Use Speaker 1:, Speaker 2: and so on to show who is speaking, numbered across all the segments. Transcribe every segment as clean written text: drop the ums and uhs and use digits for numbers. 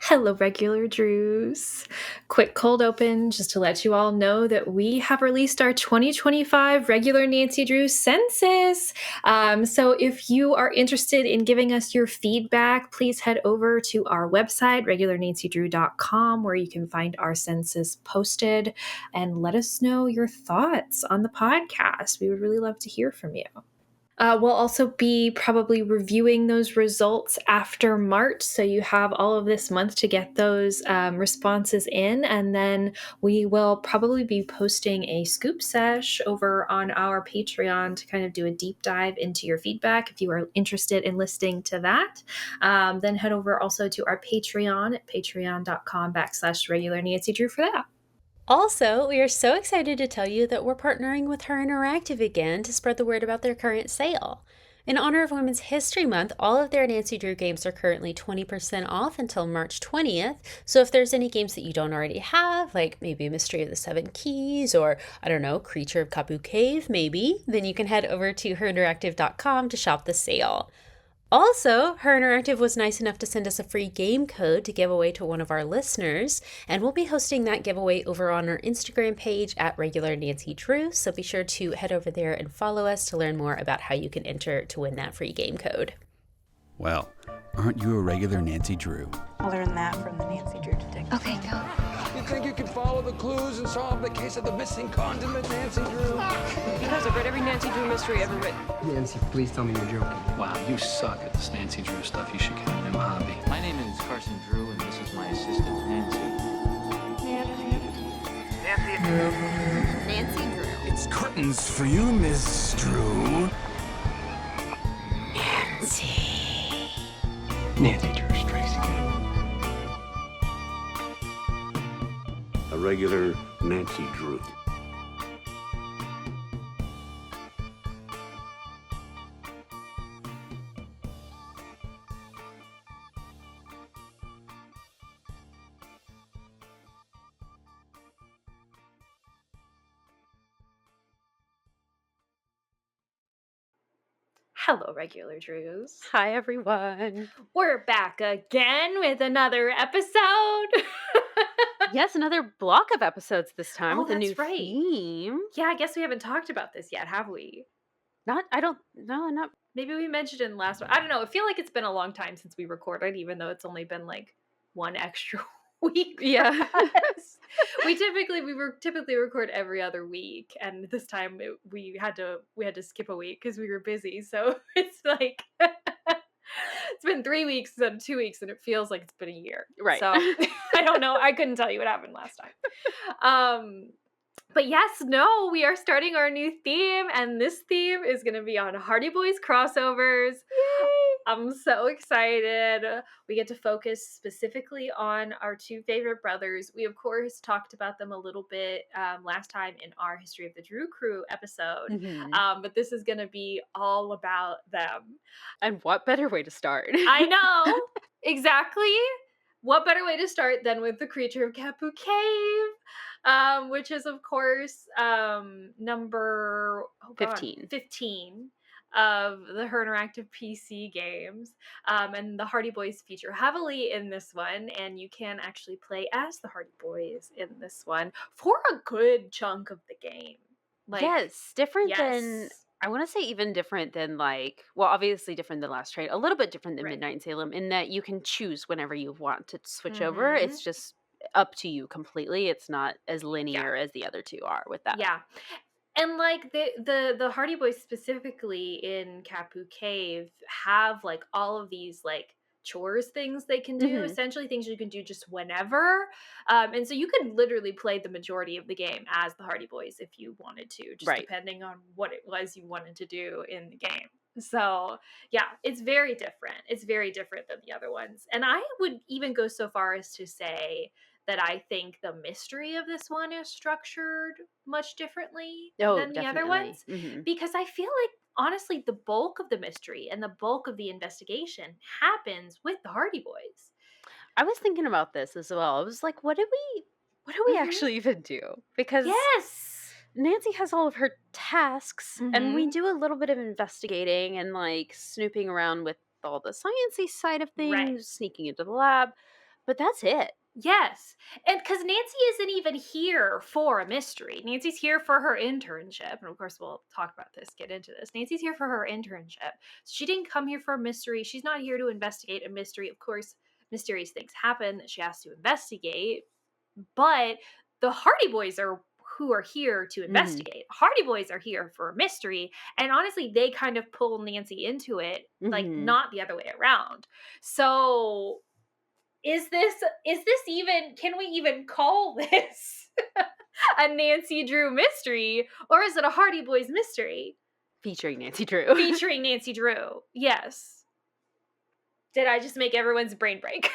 Speaker 1: Hello, regular Drews. Quick cold open just to let you all know that we have released our 2025 regular Nancy Drew census. So if you are interested in giving us your feedback, please head over to our website, regularnancydrew.com, where you can find our census posted and let us know your thoughts on the podcast. We would really love to hear from you. We'll also be probably reviewing those results after March. So you have all of this month to get those responses in. And then we will probably be posting a scoop sesh over on our Patreon to kind of do a deep dive into your feedback. If you are interested in listening to that, then head over also to our Patreon at patreon.com/regular Nancy Drew for that.
Speaker 2: Also, we are so excited to tell you that we're partnering with Her Interactive again to spread the word about their current sale. In honor of Women's History Month, all of their Nancy Drew games are currently 20% off until March 20th. So if there's any games that you don't already have, like maybe Mystery of the Seven Keys or, I don't know, Creature of Kapu Cave, maybe, then you can head over to herinteractive.com to shop the sale. Also, Her Interactive was nice enough to send us a free game code to give away to one of our listeners, and we'll be hosting that giveaway over on our Instagram page at Regular Nancy Drew, so be sure to head over there and follow us to learn more about how you can enter to win that free game code.
Speaker 3: Well, aren't you a regular Nancy Drew?
Speaker 4: I learned that from the Nancy Drew Detective.
Speaker 5: Okay, go.
Speaker 6: You think you can follow the clues and solve the case of the missing condiment, Nancy Drew?
Speaker 4: Because I've read every Nancy Drew mystery ever written.
Speaker 7: Nancy, please tell me you're joking.
Speaker 8: Wow, you suck at this Nancy Drew stuff. You should get a new hobby.
Speaker 9: My name is Carson Drew, and this is my assistant, Nancy.
Speaker 5: Nancy Drew.
Speaker 6: It's curtains for you, Miss Drew.
Speaker 7: Nancy Drew strikes again.
Speaker 10: A regular Nancy Drew.
Speaker 1: Hello, regular Drews.
Speaker 2: Hi, everyone.
Speaker 1: We're back again with another episode.
Speaker 2: Yes, another block of episodes this time with a new
Speaker 1: that's right.
Speaker 2: theme.
Speaker 1: Yeah, I guess we haven't talked about this yet, have we?
Speaker 2: Not.
Speaker 1: Maybe we mentioned it in the last one. I don't know. I feel like it's been a long time since we recorded, even though it's only been like one extra week.
Speaker 2: Yeah.
Speaker 1: we typically record every other week, and this time we had to skip a week because we were busy. So it's like it's been 3 weeks instead of 2 weeks, and it feels like it's been a year.
Speaker 2: Right.
Speaker 1: So I don't know. I couldn't tell you what happened last time. But yes, no, we are starting our new theme, and this theme is going to be on Hardy Boys crossovers. Yay! I'm so excited. We get to focus specifically on our two favorite brothers. We, of course, talked about them a little bit last time in our History of the Drew Crew episode, but this is going to be all about them.
Speaker 2: And what better way to start?
Speaker 1: I know, exactly. What better way to start than with the Creature of Kapu Cave, which is, of course, number 15 of the Her Interactive PC games. And the Hardy Boys feature heavily in this one, and you can actually play as the Hardy Boys in this one for a good chunk of the game.
Speaker 2: Yes, different than... I want to say even different than obviously different than Last Trade, a little bit different than Midnight in Salem in that you can choose whenever you want to switch over. It's just up to you completely. It's not as linear as the other two are with that.
Speaker 1: Yeah. And like the Hardy Boys specifically in Kapu Cave have like all of these like chores things they can do, essentially things you can do just whenever, and so you could literally play the majority of the game as the Hardy Boys if you wanted to, just depending on what it was you wanted to do in the game. So yeah, it's very different than the other ones, and I would even go so far as to say that I think the mystery of this one is structured much differently than the other ones, because I feel like honestly, the bulk of the mystery and the bulk of the investigation happens with the Hardy Boys.
Speaker 2: I was thinking about this as well. I was like, what do we actually even do? Because Nancy has all of her tasks, and we do a little bit of investigating and like snooping around with all the sciencey side of things, sneaking into the lab. But that's it.
Speaker 1: Yes. And because Nancy isn't even here for a mystery. Nancy's here for her internship. And of course, we'll talk about this, get into this. Nancy's here for her internship. So she didn't come here for a mystery. She's not here to investigate a mystery. Of course, mysterious things happen that she has to investigate. But the Hardy Boys are who are here to investigate. Hardy Boys are here for a mystery. And honestly, they kind of pull Nancy into it, like not the other way around. So is this even, can we even call this a Nancy Drew mystery, or is it a Hardy Boys mystery
Speaker 2: Featuring Nancy Drew.
Speaker 1: featuring Nancy Drew? Yes. Did I just make everyone's brain break?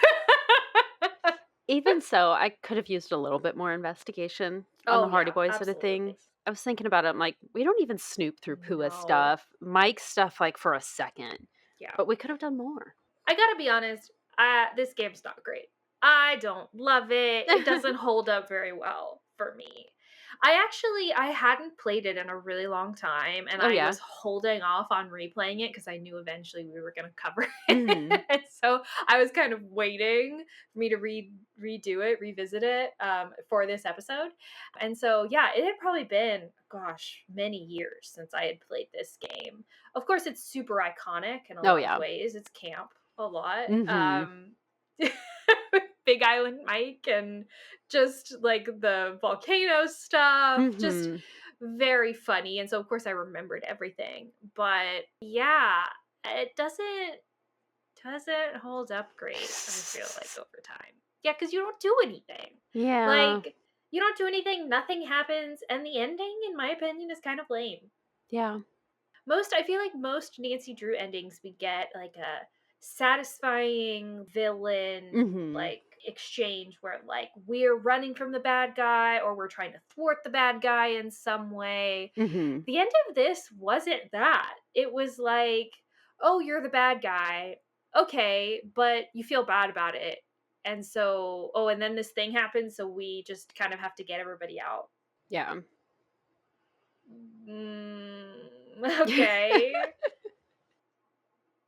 Speaker 2: Even so, I could have used a little bit more investigation on the Hardy Boys sort of thing.
Speaker 1: absolutely.
Speaker 2: I was thinking about it. I'm like, we don't even snoop through Pua's
Speaker 1: No.
Speaker 2: stuff, Mike's stuff, like for a second.
Speaker 1: Yeah.
Speaker 2: But we could have done more.
Speaker 1: I gotta be honest, this game's not great. I don't love it. It doesn't hold up very well for me. I hadn't played it in a really long time, and I was holding off on replaying it because I knew eventually we were going to cover it. And so I was kind of waiting for me to revisit it for this episode. And so, yeah, it had probably been, many years since I had played this game. Of course, it's super iconic in a lot of ways. It's camp a lot. Big Island Mike and just like the volcano stuff, just very funny. And so of course I remembered everything, but yeah, it doesn't hold up great, I feel like, over time. Yeah, because you don't do anything.
Speaker 2: Yeah.
Speaker 1: Like, you don't do anything, nothing happens, and the ending, in my opinion, is kind of lame.
Speaker 2: Yeah.
Speaker 1: I feel like most Nancy Drew endings, we get like a satisfying villain like exchange where like we're running from the bad guy or we're trying to thwart the bad guy in some way. The end of this wasn't that. It was like, oh, you're the bad guy. Okay, but you feel bad about it. And so, and then this thing happens, so we just kind of have to get everybody out.
Speaker 2: Yeah.
Speaker 1: Okay.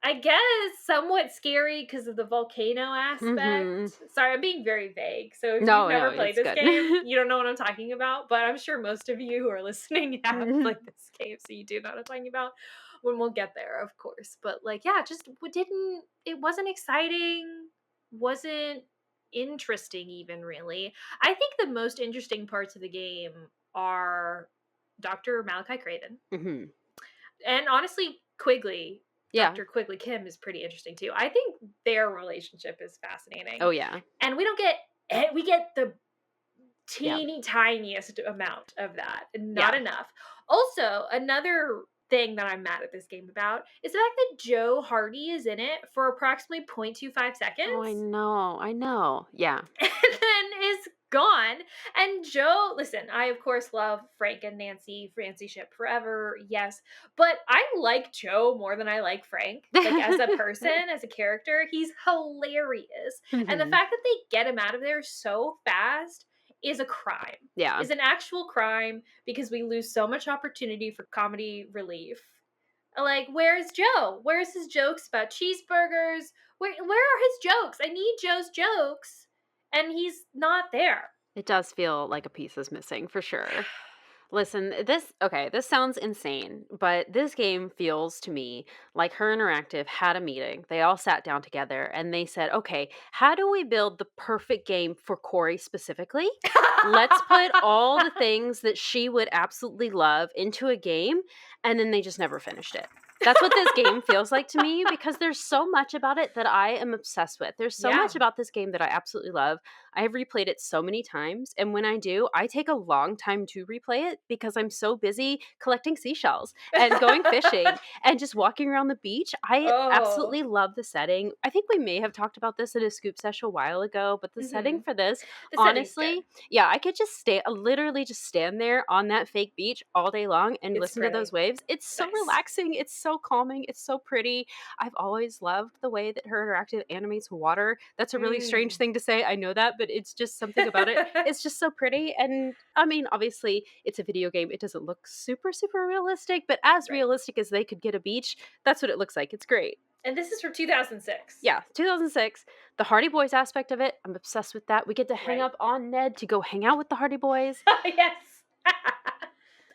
Speaker 1: I guess somewhat scary because of the volcano aspect. Sorry, I'm being very vague. So if you've never played this game, you don't know what I'm talking about. But I'm sure most of you who are listening have played this game, so you do know what I'm talking about. When we'll get there, of course. But like, yeah, it wasn't exciting, wasn't interesting even, really. I think the most interesting parts of the game are Dr. Malachi Craven. And honestly, Quigley. Dr. Quigley Kim is pretty interesting too. I think their relationship is fascinating.
Speaker 2: Oh yeah.
Speaker 1: And we get the teeny tiniest amount of that. Not enough. Also, another thing that I'm mad at this game about is the fact that Joe Hardy is in it for approximately 0.25 seconds.
Speaker 2: Oh, I know. Yeah.
Speaker 1: And then is gone. And Joe, listen, I of course love Frank and Nancy ship forever, yes, but I like Joe more than I like Frank. Like, as a person, as a character, he's hilarious. And the fact that they get him out of there so fast is a crime.
Speaker 2: Yeah.
Speaker 1: Is an actual crime, because we lose so much opportunity for comedy relief. Like, where's Joe? Where's his jokes about cheeseburgers? Where are his jokes? I need Joe's jokes. And he's not there.
Speaker 2: It does feel like a piece is missing, for sure. Listen, this sounds insane, but this game feels to me like Her Interactive had a meeting. They all sat down together and they said, okay, how do we build the perfect game for Kori specifically? Let's put all the things that she would absolutely love into a game, and then they just never finished it. That's what this game feels like to me, because there's so much about it that I am obsessed with. There's so much about this game that I absolutely love. I have replayed it so many times, and when I do, I take a long time to replay it because I'm so busy collecting seashells and going fishing and just walking around the beach. I absolutely love the setting. I think we may have talked about this in a scoop session a while ago, but the setting for this, honestly, I could just literally just stand there on that fake beach all day long and listen to those waves. It's so relaxing. It's so calming. It's so pretty. I've always loved the way that Her Interactive animates water. That's a really strange thing to say. I know that, but it's just something about it. It's just so pretty. And I mean, obviously it's a video game. It doesn't look super, super realistic, but as realistic as they could get a beach, that's what it looks like. It's great.
Speaker 1: And this is from 2006.
Speaker 2: Yeah, 2006. The Hardy Boys aspect of it, I'm obsessed with that. We get to hang up on Ned to go hang out with the Hardy Boys.
Speaker 1: Yes.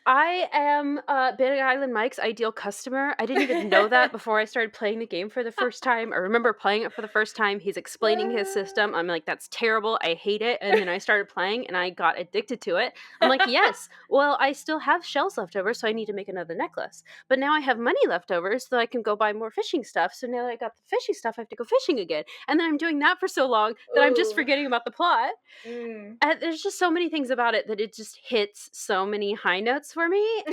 Speaker 2: I am Big Island Mike's ideal customer. I didn't even know that before I started playing the game for the first time. I remember playing it for the first time. He's explaining his system. I'm like, that's terrible. I hate it. And then I started playing and I got addicted to it. I'm like, yes, well, I still have shells left over, so I need to make another necklace. But now I have money left over so I can go buy more fishing stuff. So now that I got the fishing stuff, I have to go fishing again. And then I'm doing that for so long that I'm just forgetting about the plot. And there's just so many things about it that it just hits so many high notes for me.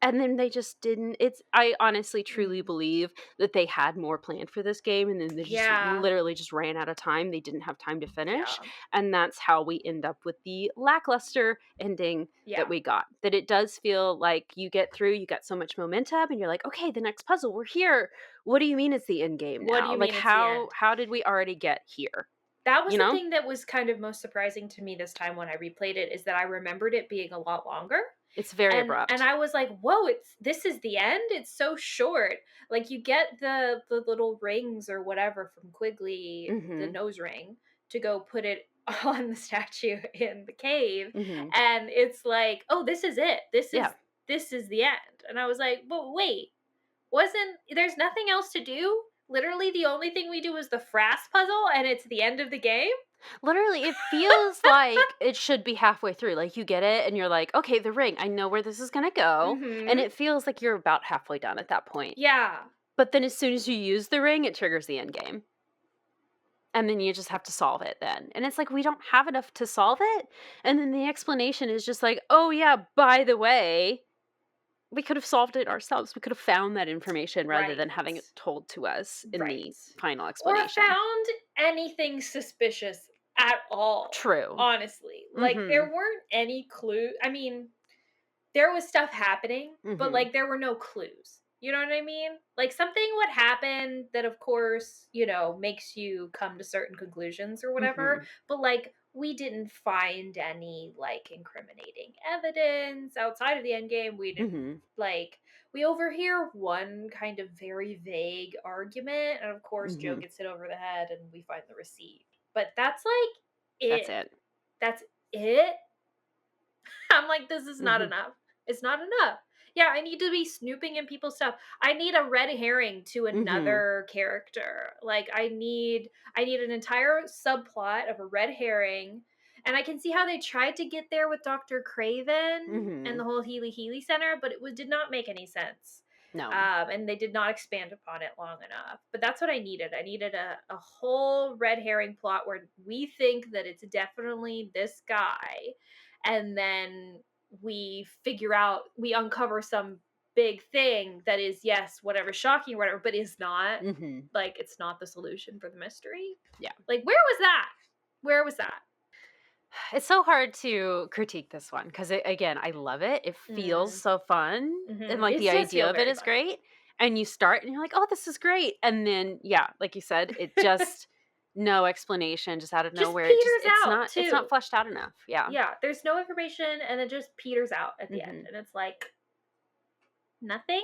Speaker 2: And then they just didn't. I honestly truly believe that they had more planned for this game, and then they just literally just ran out of time. They didn't have time to finish. And that's how we end up with the lackluster ending that we got. That it does feel like you get through, you got so much momentum, and you're like, okay, the next puzzle, we're here. What do you mean it's the end game now?
Speaker 1: What do you mean it's the end?
Speaker 2: How did we already get here?
Speaker 1: That was the thing that was kind of most surprising to me this time when I replayed it, is that I remembered it being a lot longer.
Speaker 2: It's very abrupt.
Speaker 1: And I was like, whoa, this is the end? It's so short. Like, you get the little rings or whatever from Quigley, the nose ring, to go put it on the statue in the cave. And it's like, oh, this is it. This is the end. And I was like, but wait, there's nothing else to do? Literally, the only thing we do is the frass puzzle, and it's the end of the game?
Speaker 2: Literally, it feels like it should be halfway through. Like, you get it, and you're like, okay, the ring, I know where this is going to go. And it feels like you're about halfway done at that point.
Speaker 1: Yeah.
Speaker 2: But then as soon as you use the ring, it triggers the end game. And then you just have to solve it then. And it's like, we don't have enough to solve it. And then the explanation is just like, oh, yeah, by the way, we could have solved it ourselves. We could have found that information rather than having it told to us in the final explanation.
Speaker 1: Or found anything suspicious at all.
Speaker 2: True.
Speaker 1: Honestly. Like, there weren't any clues. I mean, there was stuff happening, but, like, there were no clues. You know what I mean? Like, something would happen that, of course, makes you come to certain conclusions or whatever. But, like, we didn't find any, like, incriminating evidence outside of the endgame. We didn't, like, we overhear one kind of very vague argument. And, of course, Joe gets hit over the head and we find the receipt. But that's, like, it. That's it? I'm like, this is not enough. It's not enough. Yeah, I need to be snooping in people's stuff. I need a red herring to another character. Like, I need an entire subplot of a red herring. And I can see how they tried to get there with Dr. Craven and the whole Healy Center, but it did not make any sense.
Speaker 2: No.
Speaker 1: And they did not expand upon it long enough. But that's what I needed. I needed a whole red herring plot where we think that it's definitely this guy. And then we uncover some big thing that is, yes, whatever, shocking or whatever, but is not. Like, it's not the solution for the mystery.
Speaker 2: Yeah.
Speaker 1: Like, where was that?
Speaker 2: It's so hard to critique this one because, again, I love it. It feels so fun. And, like, the idea of it is great. And you start and you're like, oh, this is great. And then, yeah, like you said, it just... no explanation, just out of nowhere. It's not fleshed out enough. Yeah.
Speaker 1: Yeah, there's no information, and it just peters out at the end. And it's like, nothing?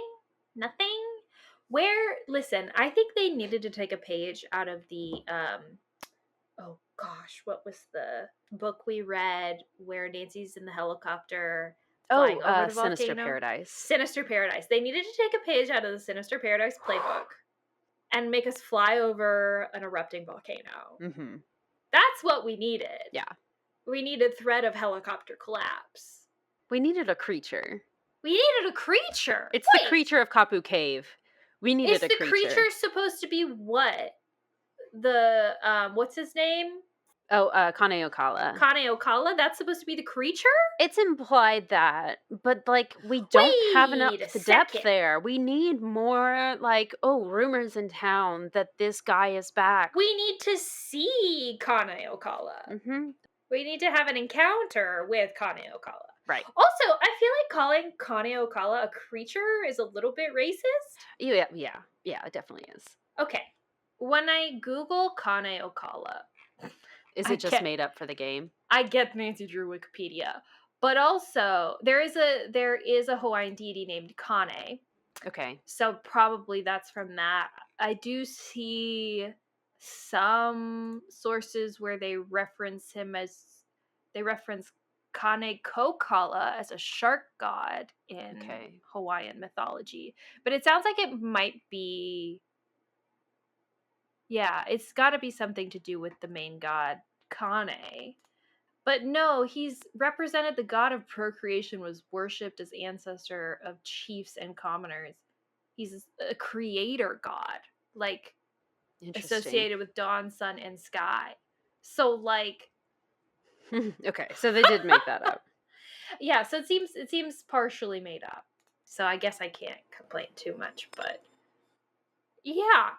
Speaker 1: Listen, I think they needed to take a page out of the, oh gosh, what was the book we read where Nancy's in the helicopter flying over the volcano?
Speaker 2: Sinister Paradise.
Speaker 1: Sinister Paradise. They needed to take a page out of the Sinister Paradise playbook and make us fly over an erupting volcano. That's what we needed.
Speaker 2: Yeah.
Speaker 1: We needed threat of helicopter collapse.
Speaker 2: We needed a creature.
Speaker 1: It's
Speaker 2: the Creature of Kapu Cave. We needed a creature. Is the
Speaker 1: creature supposed to be what? The, what's his name?
Speaker 2: Oh, Kane Okala.
Speaker 1: Kane Okala? That's supposed to be the creature?
Speaker 2: It's implied that, but, like, we don't have enough depth there. We need more, like, rumors in town that this guy is back.
Speaker 1: We need to see Kane Okala. We need to have an encounter with Kane Okala.
Speaker 2: Right.
Speaker 1: Also, I feel like calling Kane Okala a creature is a little bit racist.
Speaker 2: Yeah, it definitely is.
Speaker 1: Okay. When I Google Kane Okala...
Speaker 2: Is it just made up for the game?
Speaker 1: I get Nancy Drew Wikipedia. But also, there is a Hawaiian deity named Kane.
Speaker 2: Okay.
Speaker 1: So probably that's from that. I do see some sources where they reference Kane Kokala as a shark god in Hawaiian mythology. But it sounds like it might be, yeah, it's got to be something to do with the main god, Kane. But no, he's represented the god of procreation, was worshipped as ancestor of chiefs and commoners. He's a creator god, like associated with dawn, sun, and sky. So like
Speaker 2: Okay, so they did make that up.
Speaker 1: Yeah, so it seems partially made up. So I guess I can't complain too much, but yeah.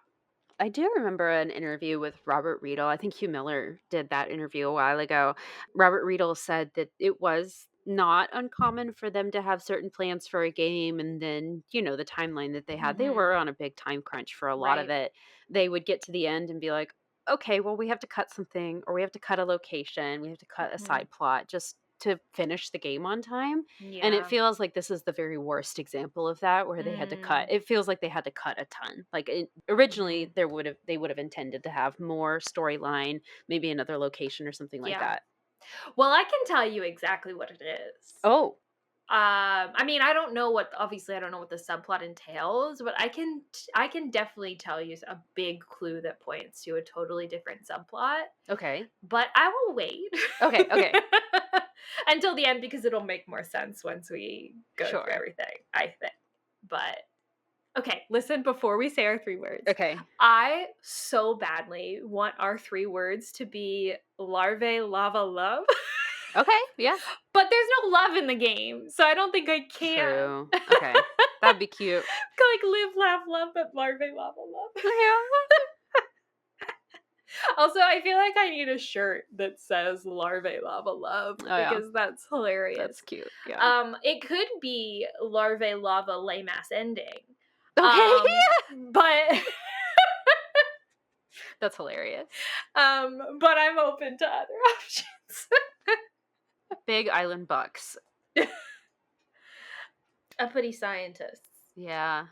Speaker 2: I do remember an interview with Robert Riedel. I think Hugh Miller did that interview a while ago. Robert Riedel said that it was not uncommon for them to have certain plans for a game, and then, the timeline that they had, they were on a big time crunch for a lot of it. They would get to the end and be like, okay, well, we have to cut something, or we have to cut a location, we have to cut a side plot just to finish the game on time. And it feels like this is the very worst example of that, where they had to cut. It feels like they had to cut a ton. Like originally they would have intended to have more storyline, maybe another location or something like that.
Speaker 1: Well, I can tell you exactly what it is.
Speaker 2: Oh.
Speaker 1: I mean, I don't know what the subplot entails, but I can definitely tell you a big clue that points to a totally different subplot.
Speaker 2: Okay.
Speaker 1: But I will wait.
Speaker 2: Okay.
Speaker 1: Until the end, because it'll make more sense once we go through everything, I think. But okay, listen before we say our 3 words.
Speaker 2: Okay.
Speaker 1: I so badly want our 3 words to be larvae, lava, love.
Speaker 2: Okay, yeah.
Speaker 1: But there's no love in the game, so I don't think I can.
Speaker 2: True. Okay. That'd be cute.
Speaker 1: Like live, laugh, love, but larvae, lava, love.
Speaker 2: Yeah.
Speaker 1: Also, I feel like I need a shirt that says larvae, lava, love, because that's hilarious.
Speaker 2: That's cute. Yeah.
Speaker 1: It could be larvae, lava, lame ass ending.
Speaker 2: Okay.
Speaker 1: But
Speaker 2: that's hilarious.
Speaker 1: But I'm open to other options.
Speaker 2: Big Island Bucks.
Speaker 1: Uppity scientists.
Speaker 2: Yeah.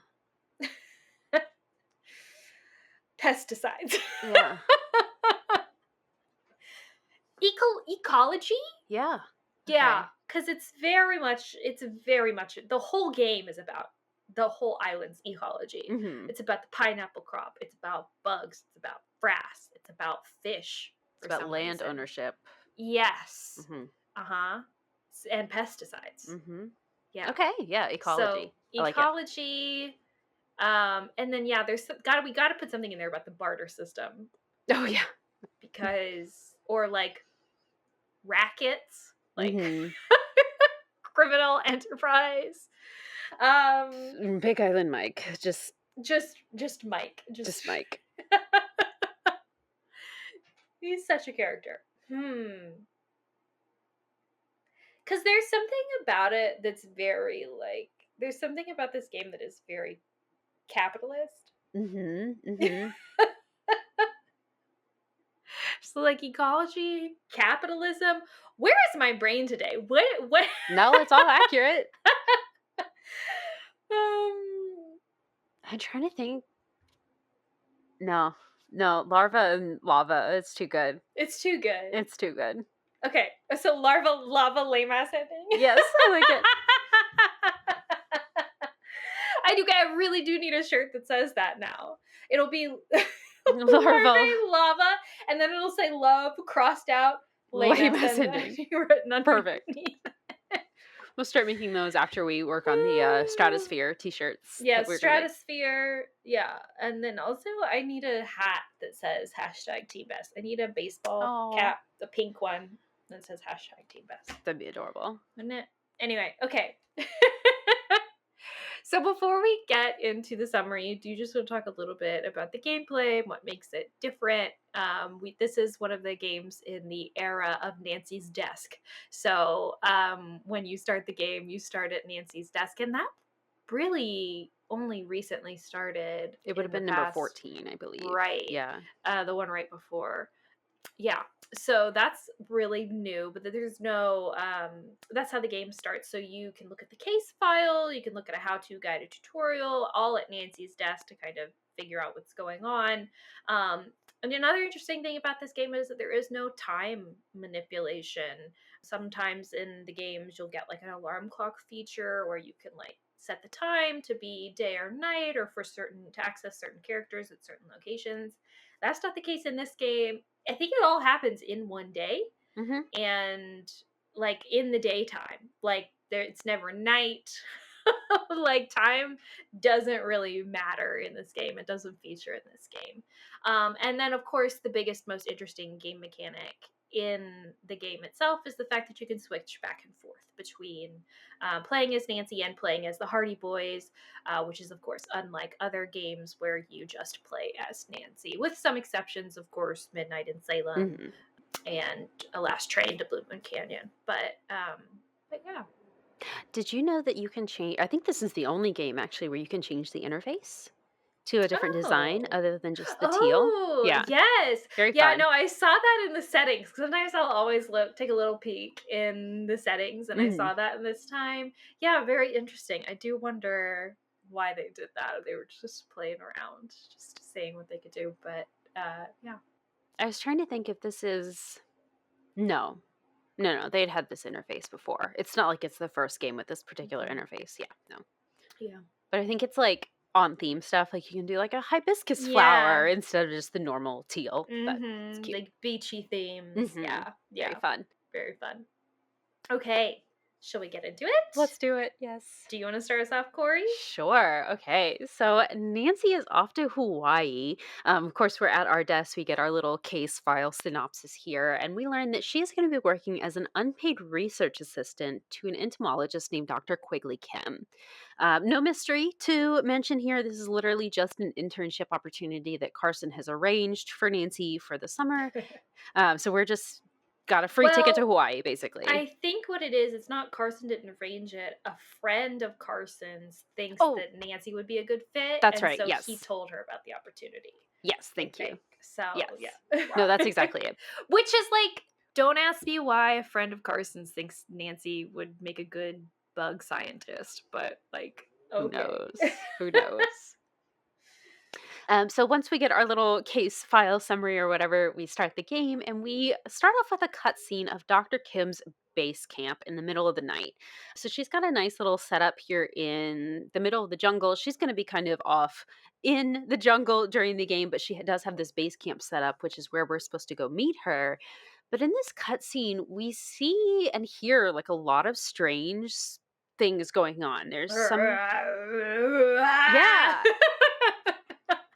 Speaker 1: Pesticides.
Speaker 2: Yeah.
Speaker 1: Ecology?
Speaker 2: Yeah.
Speaker 1: Yeah, because it's very much the whole game is about the whole island's ecology.
Speaker 2: Mm-hmm.
Speaker 1: It's about the pineapple crop. It's about bugs. It's about frass. It's about fish.
Speaker 2: It's about land ownership.
Speaker 1: Yes.
Speaker 2: Mm-hmm.
Speaker 1: Uh-huh. And pesticides.
Speaker 2: Mm-hmm.
Speaker 1: Yeah.
Speaker 2: Okay. Yeah. Ecology.
Speaker 1: So, ecology. And then we gotta put something in there about the barter system.
Speaker 2: Oh yeah.
Speaker 1: Because or like rackets, like criminal enterprise.
Speaker 2: Big Island Mike. Just
Speaker 1: Mike.
Speaker 2: Just Mike.
Speaker 1: He's such a character. Because there's something about it that's very there's something about this game that is very capitalist. So like ecology, capitalism. Where is my brain today? What?
Speaker 2: No, it's all accurate. I'm trying to think. No, larva and lava. It's too good.
Speaker 1: It's too good.
Speaker 2: It's too good.
Speaker 1: Okay, so larva, lava, lame ass ending.
Speaker 2: Yes, I like it.
Speaker 1: I really do need a shirt that says that now. It'll be
Speaker 2: larva,
Speaker 1: lava, and then it'll say love crossed out, lame ass ending.
Speaker 2: Perfect. We'll start making those after we work on the Stratosphere t-shirts.
Speaker 1: Yeah, Stratosphere. Yeah, and then also I need a hat that says #TeamBest. I need a baseball cap, the pink one that says #TeamBest.
Speaker 2: That'd be adorable,
Speaker 1: wouldn't it? Anyway, okay. So before we get into the summary, do you just want to talk a little bit about the gameplay and what makes it different? This is one of the games in the era of Nancy's desk. So when you start the game, you start at Nancy's desk, and that really only recently started.
Speaker 2: It would have been number 14, I believe.
Speaker 1: Right.
Speaker 2: Yeah.
Speaker 1: The one right before. Yeah. So that's really new, but there's no that's how the game starts. So you can look at the case file, you can look at a how-to guided tutorial, all at Nancy's desk to kind of figure out what's going on. And another interesting thing about this game is that there is no time manipulation. Sometimes in the games you'll get like an alarm clock feature where you can like set the time to be day or night or for certain to access certain characters at certain locations. That's not the case in this game. I think it all happens in one day and like in the daytime. Like there it's never night. Like time doesn't really matter in this game. It doesn't feature in this game. And then of course the biggest, most interesting game mechanic in the game itself is the fact that you can switch back and forth between playing as Nancy and playing as the Hardy Boys, which is of course unlike other games where you just play as Nancy, with some exceptions, of course, Midnight in Salem and A Last Train to Blue Moon Canyon. But yeah.
Speaker 2: Did you know that you can change? I think this is the only game actually where you can change the interface to a different design other than just the teal. Yeah.
Speaker 1: Yes.
Speaker 2: Very
Speaker 1: Yeah,
Speaker 2: fun.
Speaker 1: no, I saw that in the settings. Sometimes I'll always take a little peek in the settings, and I saw that in this time. Yeah, very interesting. I do wonder why they did that. They were just playing around, just seeing what they could do. But yeah.
Speaker 2: I was trying to think if this is. No. They'd had this interface before. It's not like it's the first game with this particular interface. Yeah, no.
Speaker 1: Yeah.
Speaker 2: But I think it's like on theme stuff. Like you can do like a hibiscus flower instead of just the normal teal. But it's cute.
Speaker 1: Like beachy themes. Yeah.
Speaker 2: Very fun.
Speaker 1: Very fun. Okay. Shall we get into it?
Speaker 2: Let's do it. Yes.
Speaker 1: Do you want to start us off, Kori?
Speaker 2: Sure. Okay. So Nancy is off to Hawaii. Of course, we're at our desk. We get our little case file synopsis here, and we learn that she is going to be working as an unpaid research assistant to an entomologist named Dr. Quigley Kim. No mystery to mention here. This is literally just an internship opportunity that Carson has arranged for Nancy for the summer. So we're just got a free ticket to Hawaii, basically.
Speaker 1: I think what it is, it's not Carson didn't arrange it. A friend of Carson's thinks that Nancy would be a good fit.
Speaker 2: That's right,
Speaker 1: So
Speaker 2: yes.
Speaker 1: he told her about the opportunity.
Speaker 2: Yes, thank you.
Speaker 1: So,
Speaker 2: yes.
Speaker 1: yeah.
Speaker 2: No, that's exactly it.
Speaker 1: Which is like, don't ask me why a friend of Carson's thinks Nancy would make a good bug scientist, but like, okay.
Speaker 2: Who knows? So once we get our little case file summary or whatever, we start the game, and we start off with a cutscene of Dr. Kim's base camp in the middle of the night. So she's got a nice little setup here in the middle of the jungle. She's going to be kind of off in the jungle during the game, but she does have this base camp set up, which is where we're supposed to go meet her. But in this cutscene, we see and hear like a lot of strange things going on. There's some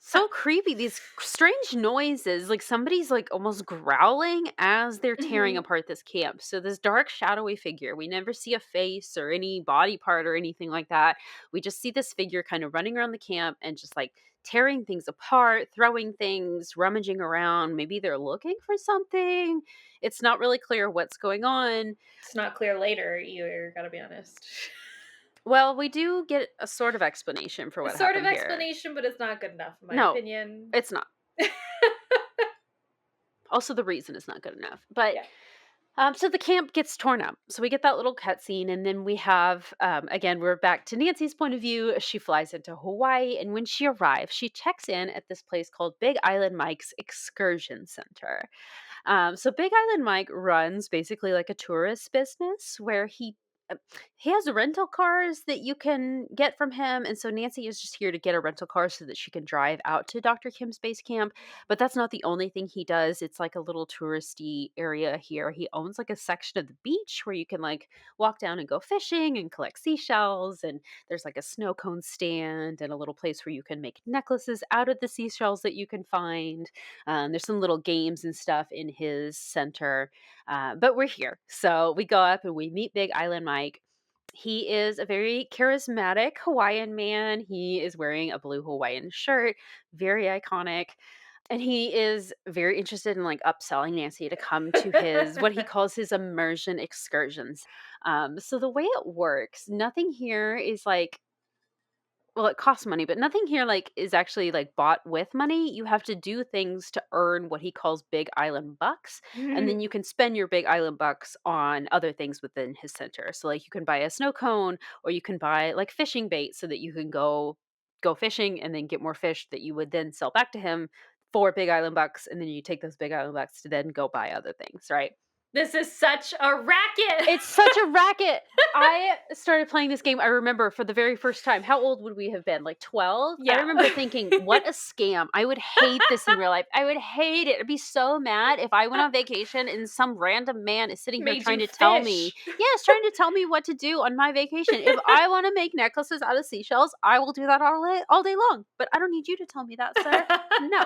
Speaker 2: so creepy, these strange noises, like somebody's like almost growling as they're tearing apart this camp. So this dark shadowy figure, we never see a face or any body part or anything like that. We just see this figure kind of running around the camp and just like tearing things apart, throwing things, rummaging around. Maybe they're looking for something. It's not really clear what's going on.
Speaker 1: It's not clear later either, gotta be honest.
Speaker 2: Well, we do get a sort of explanation for what happened here.
Speaker 1: Explanation, but it's not good enough in my opinion.
Speaker 2: It's not. Also, the reason is not good enough. But so the camp gets torn up. So we get that little cutscene, and then we have, again, we're back to Nancy's point of view. She flies into Hawaii, and when she arrives, she checks in at this place called Big Island Mike's Excursion Center. So Big Island Mike runs basically like a tourist business where he has rental cars that you can get from him. And so Nancy is just here to get a rental car so that she can drive out to Dr. Kim's base camp. But that's not the only thing he does. It's like a little touristy area here. He owns like a section of the beach where you can like walk down and go fishing and collect seashells. And there's like a snow cone stand and a little place where you can make necklaces out of the seashells that you can find. There's some little games and stuff in his center. But we're here. So we go up and we meet Big Island Mike. He is a very charismatic Hawaiian man. He is wearing a blue Hawaiian shirt, very iconic. And he is very interested in like upselling Nancy to come to his, what he calls his immersion excursions. So the way it works, nothing here is like well, it costs money, but nothing here like is actually like bought with money. You have to do things to earn what he calls Big Island bucks, and then you can spend your Big Island bucks on other things within his center. So like you can buy a snow cone, or you can buy like fishing bait so that you can go fishing and then get more fish that you would then sell back to him for Big Island bucks, and then you take those Big Island bucks to then go buy other things, right?
Speaker 1: This is such a racket.
Speaker 2: It's such a racket. I started playing this game, I remember, for the very first time. How old would we have been? Like 12? I
Speaker 1: Yeah.
Speaker 2: remember thinking, what a scam. I would hate this in real life. I would hate it. I'd be so mad if I went on vacation and some random man is sitting here
Speaker 1: Made
Speaker 2: trying
Speaker 1: you
Speaker 2: to tell me,
Speaker 1: fish.
Speaker 2: yes, trying to tell me what to do on my vacation. If I want to make necklaces out of seashells, I will do that all day long. But I don't need you to tell me that, sir. No.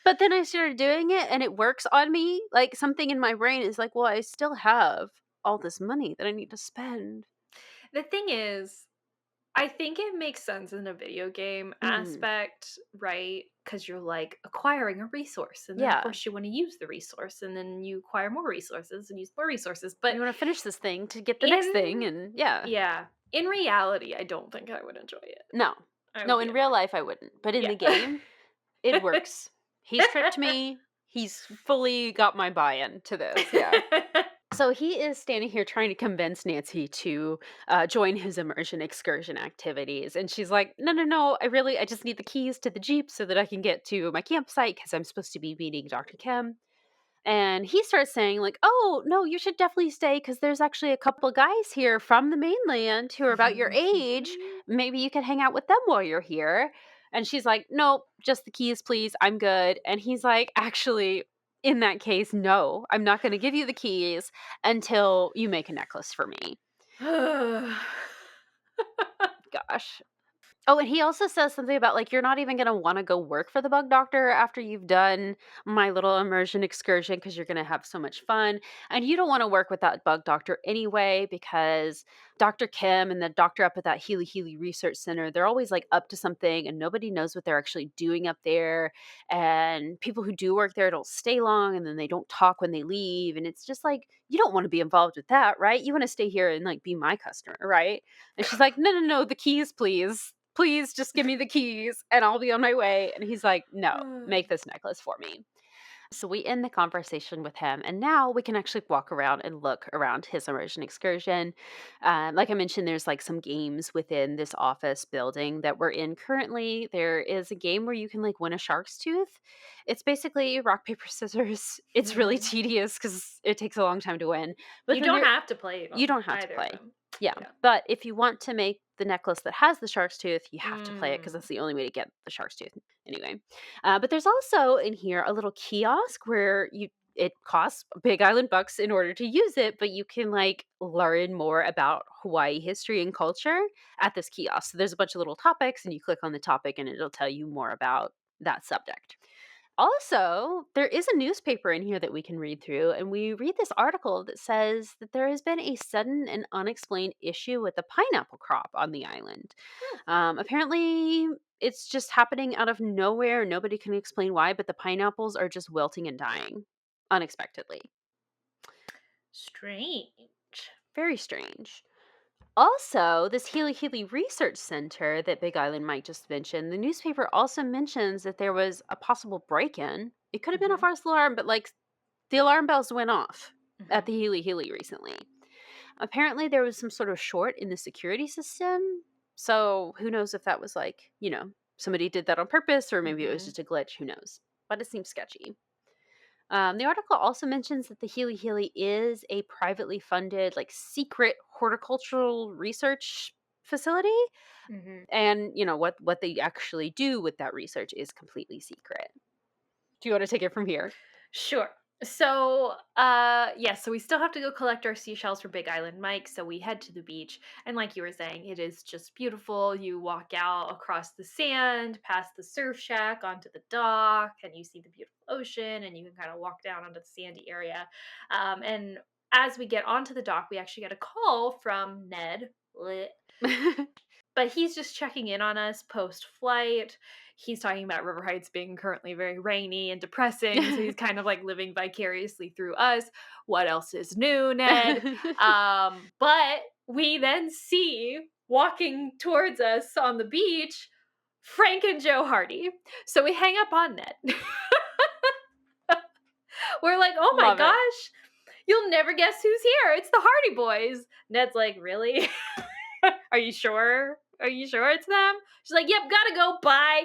Speaker 2: But then I started doing it and it works on me. Like something in my brain is like, well, I still have all this money that I need to spend.
Speaker 1: The thing is, I think it makes sense in a video game aspect, right? Because you're like acquiring a resource, and then of
Speaker 2: Yeah.
Speaker 1: course you want to use the resource, and then you acquire more resources and use more resources. But
Speaker 2: You want to finish this thing to get the next thing, and yeah.
Speaker 1: yeah, in reality, I don't think I would enjoy it.
Speaker 2: No.
Speaker 1: I
Speaker 2: No,
Speaker 1: would be
Speaker 2: in real
Speaker 1: annoyed.
Speaker 2: life I wouldn't. But in
Speaker 1: Yeah.
Speaker 2: the game, it works. He's tricked me. He's fully got my buy-in to this. Yeah. So he is standing here trying to convince Nancy to join his immersion excursion activities. And she's like, no, I just need the keys to the Jeep so that I can get to my campsite because I'm supposed to be meeting Dr. Kim. And he starts saying, like, oh, no, you should definitely stay because there's actually a couple guys here from the mainland who are about your age. Maybe you could hang out with them while you're here. And she's like, nope, just the keys, please. I'm good. And he's like, actually, in that case, no, I'm not going to give you the keys until you make a necklace for me. Gosh. Oh, and he also says something about, like, you're not even gonna wanna go work for the bug doctor after you've done my little immersion excursion because 'cause you're gonna have so much fun, and you don't wanna work with that bug doctor anyway because Dr. Kim and the doctor up at that Healy Healy Research Center, they're always, like, up to something, and nobody knows what they're actually doing up there, and people who do work there don't stay long, and then they don't talk when they leave, and it's just like, you don't wanna be involved with that, right? You wanna stay here and, like, be my customer, right? And she's like, no, the keys, please. Please just give me the keys and I'll be on my way. And he's like, no, make this necklace for me. So we end the conversation with him, and now we can actually walk around and look around his immersion excursion. Like I mentioned, there's like some games within this office building that we're in currently. There is a game where you can like win a shark's tooth. It's basically rock, paper, scissors. It's really tedious because it takes a long time to win. But
Speaker 1: you
Speaker 2: then
Speaker 1: don't have to play.
Speaker 2: you don't have to
Speaker 1: either
Speaker 2: play.
Speaker 1: of them.
Speaker 2: Yeah. But if you want to make the necklace that has the shark's tooth, you have to play it because that's the only way to get the shark's tooth. Anyway, but there's also in here a little kiosk where it costs Big Island bucks in order to use it, but you can like learn more about Hawaii history and culture at this kiosk. So there's a bunch of little topics, and you click on the topic, and it'll tell you more about that subject. Also, there is a newspaper in here that we can read through, and we read this article that says that there has been a sudden and unexplained issue with the pineapple crop on the island. Apparently, it's just happening out of nowhere. Nobody can explain why, but the pineapples are just wilting and dying unexpectedly.
Speaker 1: Strange.
Speaker 2: Very strange. Also, this Healy Healy Research Center that Big Island Mike just mentioned, the newspaper also mentions that there was a possible break-in. It could have been a false alarm, but like the alarm bells went off at the Healy Healy recently. Apparently, there was some sort of short in the security system. So who knows if that was like, somebody did that on purpose or maybe it was just a glitch. Who knows? But it seems sketchy. The article also mentions that the Healy Healy is a privately funded, like, secret horticultural research facility. And, what they actually do with that research is completely secret. Do you want to take it from here?
Speaker 1: Sure. So, so we still have to go collect our seashells for Big Island Mike. So we head to the beach, and like you were saying, it is just beautiful. You walk out across the sand, past the surf shack, onto the dock, and you see the beautiful ocean, and you can kind of walk down onto the sandy area. And as we get onto the dock, we actually get a call from Ned. But he's just checking in on us post-flight. He's talking about River Heights being currently very rainy and depressing, so he's kind of like living vicariously through us. What else is new, Ned? But we then see walking towards us on the beach, Frank and Joe Hardy. So we hang up on Ned. We're like, oh my
Speaker 2: Love it.
Speaker 1: gosh, you'll never guess who's here. It's the Hardy Boys. Ned's like, really? Are you sure? Are you sure it's them? She's like, yep, gotta go. Bye.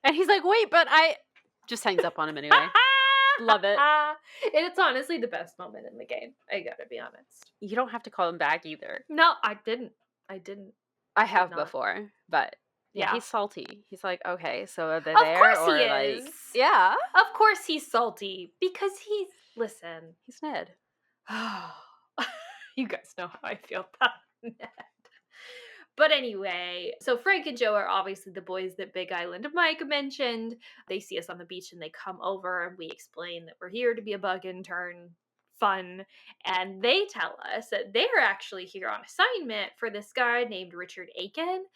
Speaker 2: And he's like, wait, but I just hangs up on him anyway. Love it.
Speaker 1: And it's honestly the best moment in the game. I gotta be honest.
Speaker 2: You don't have to call him back either.
Speaker 1: No, I didn't.
Speaker 2: I have
Speaker 1: not.
Speaker 2: before, but yeah,
Speaker 1: Yeah.
Speaker 2: he's salty. He's like, okay, so are they
Speaker 1: Of
Speaker 2: there?
Speaker 1: course
Speaker 2: or
Speaker 1: he
Speaker 2: like,
Speaker 1: is.
Speaker 2: yeah,
Speaker 1: Of course he's salty because listen.
Speaker 2: he's Ned.
Speaker 1: You guys know how I feel about Ned. But anyway, so Frank and Joe are obviously the boys that Big Island Mike mentioned. They see us on the beach and they come over and we explain that we're here to be a bug intern. Fun. And they tell us that they're actually here on assignment for this guy named Richard Aiken.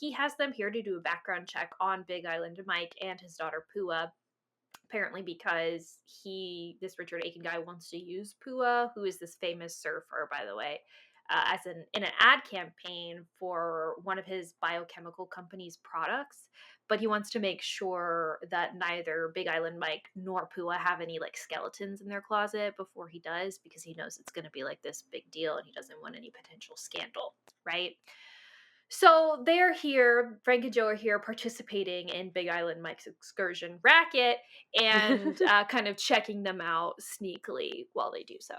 Speaker 1: He has them here to do a background check on Big Island Mike and his daughter Pua. Apparently because this Richard Aiken guy wants to use Pua, who is this famous surfer, by the way, in an ad campaign for one of his biochemical company's products. But he wants to make sure that neither Big Island Mike nor Pua have any like skeletons in their closet before he does, because he knows it's going to be like this big deal and he doesn't want any potential scandal, right? So they're here, Frank and Joe are here participating in Big Island Mike's excursion racket and kind of checking them out sneakily while they do so.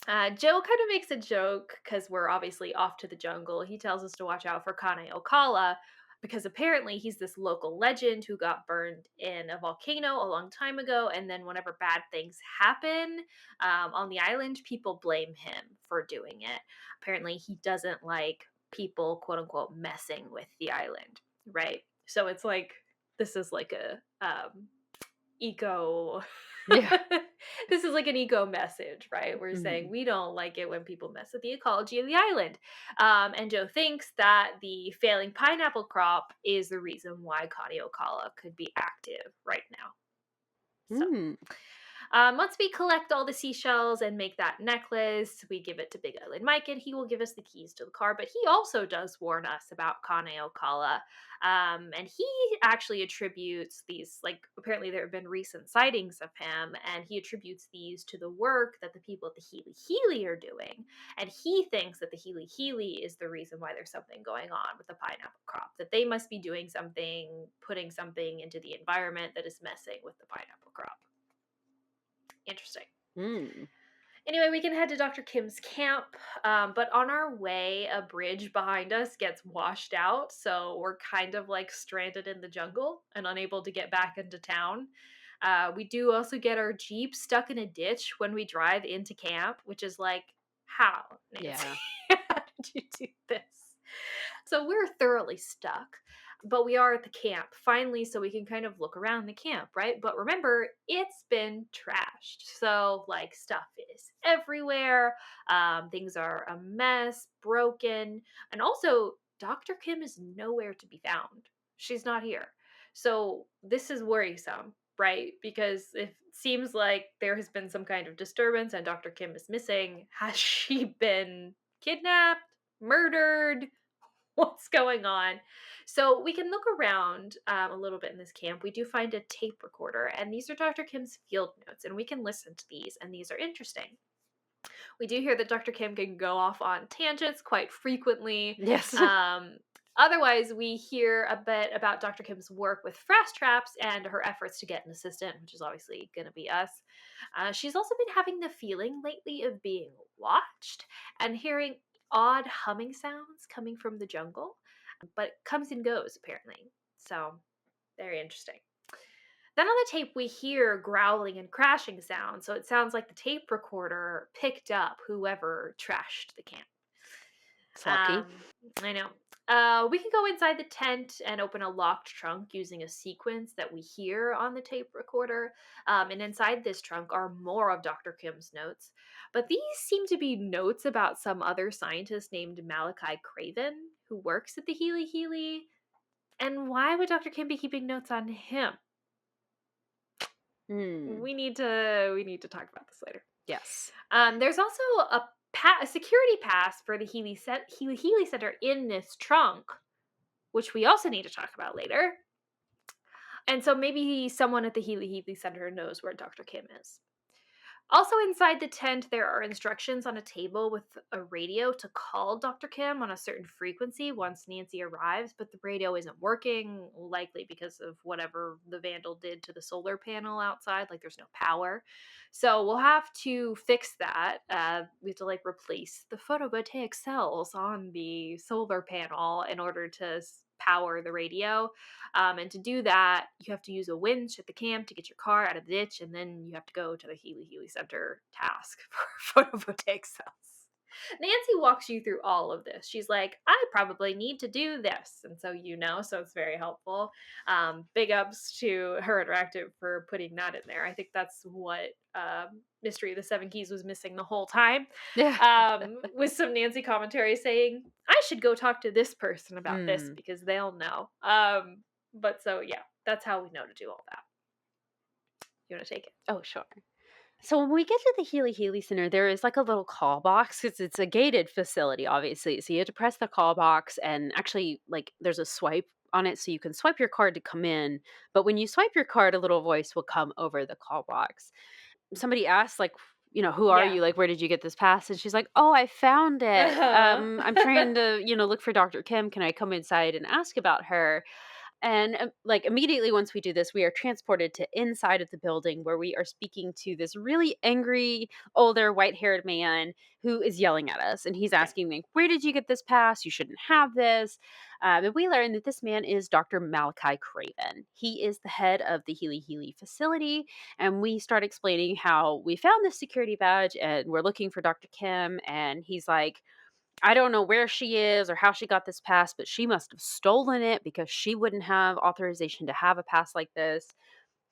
Speaker 1: Joe kind of makes a joke because we're obviously off to the jungle. He tells us to watch out for Kane Okala because apparently he's this local legend who got burned in a volcano a long time ago. And then whenever bad things happen on the island, people blame him for doing it. Apparently he doesn't like people, quote unquote, messing with the island, right? So it's like, this is like a eco...
Speaker 2: Yeah.
Speaker 1: This is like an eco message, right? We're saying we don't like it when people mess with the ecology of the island. And Joe thinks that the failing pineapple crop is the reason why Kane Okala could be active right now. So, once we collect all the seashells and make that necklace, we give it to Big Island Mike and he will give us the keys to the car. But he also does warn us about Kane Okala. And he actually attributes these, like, apparently there have been recent sightings of him, and he attributes these to the work that the people at the Healy Healy are doing. And he thinks that the Healy Healy is the reason why there's something going on with the pineapple crop, that they must be doing something, putting something into the environment that is messing with the pineapple crop. Interesting. Anyway, we can head to Dr. Kim's camp, but on our way, a bridge behind us gets washed out, so we're kind of like stranded in the jungle and unable to get back into town. We do also get our Jeep stuck in a ditch when we drive into camp, which is like, how, Nancy?
Speaker 2: Yeah.
Speaker 1: How did you do this? So we're thoroughly stuck. But we are at the camp finally, so we can kind of look around the camp, right? But remember, it's been trashed. So, like, stuff is everywhere. Things are a mess, broken. And also, Dr. Kim is nowhere to be found. She's not here. So, this is worrisome, right? Because it seems like there has been some kind of disturbance and Dr. Kim is missing. Has she been kidnapped? Murdered? What's going on? So we can look around a little bit in this camp. We do find a tape recorder, and these are Dr. Kim's field notes, and we can listen to these, and these are interesting. We do hear that Dr. Kim can go off on tangents quite frequently.
Speaker 2: Yes.
Speaker 1: Otherwise, we hear a bit about Dr. Kim's work with fast traps and her efforts to get an assistant, which is obviously going to be us. She's also been having the feeling lately of being watched and hearing odd humming sounds coming from the jungle, but it comes and goes apparently. So very interesting. Then on the tape we hear growling and crashing sounds, so it sounds like the tape recorder picked up whoever trashed the camp.
Speaker 2: It's lucky.
Speaker 1: I know. We can go inside the tent and open a locked trunk using a sequence that we hear on the tape recorder. And inside this trunk are more of Dr. Kim's notes. But these seem to be notes about some other scientist named Malachi Craven, who works at the Healy Healy. And why would Dr. Kim be keeping notes on him? We need to talk about this later.
Speaker 2: Yes.
Speaker 1: There's also a a security pass for the Healy Center in this trunk, which we also need to talk about later. And so maybe someone at the Healy Center knows where Dr. Kim is. Also inside the tent, there are instructions on a table with a radio to call Dr. Kim on a certain frequency once Nancy arrives, but the radio isn't working, likely because of whatever the vandal did to the solar panel outside. Like, there's no power. So we'll have to fix that. We have to, like, replace the photovoltaic cells on the solar panel in order to power the radio. And to do that, you have to use a winch at the camp to get your car out of the ditch, and then you have to go to the Healy Center task for photovoltaic cells. Nancy walks you through all of this. She's like, I probably need to do this. And so so it's very helpful. Big ups to Her Interactive for putting that in there. I think that's what Mystery of the Seven Keys was missing the whole time. With some Nancy commentary saying, I should go talk to this person about this because they'll know. But so, yeah, that's how we know to do all that. You want to take it?
Speaker 2: Oh, sure. So when we get to the Healy Center, there is like a little call box. It's a gated facility, obviously. So you have to press the call box, and actually, like, there's a swipe on it, so you can swipe your card to come in. But when you swipe your card, a little voice will come over the call box. Somebody asks, like, who are you? Like, where did you get this pass? And she's like, oh, I found it. I'm trying to, look for Dr. Kim. Can I come inside and ask about her? And like, immediately once we do this, we are transported to inside of the building, where we are speaking to this really angry, older, white-haired man who is yelling at us. And he's asking me, where did you get this pass? You shouldn't have this. And we learn that this man is Dr. Malachi Craven. He is the head of the Healy facility. And we start explaining how we found this security badge and we're looking for Dr. Kim. And he's like, I don't know where she is or how she got this pass, but she must have stolen it because she wouldn't have authorization to have a pass like this.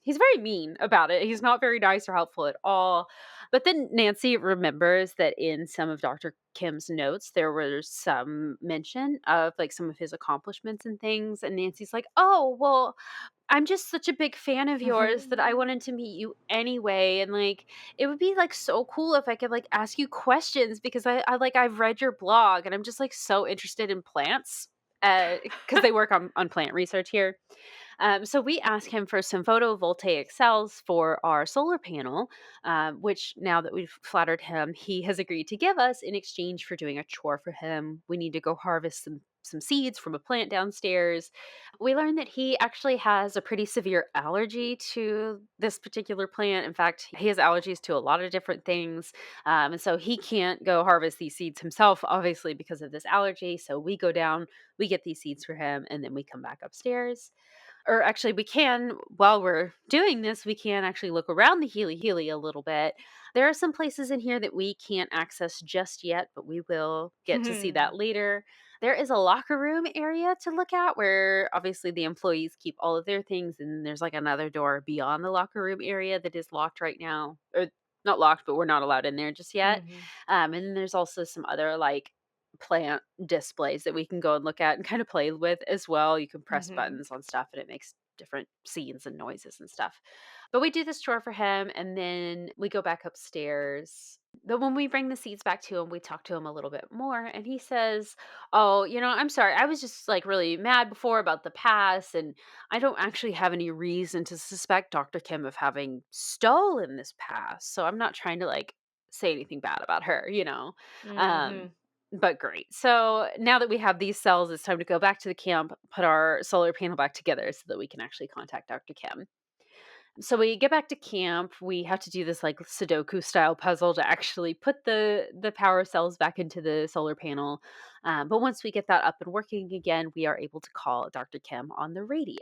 Speaker 2: He's very mean about it. He's not very nice or helpful at all. But then Nancy remembers that in some of Dr. Kim's notes, there was some mention of like some of his accomplishments and things. And Nancy's like, oh, well, I'm just such a big fan of yours that I wanted to meet you anyway. And like, it would be like so cool if I could like ask you questions because I've read your blog and I'm just like so interested in plants because they work on plant research here. So we asked him for some photovoltaic cells for our solar panel, which now that we've flattered him, he has agreed to give us in exchange for doing a chore for him. We need to go harvest some seeds from a plant downstairs. We learned that he actually has a pretty severe allergy to this particular plant. In fact, he has allergies to a lot of different things. And so he can't go harvest these seeds himself, obviously, because of this allergy. So we go down, we get these seeds for him, and then we come back upstairs. Or actually, we can, while we're doing this, we can actually look around the Healy a little bit. There are some places in here that we can't access just yet, but we will get to see that later. There is a locker room area to look at where obviously the employees keep all of their things. And then there's like another door beyond the locker room area that is locked right now. Or not locked, but we're not allowed in there just yet. And then there's also some other like plant displays that we can go and look at and kind of play with as well. You can press buttons on stuff and it makes different scenes and noises and stuff. But we do this chore for him and then we go back upstairs. But when we bring the seeds back to him, we talk to him a little bit more and he says, oh, I'm sorry. I was just like really mad before about the pass and I don't actually have any reason to suspect Dr. Kim of having stolen this pass. So I'm not trying to like say anything bad about her, but great. So now that we have these cells, it's time to go back to the camp, put our solar panel back together so that we can actually contact Dr. Kim. So we get back to camp. We have to do this like Sudoku style puzzle to actually put the power cells back into the solar panel. But once we get that up and working again, we are able to call Dr. Kim on the radio.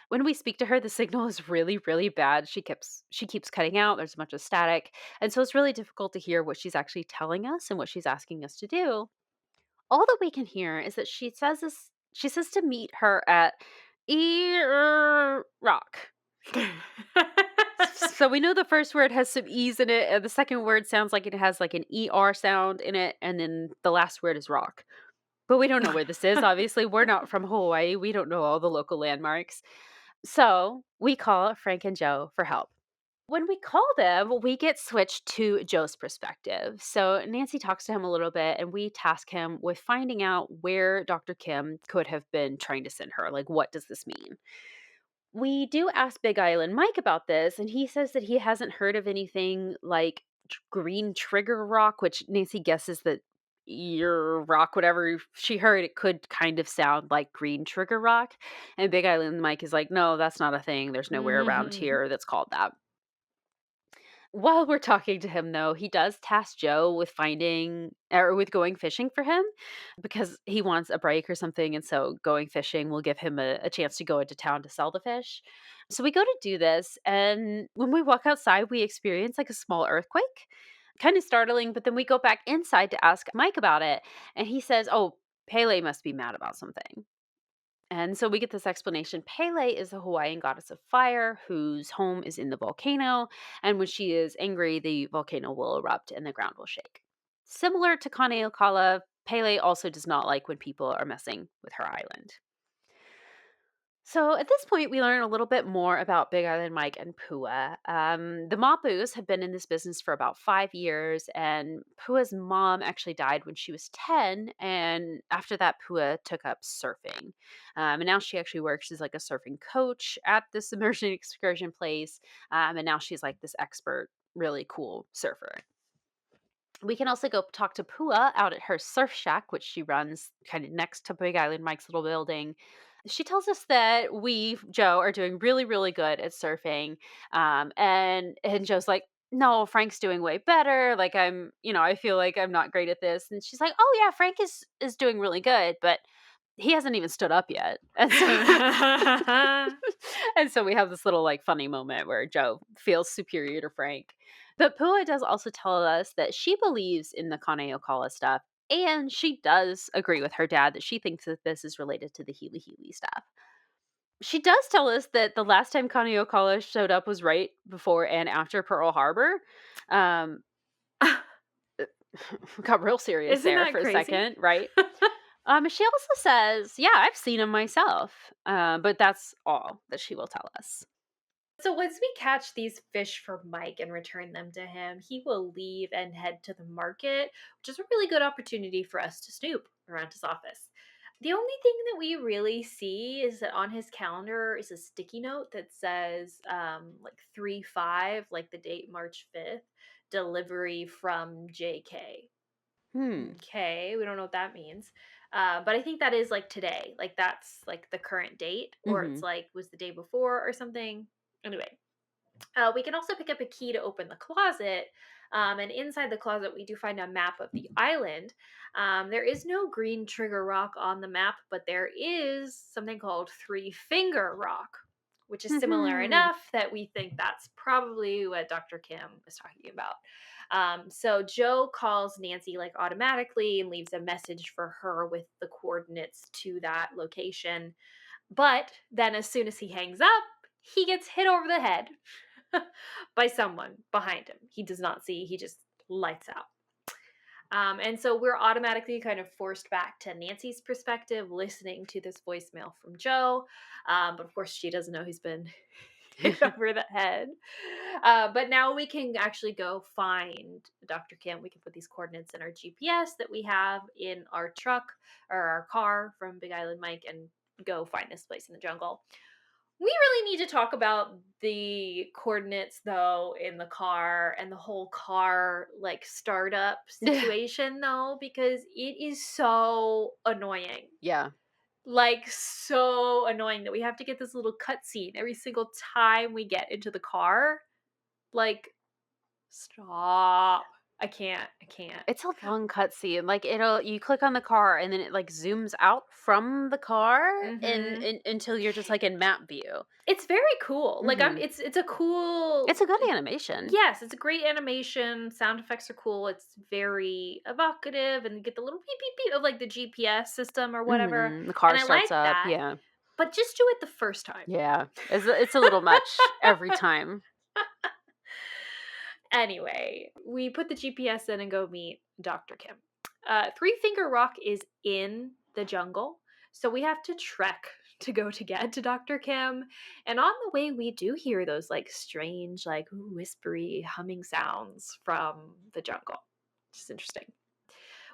Speaker 2: When we speak to her, the signal is really, really bad. She keeps cutting out. There's a bunch of static. And so it's really difficult to hear what she's actually telling us and what she's asking us to do. All that we can hear is that she says to meet her at Rock. So we know the first word has some E's in it, and the second word sounds like it has like an ER sound in it, and then the last word is rock. But we don't know where this is. Obviously, we're not from Hawaii. We don't know all the local landmarks. So we call Frank and Joe for help. When we call them, we get switched to Joe's perspective. So Nancy talks to him a little bit, and we task him with finding out where Dr. Kim could have been trying to send her. Like, what does this mean? We do ask Big Island Mike about this, and he says that he hasn't heard of anything like green trigger rock, which Nancy guesses that your rock, whatever she heard, it could kind of sound like green trigger rock. And Big Island Mike is like, no, that's not a thing. There's nowhere around here that's called that. While we're talking to him, though, he does task Joe with finding or with going fishing for him because he wants a break or something. And so going fishing will give him a chance to go into town to sell the fish. So we go to do this. And when we walk outside, we experience like a small earthquake, kind of startling. But then we go back inside to ask Mike about it. And he says, oh, Pele must be mad about something. And so we get this explanation. Pele is a Hawaiian goddess of fire whose home is in the volcano. And when she is angry, the volcano will erupt and the ground will shake. Similar to Kaneokala, Pele also does not like when people are messing with her island. So at this point, we learn a little bit more about Big Island Mike and Pua. The Mapus have been in this business for about 5 years, and Pua's mom actually died when she was 10. And after that, Pua took up surfing. And now she actually works as like a surfing coach at this immersion excursion place. And now she's like this expert, really cool surfer. We can also go talk to Pua out at her surf shack, which she runs kind of next to Big Island Mike's little building. She tells us that we, Joe, are doing really, really good at surfing. And Joe's like, no, Frank's doing way better. Like I feel like I'm not great at this. And she's like, oh yeah, Frank is doing really good, but he hasn't even stood up yet. And so and so we have this little like funny moment where Joe feels superior to Frank. But Pua does also tell us that she believes in the Kaneokala stuff, and she does agree with her dad that she thinks that this is related to the Healy Healy stuff. She does tell us that the last time Kaneokala showed up was right before and after Pearl Harbor. Um, got real serious
Speaker 1: Isn't
Speaker 2: there
Speaker 1: that
Speaker 2: for
Speaker 1: crazy?
Speaker 2: a second, right? She also says, yeah, I've seen him myself, but that's all that she will tell us.
Speaker 1: So once we catch these fish for Mike and return them to him, he will leave and head to the market, which is a really good opportunity for us to snoop around his office. The only thing that we really see is that on his calendar is a sticky note that says like 3/5, like the date March 5th, delivery from JK. Okay, we don't know what that means. But I think that is like today. Like that's like the current date, or it's like was the day before or something. Anyway, we can also pick up a key to open the closet. And inside the closet, we do find a map of the island. There is no green trigger rock on the map, but there is something called Three Finger Rock, which is similar enough that we think that's probably what Dr. Kim was talking about. So Joe calls Nancy like automatically and leaves a message for her with the coordinates to that location. But then as soon as he hangs up, he gets hit over the head by someone behind him. He does not see, he just lights out. And so we're automatically kind of forced back to Nancy's perspective, listening to this voicemail from Joe. But of course, she doesn't know he's been hit over the head. But now we can actually go find Dr. Kim. We can put these coordinates in our GPS that we have in our truck or our car from Big Island Mike and go find this place in the jungle. We really need to talk about the coordinates though in the car and the whole car like startup situation though, because it is so annoying.
Speaker 2: Yeah.
Speaker 1: Like so annoying that we have to get this little cutscene every single time we get into the car. Like, stop. I can't.
Speaker 2: It's a long cutscene. Like you click on the car and then it like zooms out from the car and until you're just like in map view.
Speaker 1: It's very cool. Like it's a cool.
Speaker 2: It's a good animation.
Speaker 1: Yes, it's a great animation. Sound effects are cool. It's very evocative, and you get the little beep beep beep of like the GPS system or whatever.
Speaker 2: The car
Speaker 1: and
Speaker 2: starts
Speaker 1: I like
Speaker 2: up.
Speaker 1: that,
Speaker 2: Yeah.
Speaker 1: but just do it the first time.
Speaker 2: Yeah. It's a little much every time.
Speaker 1: Anyway, we put the GPS in and go meet Dr. Kim. Three Finger Rock is in the jungle, so we have to trek to go to get to Dr. Kim. And on the way, we do hear those like strange, like whispery humming sounds from the jungle. It's interesting.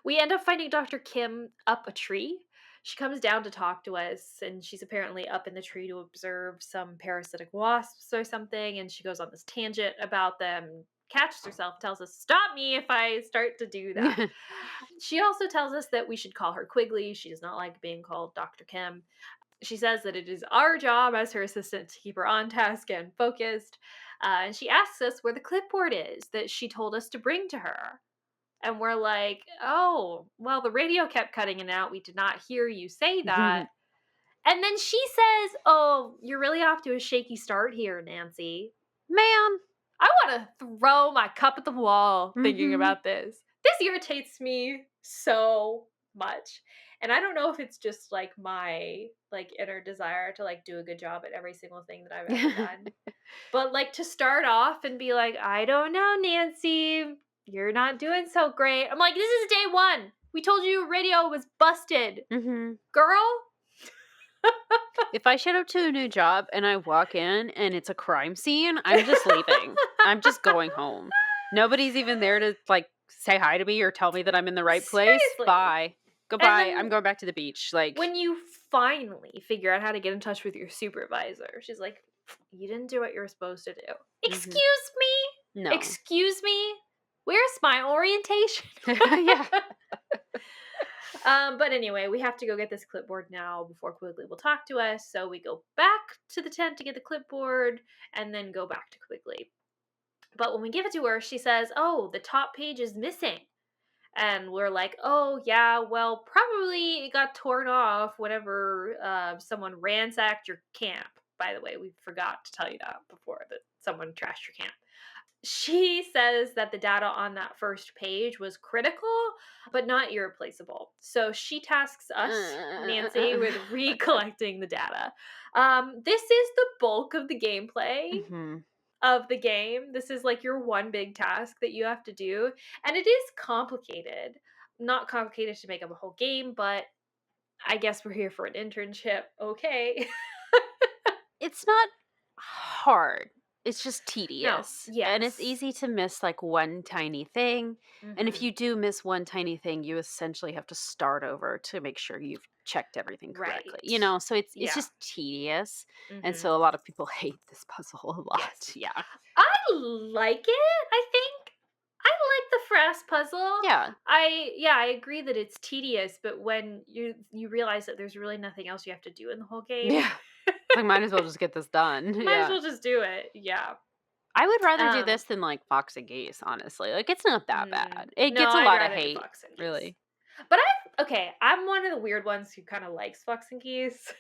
Speaker 1: We end up finding Dr. Kim up a tree. She comes down to talk to us, and she's apparently up in the tree to observe some parasitic wasps or something. And she goes on this tangent about them, catches herself, tells us, "Stop me if I start to do that." She also tells us that we should call her Quigley. She does not like being called Dr. Kim. She says that it is our job as her assistant to keep her on task and focused. And she asks us where the clipboard is that she told us to bring to her. And we're like, "Oh, well, the radio kept cutting in and out. We did not hear you say that." And then she says, "Oh, you're really off to a shaky start here, Nancy."
Speaker 2: Ma'am.
Speaker 1: I want to throw my cup at the wall thinking about this. This irritates me so much. And I don't know if it's just like my like inner desire to like do a good job at every single thing that I've ever done. But like to start off and be like, "I don't know, Nancy, you're not doing so great." I'm like, "This is day one. We told you your radio was busted. Girl."
Speaker 2: If I show up to a new job and I walk in and it's a crime scene, I'm just leaving. I'm just going home. Nobody's even there to like say hi to me or tell me that I'm in the right place.
Speaker 1: Seriously.
Speaker 2: Bye. Goodbye.
Speaker 1: then
Speaker 2: I'm going back to the beach. Like,
Speaker 1: When you finally figure out how to get in touch with your supervisor, she's like, "You didn't do what you were supposed to do." Excuse me?
Speaker 2: no.
Speaker 1: Excuse me? Where's my orientation?
Speaker 2: Yeah.
Speaker 1: But anyway, we have to go get this clipboard now before Quigley will talk to us. So we go back to the tent to get the clipboard and then go back to Quigley. But when we give it to her, she says, "Oh, the top page is missing." And we're like, "Oh, yeah, well, probably it got torn off whenever someone ransacked your camp." By the way, we forgot to tell you that before, that someone trashed your camp. She says that the data on that first page was critical, but not irreplaceable. So she tasks us, Nancy, with recollecting the data. This is the bulk of the gameplay of the game. This is like your one big task that you have to do. And it is complicated. Not complicated to make up a whole game, but I guess we're here for an internship. Okay.
Speaker 2: It's not hard. It's just tedious.
Speaker 1: yes.
Speaker 2: And it's easy to miss like one tiny thing. And if you do miss one tiny thing, you essentially have to start over to make sure you've checked everything correctly.
Speaker 1: Right.
Speaker 2: You know, so it's
Speaker 1: Yeah.
Speaker 2: just tedious. And so a lot of people hate this puzzle a lot.
Speaker 1: Yes.
Speaker 2: Yeah.
Speaker 1: I like it, I think. I like the Frass puzzle.
Speaker 2: Yeah.
Speaker 1: I agree that it's tedious, but when you realize that there's really nothing else you have to do in the whole game.
Speaker 2: Yeah. I might as well just get this done.
Speaker 1: Might as well just do it. Yeah.
Speaker 2: I would rather do this than like Fox and Geese, honestly. Like it's not that bad. It
Speaker 1: No,
Speaker 2: gets a
Speaker 1: I'd
Speaker 2: lot of
Speaker 1: rather do
Speaker 2: hate,
Speaker 1: Fox and Geese.
Speaker 2: really.
Speaker 1: But I'm one of the weird ones who kind of likes Fox and Geese.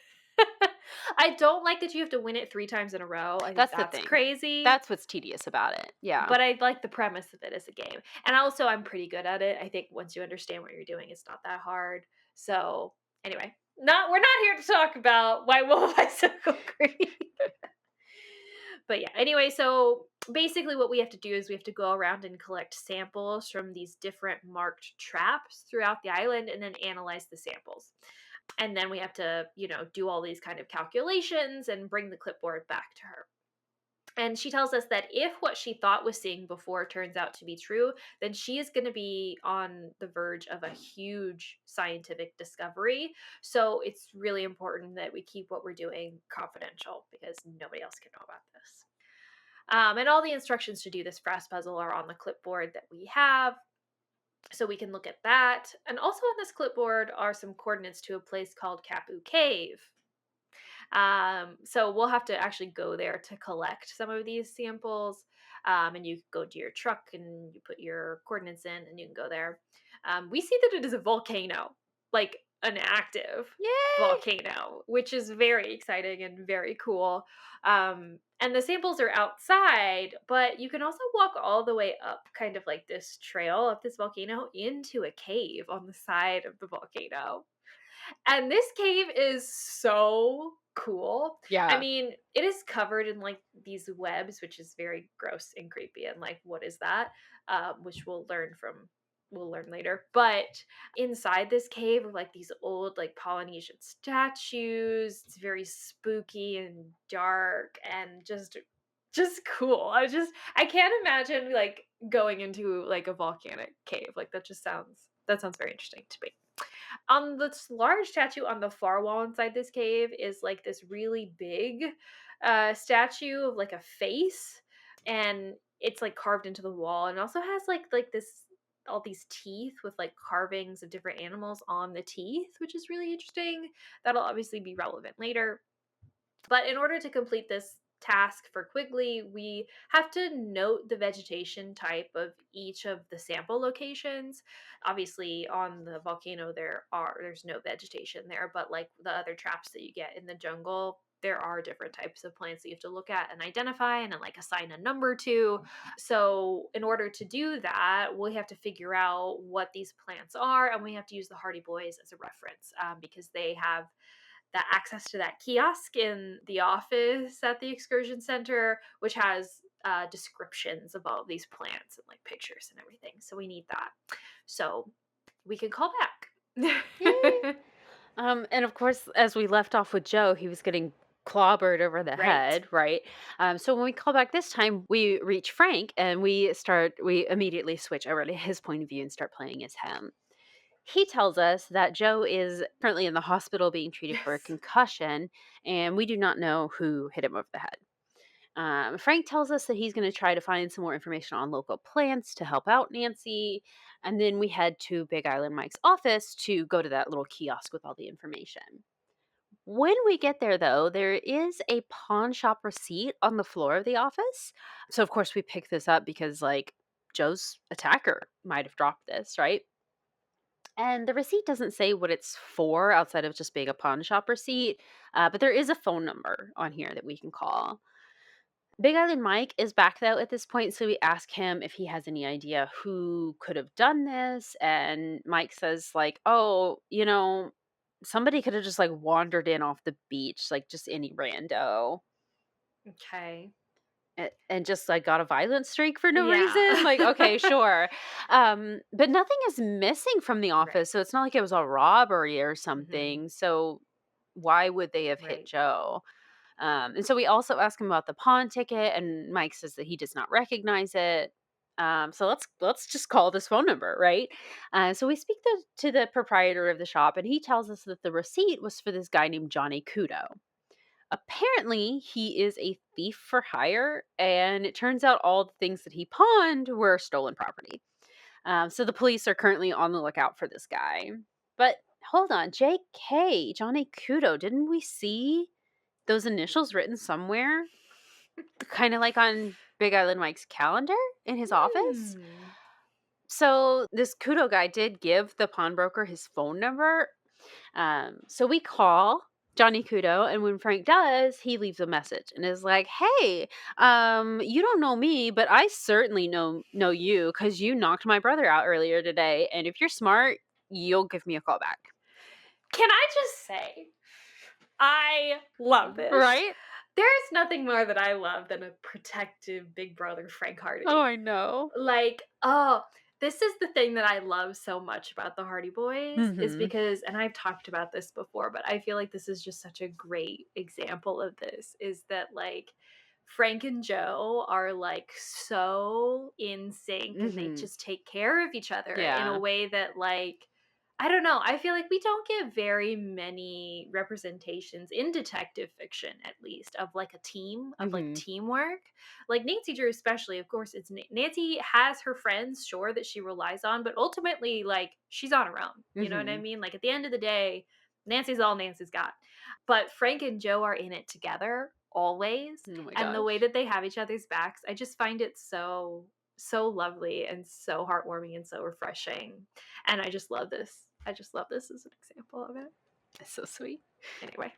Speaker 1: I don't like that you have to win it 3 times in a row. I think
Speaker 2: That's the thing.
Speaker 1: crazy.
Speaker 2: That's what's tedious about it. Yeah.
Speaker 1: But I like the premise of it as a game. And also, I'm pretty good at it. I think once you understand what you're doing, it's not that hard. So, anyway, we're not here to talk about White Wolf Bicycle Creek. But yeah, anyway, so basically what we have to do is we have to go around and collect samples from these different marked traps throughout the island and then analyze the samples. And then we have to, do all these kind of calculations and bring the clipboard back to her. And she tells us that if what she thought was seeing before turns out to be true, then she is going to be on the verge of a huge scientific discovery. So it's really important that we keep what we're doing confidential because nobody else can know about this. And all the instructions to do this Frass puzzle are on the clipboard that we have. So we can look at that. And also on this clipboard are some coordinates to a place called Kapu Cave. So we'll have to actually go there to collect some of these samples. And you go to your truck and you put your coordinates in and you can go there. We see that it is a volcano, like an active volcano, which is very exciting and very cool. And the samples are outside, but you can also walk all the way up kind of like this trail up this volcano into a cave on the side of the volcano. And this cave is so cool.
Speaker 2: Yeah.
Speaker 1: I mean, it is covered in like these webs, which is very gross and creepy. And like, what is that? Which we'll learn from we'll learn later. But inside this cave are like these old like Polynesian statues. It's very spooky and dark and just cool. I can't imagine like going into like a volcanic cave. Like that sounds very interesting to me. On this large statue on the far wall inside this cave is like this really big statue of like a face, and it's like carved into the wall, and it also has like this all these teeth with like carvings of different animals on the teeth, which is really interesting. That'll obviously be relevant later. But in order to complete this task for Quigley, we have to note the vegetation type of each of the sample locations. Obviously, on the volcano there's no vegetation there, but like the other traps that you get in the jungle, there are different types of plants that you have to look at and identify and then like assign a number to. So, in order to do that, we have to figure out what these plants are, and we have to use the Hardy Boys as a reference because they have that access to that kiosk in the office at the excursion center, which has descriptions of all of these plants and like pictures and everything. So we need that. So we can call back.
Speaker 2: Yay. And of course, as we left off with Joe, he was getting clobbered over the
Speaker 1: Right.
Speaker 2: head, right? So when we call back this time, we reach Frank and we immediately switch over to his point of view and start playing as him. He tells us that Joe is currently in the hospital being treated for a
Speaker 1: Yes.
Speaker 2: concussion, and we do not know who hit him over the head. Frank tells us that he's going to try to find some more information on local plants to help out Nancy. And then we head to Big Island Mike's office to go to that little kiosk with all the information. When we get there, though, there is a pawn shop receipt on the floor of the office. So, of course, we pick this up because, like, Joe's attacker might have dropped this, right? And the receipt doesn't say what it's for outside of just being a pawn shop receipt, but there is a phone number on here that we can call. Big Island Mike is back though at this point, so we ask him if he has any idea who could have done this. And Mike says, like, oh, somebody could have just like wandered in off the beach, like just any rando,
Speaker 1: Okay.
Speaker 2: and just like got a violent streak for no reason.
Speaker 1: Yeah.
Speaker 2: Like, okay, sure. But nothing is missing from the
Speaker 1: Right.
Speaker 2: office, so it's not like it was a robbery or
Speaker 1: Mhm.
Speaker 2: something. So why would they have hit
Speaker 1: Right.
Speaker 2: Joe? And so we also ask him about the pawn ticket, and Mike says that he does not recognize it. So let's just call this phone number, right? So we speak to the proprietor of the shop, and he tells us that the receipt was for this guy named Johnny Kudo. Apparently, he is a thief for hire, and it turns out all the things that he pawned were stolen property. So the police are currently on the lookout for this guy. But hold on, J.K., Johnny Kudo, didn't we see those initials written somewhere? Kind of like on Big Island Mike's calendar in his office?
Speaker 1: Hmm.
Speaker 2: So this Kudo guy did give the pawnbroker his phone number. So we call Johnny Kudo, and when Frank does, he leaves a message and is like, "Hey, you don't know me, but I certainly know you because you knocked my brother out earlier today. And if you're smart, you'll give me a call back."
Speaker 1: Can I just say, I love this.
Speaker 2: Right?
Speaker 1: There's nothing more that I love than a protective big brother Frank Hardy.
Speaker 2: Oh, I know.
Speaker 1: Like, this is the thing that I love so much about the Hardy Boys is
Speaker 2: Mhm.
Speaker 1: because, and I've talked about this before, but I feel like this is just such a great example of this, is that like Frank and Joe are like so in sync and they
Speaker 2: Mhm.
Speaker 1: just take care of each other in a
Speaker 2: Yeah.
Speaker 1: way that like I don't know. I feel like we don't get very many representations in detective fiction, at least, of like a team, of like
Speaker 2: Mhm.
Speaker 1: teamwork. Like Nancy Drew, especially, of course, Nancy has her friends, sure, that she relies on, but ultimately, like, she's on her own. You know what I
Speaker 2: Mhm.
Speaker 1: mean? Like, at the end of the day, Nancy's all Nancy's got. But Frank and Joe are in it together always.
Speaker 2: Oh my
Speaker 1: And the way
Speaker 2: gosh.
Speaker 1: that they have each other's backs, I just find it so lovely and so heartwarming and so refreshing. And I just love this. I just love this as an example of it.
Speaker 2: That's so sweet.
Speaker 1: Anyway.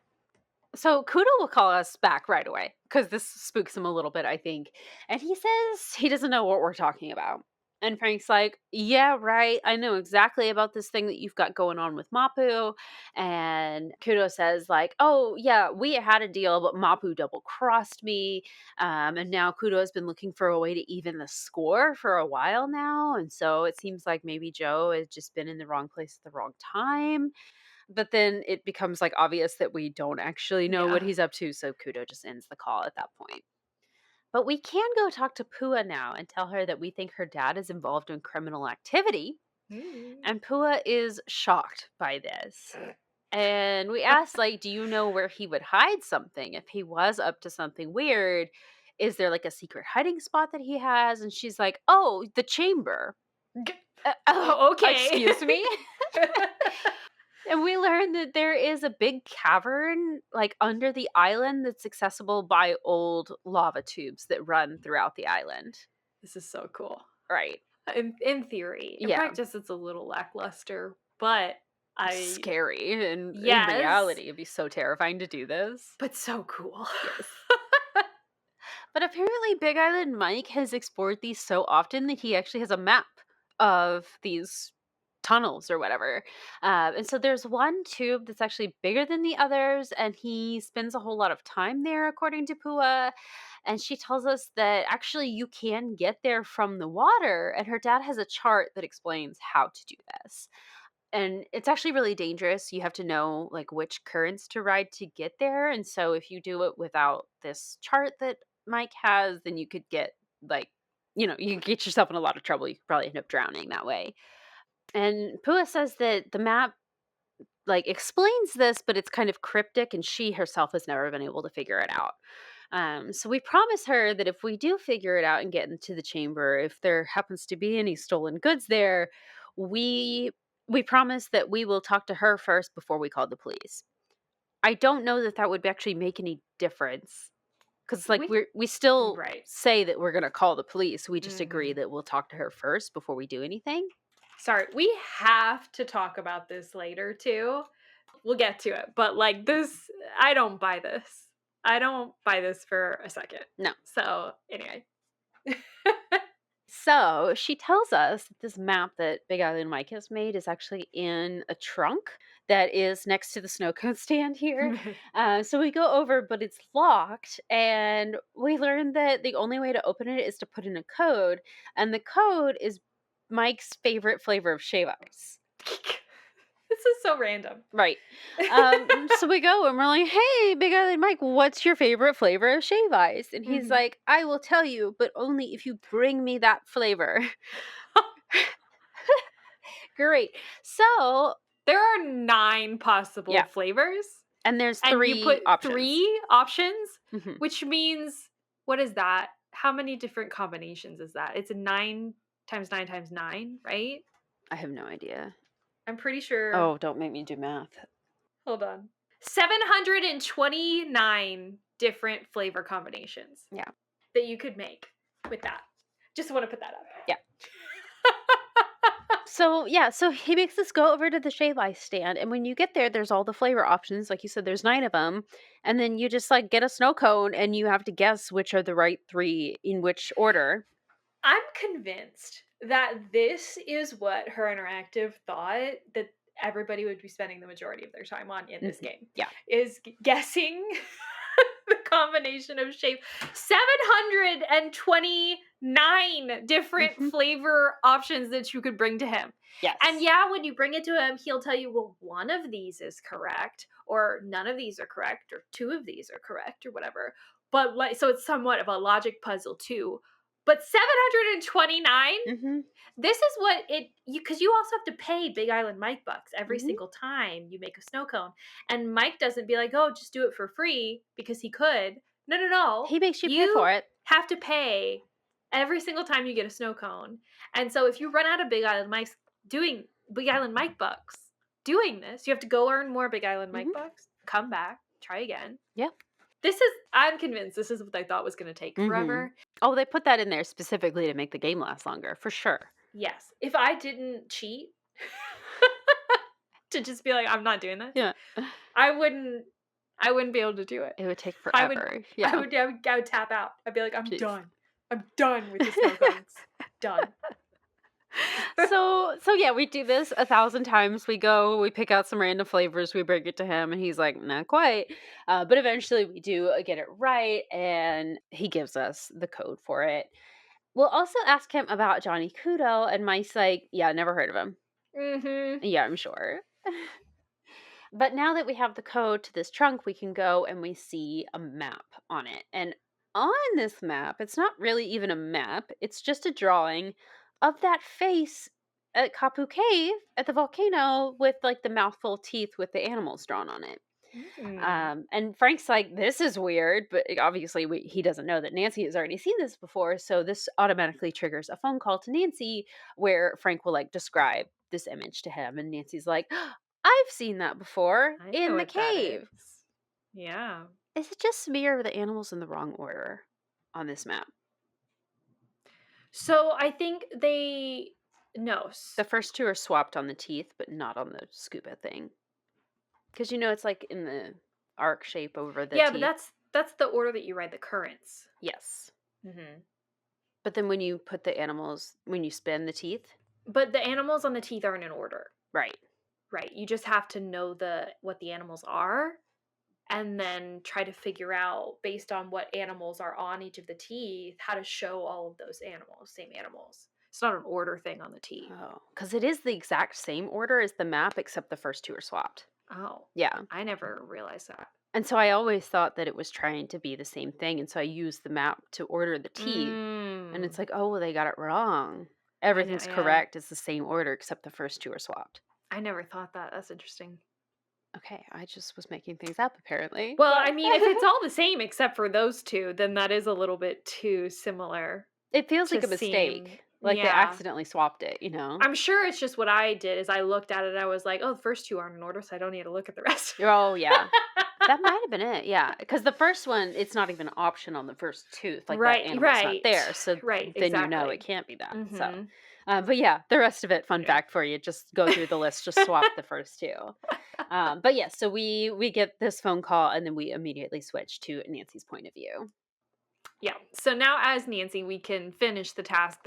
Speaker 2: So Kudo will call us back right away because this spooks him a little bit, I think. And he says he doesn't know what we're talking about. And Frank's like, yeah, right. I know exactly about this thing that you've got going on with Mapu. And Kudo says, like, oh, yeah, we had a deal, but Mapu double crossed me. And now Kudo has been looking for a way to even the score for a while now. And so it seems like maybe Joe has just been in the wrong place at the wrong time. But then it becomes like obvious that we don't actually know what
Speaker 1: Yeah.
Speaker 2: he's up to. So Kudo just ends the call at that point. But we can go talk to Pua now and tell her that we think her dad is involved in criminal activity. And Pua is shocked by this. And we asked, like, do you know where he would hide something if he was up to something weird? Is there like a secret hiding spot that he has? And she's like, oh, the chamber.
Speaker 1: Okay.
Speaker 2: Excuse me? And we learned that there is a big cavern like under the island that's accessible by old lava tubes that run throughout the island.
Speaker 1: This is so cool.
Speaker 2: Right.
Speaker 1: In theory. In
Speaker 2: Yeah.
Speaker 1: practice, it's a little lackluster, but
Speaker 2: Scary. And in
Speaker 1: Yes.
Speaker 2: reality, it'd be so terrifying to do this.
Speaker 1: but so cool.
Speaker 2: Yes. But apparently, Big Island Mike has explored these so often that he actually has a map of these tunnels or whatever. And so there's one tube that's actually bigger than the others, and he spends a whole lot of time there, according to Pua. And she tells us that actually you can get there from the water, and her dad has a chart that explains how to do this. And it's actually really dangerous. You have to know like which currents to ride to get there. And so if you do it without this chart that Mike has, then you could get like, you could get yourself in a lot of trouble. You could probably end up drowning that way. And Pua says that the map like explains this, but it's kind of cryptic, and she herself has never been able to figure it out. So we promise her that if we do figure it out and get into the chamber, if there happens to be any stolen goods there, we promise that we will talk to her first before we call the police. I don't know that that would actually make any difference because like we still
Speaker 1: Right.
Speaker 2: say that we're going to call the police. We just agree that we'll talk to her first before we do anything.
Speaker 1: Sorry, we have to talk about this later too. We'll get to it, but like this, I don't buy this. I don't buy this for a second.
Speaker 2: No.
Speaker 1: So anyway.
Speaker 2: So she tells us that this map that Big Island Mike has made is actually in a trunk that is next to the snow cone stand here. So we go over, but it's locked. And we learned that the only way to open it is to put in a code. And the code is Mike's favorite flavor of shave ice.
Speaker 1: This is so random.
Speaker 2: Right. So we go and we're like, hey, Big Island Mike, what's your favorite flavor of shave ice? And he's like, I will tell you, but only if you bring me that flavor. Great. So
Speaker 1: there are 9 possible flavors.
Speaker 2: And there's
Speaker 1: and
Speaker 2: 3
Speaker 1: you put
Speaker 2: options.
Speaker 1: 3 options,
Speaker 2: Mhm.
Speaker 1: which means, what is that? How many different combinations is that? It's a 9 times 9 times 9, right?
Speaker 2: I have no idea.
Speaker 1: I'm pretty sure.
Speaker 2: Oh, don't make me do math.
Speaker 1: Hold on. 729 different flavor combinations.
Speaker 2: Yeah.
Speaker 1: That you could make with that. Just want to put that up.
Speaker 2: Yeah. So he makes us go over to the shave ice stand, and when you get there, there's all the flavor options. Like you said, there's 9 of them, and then you just like get a snow cone, and you have to guess which are the right 3 in which order.
Speaker 1: I'm convinced that this is what Her Interactive thought that everybody would be spending the majority of their time on in this game.
Speaker 2: Yeah.
Speaker 1: Is guessing the combination of shape. 729 different flavor options that you could bring to him.
Speaker 2: Yes.
Speaker 1: And yeah, when you bring it to him, he'll tell you, well, one of these is correct, or none of these are correct, or 2 of these are correct, or whatever. But like, so it's somewhat of a logic puzzle too. But 729? This is what because you also have to pay Big Island Mike bucks every single time you make a snow cone. And Mike doesn't be like, oh, just do it for free because he could. No.
Speaker 2: He makes you pay for it.
Speaker 1: Have to pay every single time you get a snow cone. And so if you run out of Big Island Mike bucks doing this, you have to go earn more Big Island Mike bucks, come back, try again.
Speaker 2: Yeah.
Speaker 1: I'm convinced this is what they thought was going to take forever.
Speaker 2: Oh, they put that in there specifically to make the game last longer, for sure.
Speaker 1: Yes. If I didn't cheat to just be like, I'm not doing this.
Speaker 2: Yeah.
Speaker 1: I wouldn't be able to do it.
Speaker 2: It would take forever.
Speaker 1: I would tap out. I'd be like, I'm done. I'm done with the snow cones. Done.
Speaker 2: So yeah, we do this 1,000 times. We go, we pick out some random flavors, we bring it to him, and he's like, not quite. But eventually we do get it right, and he gives us the code for it. We'll also ask him about Johnny Kudo, and Mike's like, yeah, never heard of him.
Speaker 1: Mm-hmm.
Speaker 2: Yeah, I'm sure. But now that we have the code to this trunk, we can go and we see a map on it. And on this map, it's not really even a map, it's just a drawing of that face at Kapu Cave at the volcano with like the mouthful of teeth with the animals drawn on it. And Frank's like, this is weird, but obviously he doesn't know that Nancy has already seen this before. So this automatically triggers a phone call to Nancy where Frank will like describe this image to him. And Nancy's like, I've seen that before
Speaker 1: I know
Speaker 2: in the
Speaker 1: what that
Speaker 2: cave.
Speaker 1: is. Yeah.
Speaker 2: Is it just me or are the animals in the wrong order on this map?
Speaker 1: So I think no.
Speaker 2: The first two are swapped on the teeth, but not on the scuba thing. Because it's like in the arc shape over the
Speaker 1: Yeah,
Speaker 2: teeth.
Speaker 1: but that's the order that you ride the currents.
Speaker 2: Yes.
Speaker 1: Mm-hmm.
Speaker 2: But then when you put the animals, when you spin the teeth.
Speaker 1: But the animals on the teeth aren't in order.
Speaker 2: Right.
Speaker 1: Right. You just have to know what the animals are and then try to figure out based on what animals are on each of the teeth how to show all of those animals, same animals. It's not an order thing on the teeth.
Speaker 2: Oh, because it is the exact same order as the map, except the first two are swapped.
Speaker 1: Oh.
Speaker 2: Yeah.
Speaker 1: I never realized that.
Speaker 2: And so I always thought that it was trying to be the same thing. And so I used the map to order the teeth. And it's like, oh, well, they got it wrong. Everything's correct. It's the same order, except the first two are swapped.
Speaker 1: I never thought that. That's interesting.
Speaker 2: Okay, I just was making things up, apparently.
Speaker 1: Well, I mean, if it's all the same except for those two, then that is a little bit too similar.
Speaker 2: It feels like a mistake. Like they accidentally swapped it,
Speaker 1: I'm sure it's just what I did is I looked at it and I was like, oh, the first two aren't in order, so I don't need to look at the rest.
Speaker 2: Oh, yeah. That might have been it, yeah. Because the first one, it's not even an option on the first tooth. Like, that animal's not there. So then it can't be that.
Speaker 1: Mm-hmm.
Speaker 2: So, but yeah, the rest of it, fun fact for you, just go through the list, just swap the first two. But yeah, so we get this phone call and then we immediately switch to Nancy's point of view.
Speaker 1: Yeah. So now as Nancy, we can finish the task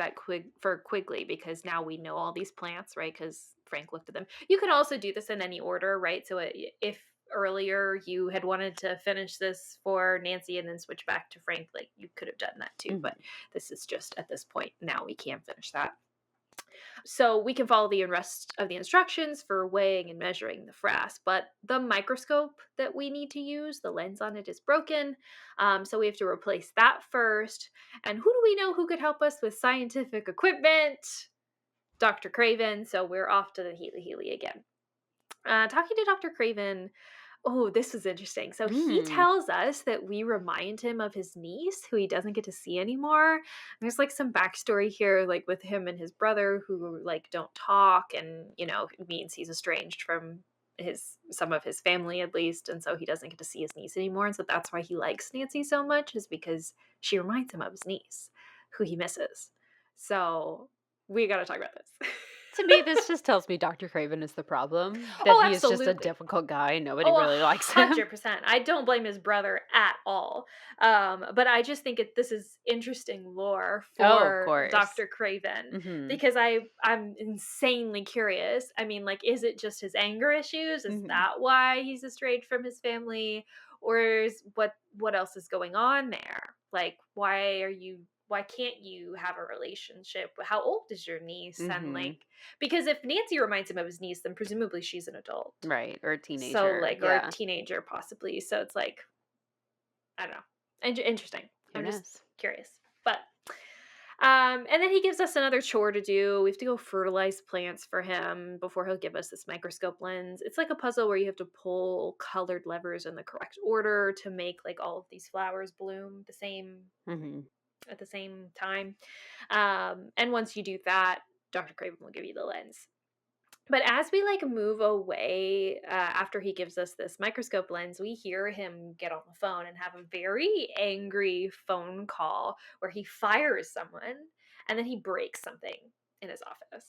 Speaker 1: for Quigley because now we know all these plants, right? Because Frank looked at them. You can also do this in any order, right? So if earlier you had wanted to finish this for Nancy and then switch back to Frank, like you could have done that too.
Speaker 2: Mm-hmm.
Speaker 1: But this is just at this point now we can finish that. So we can follow the rest of the instructions for weighing and measuring the frass, but the microscope that we need to use, the lens on it is broken. So we have to replace that first. And who do we know who could help us with scientific equipment? Dr. Craven. So we're off to the Healy again. Talking to Dr. Craven. Oh, this is interesting. So he tells us that we remind him of his niece, who he doesn't get to see anymore. And there's like some backstory here, like with him and his brother who like don't talk, and it means he's estranged from some of his family at least, and so he doesn't get to see his niece anymore. And so that's why he likes Nancy so much, is because she reminds him of his niece, who he misses. So we got to talk about this.
Speaker 2: To me, this just tells me Dr. Craven is the problem. That he is just a difficult guy. Nobody really likes him.
Speaker 1: 100%. I don't blame his brother at all. But I just think this is interesting lore for Dr. Craven. Because I'm insanely curious. I mean, like, is it just his anger issues? Is that why he's estranged from his family? Or is what else is going on there? Like, why can't you have a relationship? How old is your niece? And like, because if Nancy reminds him of his niece, then presumably she's an adult.
Speaker 2: Right. Or a teenager.
Speaker 1: So like, or a teenager possibly. So it's like, I don't know. Interesting. I'm just curious. But, and then he gives us another chore to do. We have to go fertilize plants for him before he'll give us this microscope lens. It's like a puzzle where you have to pull colored levers in the correct order to make like all of these flowers bloom the same at the same time. And once you do that, Dr. Craven will give you the lens. But as we like move away, after he gives us this microscope lens, we hear him get on the phone and have a very angry phone call where he fires someone and then he breaks something in his office.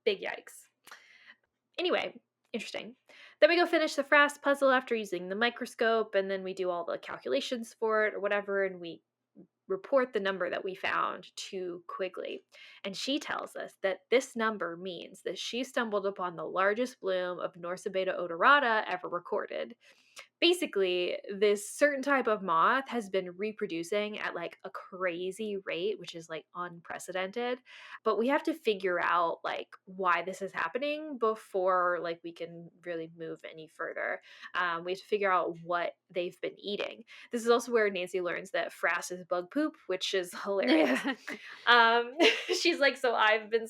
Speaker 1: Big yikes. Anyway, interesting. Then we go finish the frass puzzle after using the microscope, and then we do all the calculations for it or whatever, and we report the number that we found to Quigley. And she tells us that this number means that she stumbled upon the largest bloom of Norsabeta odorata ever recorded. Basically, this certain type of moth has been reproducing at like a crazy rate, which is like unprecedented. But we have to figure out like why this is happening before like we can really move any further. We have to figure out what they've been eating. This is also where Nancy learns that frass is bug poop, which is hilarious. Um, she's like, so I've been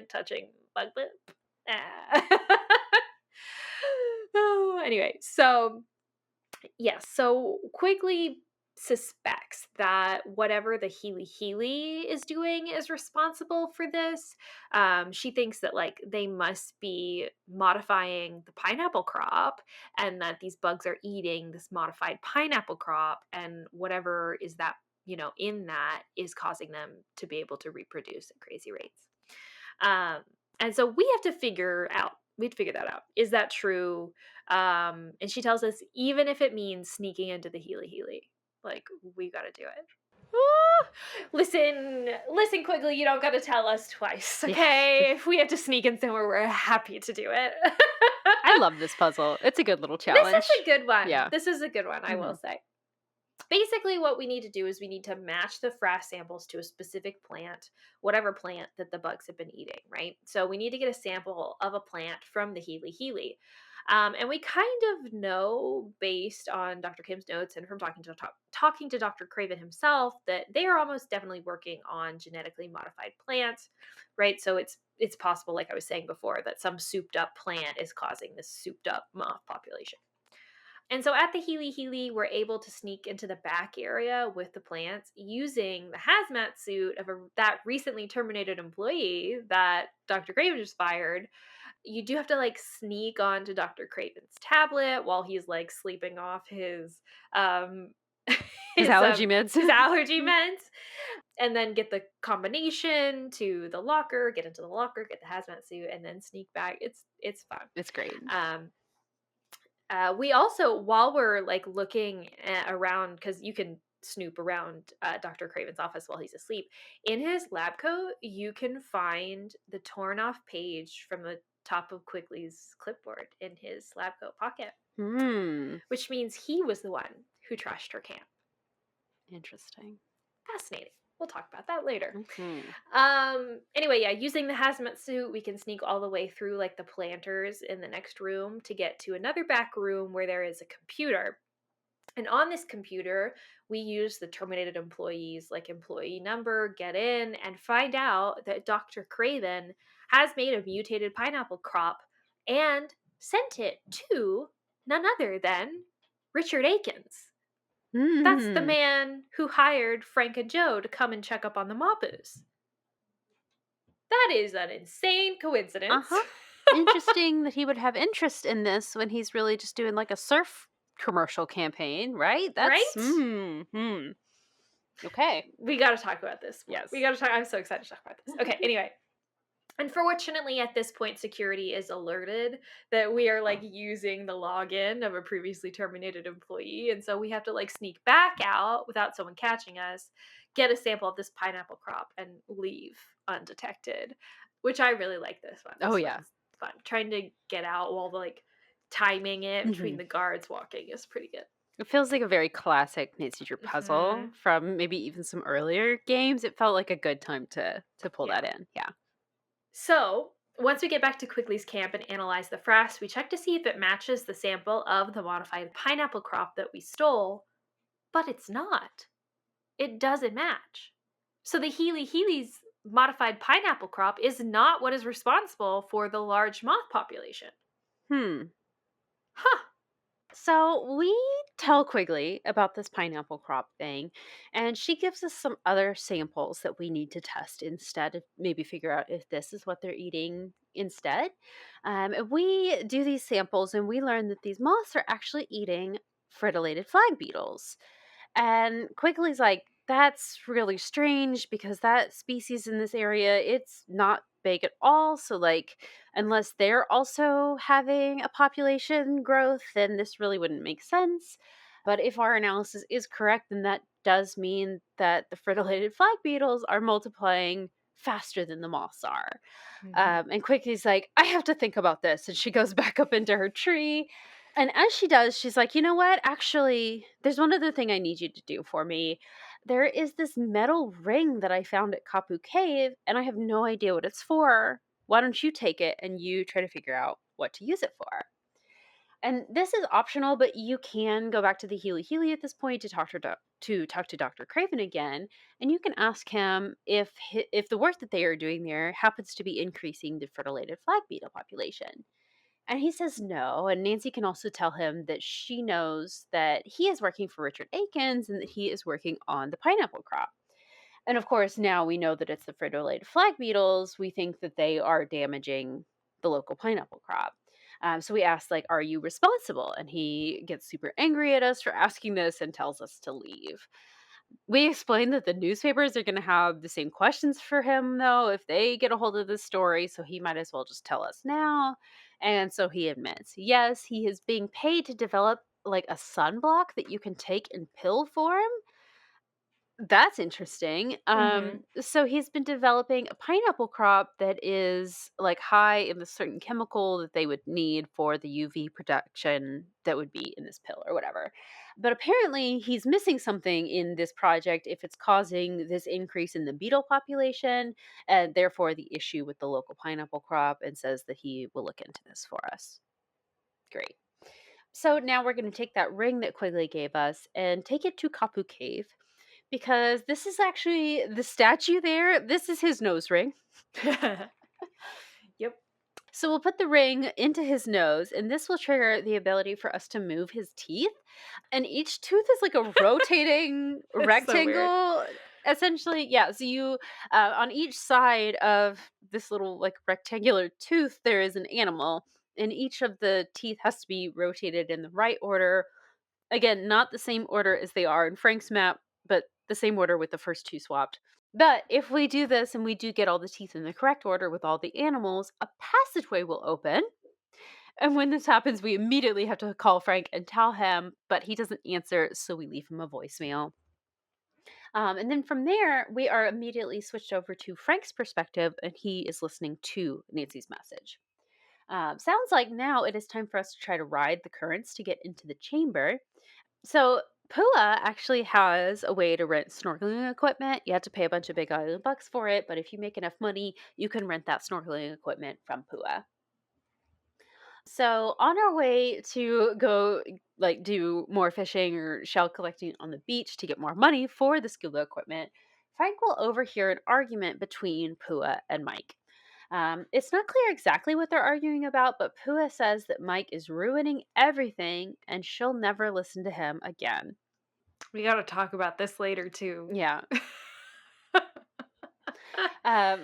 Speaker 1: touching bug poop. Oh, anyway, so yes, so Quigley suspects that whatever the Healy Healy is doing is responsible for this. She thinks that like they must be modifying the pineapple crop and that these bugs are eating this modified pineapple crop, and whatever is that, in that is causing them to be able to reproduce at crazy rates. And so we have to figure that out. Is that true? And she tells us even if it means sneaking into the Healy Healy, like we got to do it. Listen, Quigley, you don't got to tell us twice, okay? If we have to sneak in somewhere, we're happy to do it.
Speaker 2: I love this puzzle. It's a good little challenge.
Speaker 1: This is a good one.
Speaker 2: Yeah.
Speaker 1: This is a good one, I will say. Basically, what we need to do is we need to match the frass samples to a specific plant, whatever plant that the bugs have been eating, right? So we need to get a sample of a plant from the Healy Healy. And we kind of know, based on Dr. Kim's notes and from talking to Dr. Craven himself, that they are almost definitely working on genetically modified plants, right? So it's possible, like I was saying before, that some souped up plant is causing this souped up moth population. And so at the Healy Healy, we're able to sneak into the back area with the plants using the hazmat suit of that recently terminated employee that Dr. Craven just fired. You do have to like sneak onto Dr. Craven's tablet while he's like sleeping off his
Speaker 2: allergy meds.
Speaker 1: His allergy meds. And then get the combination to the locker, get into the locker, get the hazmat suit, and then sneak back. It's fun.
Speaker 2: It's great.
Speaker 1: We also, while we're like looking around, because you can snoop around Dr. Craven's office while he's asleep, in his lab coat, you can find the torn off page from the top of Quigley's clipboard in his lab coat pocket, which means he was the one who trashed her camp.
Speaker 2: Interesting.
Speaker 1: Fascinating. We'll talk about that later.
Speaker 2: Anyway,
Speaker 1: yeah, using the hazmat suit, we can sneak all the way through like the planters in the next room to get to another back room where there is a computer. And on this computer, we use the terminated employees like employee number, get in, and find out that Dr. Craven has made a mutated pineapple crop and sent it to none other than Richard Akins. That's the man who hired Frank and Joe to come and check up on the Mapus. That is an insane coincidence.
Speaker 2: Interesting that he would have interest in this when he's really just doing like a surf commercial campaign, right?
Speaker 1: Right?
Speaker 2: Okay.
Speaker 1: We got to talk about this.
Speaker 2: Yes.
Speaker 1: We got to talk. I'm so excited to talk about this. Okay, anyway. Unfortunately, at this point, security is alerted that we are like using the login of a previously terminated employee. And so we have to like sneak back out without someone catching us, get a sample of this pineapple crop, and leave undetected, which I really like this one.
Speaker 2: Oh, yeah.
Speaker 1: Fun. Trying to get out while like timing it between the guards walking is pretty good.
Speaker 2: It feels like a very classic Nancy Drew puzzle from maybe even some earlier games. It felt like a good time to pull that in. Yeah.
Speaker 1: So, once we get back to Quigley's camp and analyze the frass, we check to see if it matches the sample of the modified pineapple crop that we stole, but it's not. It doesn't match. So the Healy Healy's modified pineapple crop is not what is responsible for the large moth population. Huh.
Speaker 2: So we tell Quigley about this pineapple crop thing, and she gives us some other samples that we need to test instead of maybe figure out if this is what they're eating instead. And we do these samples, and we learn that these moths are actually eating fritillated flag beetles. And Quigley's like, that's really strange because that species in this area, it's not big at all. So like, unless they're also having a population growth, then this really wouldn't make sense. But if our analysis is correct, then that does mean that the frittillated flag beetles are multiplying faster than the moths are. And Quickly's like, I have to think about this. And she goes back up into her tree. And as she does, she's like, you know what? Actually, there's one other thing I need you to do for me. There is this metal ring that I found at Kapu Cave, and I have no idea what it's for. Why don't you take it and you try to figure out what to use it for? And this is optional, but you can go back to the Healy Healy at this point to talk to Dr. Craven again, and you can ask him if the work that they are doing there happens to be increasing the frittillated flag beetle population. And he says no, and Nancy can also tell him that she knows that he is working for Richard Akins and that he is working on the pineapple crop. And of course, now we know that it's the frittillated flag beetles. We think that they are damaging the local pineapple crop. So we asked, like, are you responsible? And he gets super angry at us for asking this and tells us to leave. We explained that the newspapers are going to have the same questions for him, though, if they get a hold of this story. So he might as well just tell us now. And so he admits, yes, he is being paid to develop like a sunblock that you can take in pill form. That's interesting. So he's been developing a pineapple crop that is like high in the certain chemical that they would need for the UV protection that would be in this pill or whatever. But apparently he's missing something in this project if it's causing this increase in the beetle population and therefore the issue with the local pineapple crop, and says that he will look into this for us. Great. So now we're going to take that ring that Quigley gave us and take it to Kapu Cave, because this is actually the statue there. This is his nose ring.
Speaker 1: Yep.
Speaker 2: So we'll put the ring into his nose, and this will trigger the ability for us to move his teeth. And each tooth is like a rotating
Speaker 1: It's so
Speaker 2: rectangle. Essentially, yeah. So you, on each side of this little like rectangular tooth, there is an animal, and each of the teeth has to be rotated in the right order. Again, not the same order as they are in Frank's map, but the same order with the first two swapped. But if we do this and we do get all the teeth in the correct order with all the animals, a passageway will open. And when this happens, we immediately have to call Frank and tell him, but he doesn't answer, so we leave him a voicemail. And then from there, we are immediately switched over to Frank's perspective, and he is listening to Nancy's message. Sounds like now it is time for us to try to ride the currents to get into the chamber. So Pua actually has a way to rent snorkeling equipment. You have to pay a bunch of big island bucks for it, but if you make enough money, you can rent that snorkeling equipment from Pua. So on our way to go like do more fishing or shell collecting on the beach to get more money for the scuba equipment, Frank will overhear an argument between Pua and Mike. It's not clear exactly what they're arguing about, but Pua says that Mike is ruining everything and she'll never listen to him again.
Speaker 1: We got to talk about this later, too.
Speaker 2: Yeah.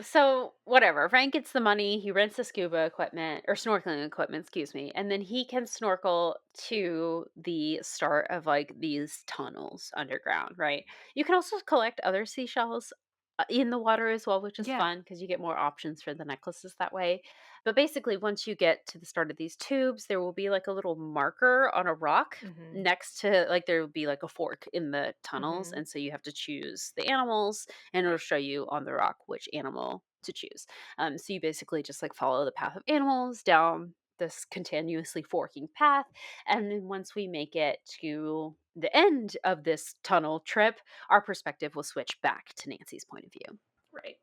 Speaker 2: So whatever. Frank gets the money. He rents the scuba equipment or snorkeling equipment, excuse me, and then he can snorkel to the start of like these tunnels underground. Right. You can also collect other seashells in the water as well, which is fun because you get more options for the necklaces that way. But basically, once you get to the start of these tubes, there will be like a little marker on a rock next to, like, there will be like a fork in the tunnels. And so you have to choose the animals, and it'll show you on the rock which animal to choose. So you basically just like follow the path of animals down this continuously forking path. And then once we make it to the end of this tunnel trip, our perspective will switch back to Nancy's point of view.
Speaker 1: Right.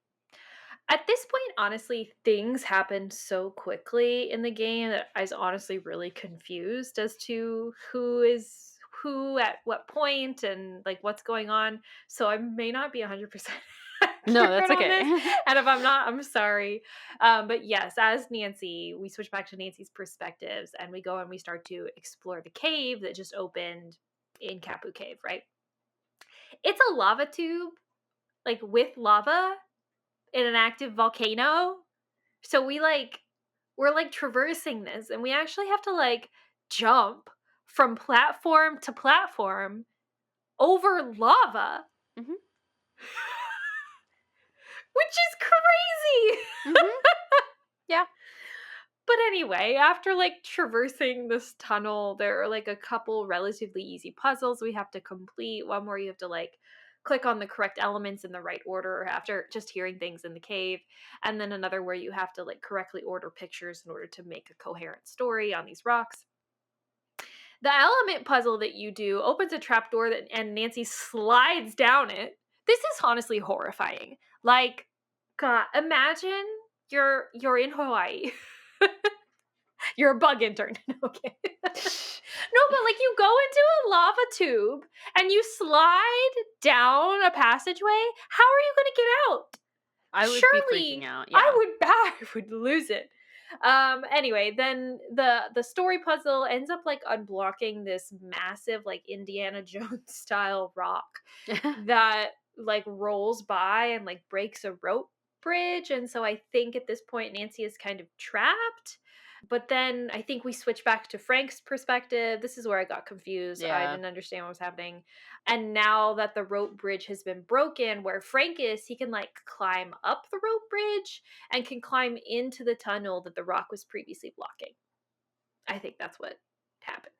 Speaker 1: At this point, honestly, things happen so quickly in the game that I was honestly really confused as to who is who at what point and like what's going on. So I may not be 100%
Speaker 2: No, that's
Speaker 1: accurate on
Speaker 2: okay.
Speaker 1: this. And if I'm not, I'm sorry. But yes, as Nancy, we switch back to Nancy's perspectives and we go and we start to explore the cave that just opened in Kapu Cave, right? It's a lava tube, like with lava in an active volcano. So we're like traversing this, and we actually have to like jump from platform to platform over lava.
Speaker 2: Mhm.
Speaker 1: Which is crazy.
Speaker 2: Yeah.
Speaker 1: But anyway, after like traversing this tunnel, there are like a couple relatively easy puzzles we have to complete. One where you have to like click on the correct elements in the right order after just hearing things in the cave. And then another where you have to like correctly order pictures in order to make a coherent story on these rocks. The element puzzle that you do opens a trapdoor and Nancy slides down it. This is honestly horrifying. Like, God, imagine you're in Hawaii. You're a bug intern. Okay. No, but like you go into a lava tube and you slide down a passageway. How are you going to get out?
Speaker 2: I would
Speaker 1: Surely,
Speaker 2: be freaking out. Yeah.
Speaker 1: I would lose it. Anyway, then the story puzzle ends up like unblocking this massive like Indiana Jones style rock that like rolls by and like breaks a rope bridge. And so I think at this point Nancy is kind of trapped. But then I think we switch back to Frank's perspective. This is where I got confused. I
Speaker 2: Yeah.
Speaker 1: didn't understand what was happening. And now that the rope bridge has been broken, where Frank is, he can like climb up the rope bridge and can climb into the tunnel that the rock was previously blocking. I think that's what happened.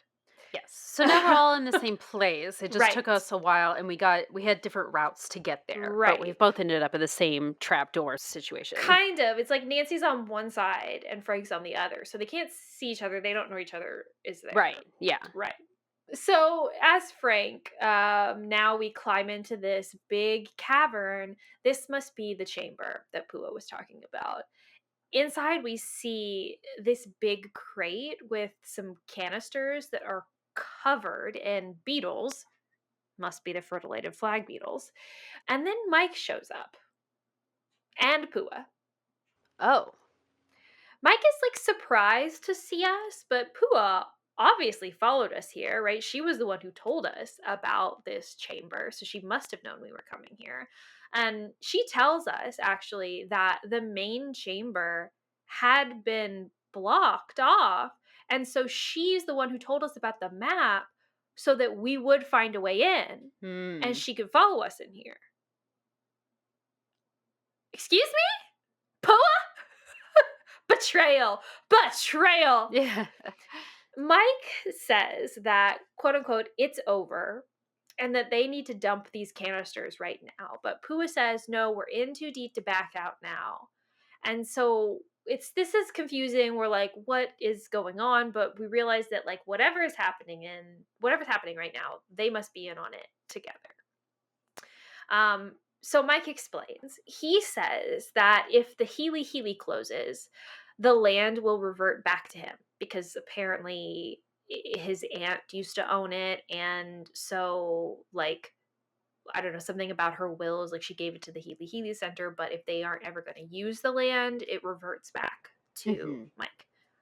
Speaker 2: Yes. So now we're all in the same place. It just
Speaker 1: Right.
Speaker 2: took us a while, and we had different routes to get there.
Speaker 1: Right.
Speaker 2: But we've both ended up in the same trapdoor situation.
Speaker 1: Kind of. It's like Nancy's on one side and Frank's on the other. So they can't see each other. They don't know each other is there.
Speaker 2: Right. Yeah.
Speaker 1: Right. So as Frank, now we climb into this big cavern. This must be the chamber that Pua was talking about. Inside, we see this big crate with some canisters that are covered in beetles. Must be the fertilited flag beetles. And then Mike shows up. And Pua.
Speaker 2: Oh.
Speaker 1: Mike is like surprised to see us, but Pua obviously followed us here, right? She was the one who told us about this chamber, so she must have known we were coming here. And she tells us actually that the main chamber had been blocked off, and so she's the one who told us about the map so that we would find a way in and she could follow us in here. Excuse me? Pua? Betrayal.
Speaker 2: Yeah.
Speaker 1: Mike says that, quote unquote, it's over and that they need to dump these canisters right now. But Pua says, no, we're in too deep to back out now. And so this is confusing. We're like, what is going on? But we realize that like whatever's happening right now, they must be in on it together. So Mike explains. He says that if the Healy closes, the land will revert back to him because apparently his aunt used to own it, and so like I don't know, something about her will is like she gave it to the Healy Center, but if they aren't ever going to use the land, it reverts back to Mike.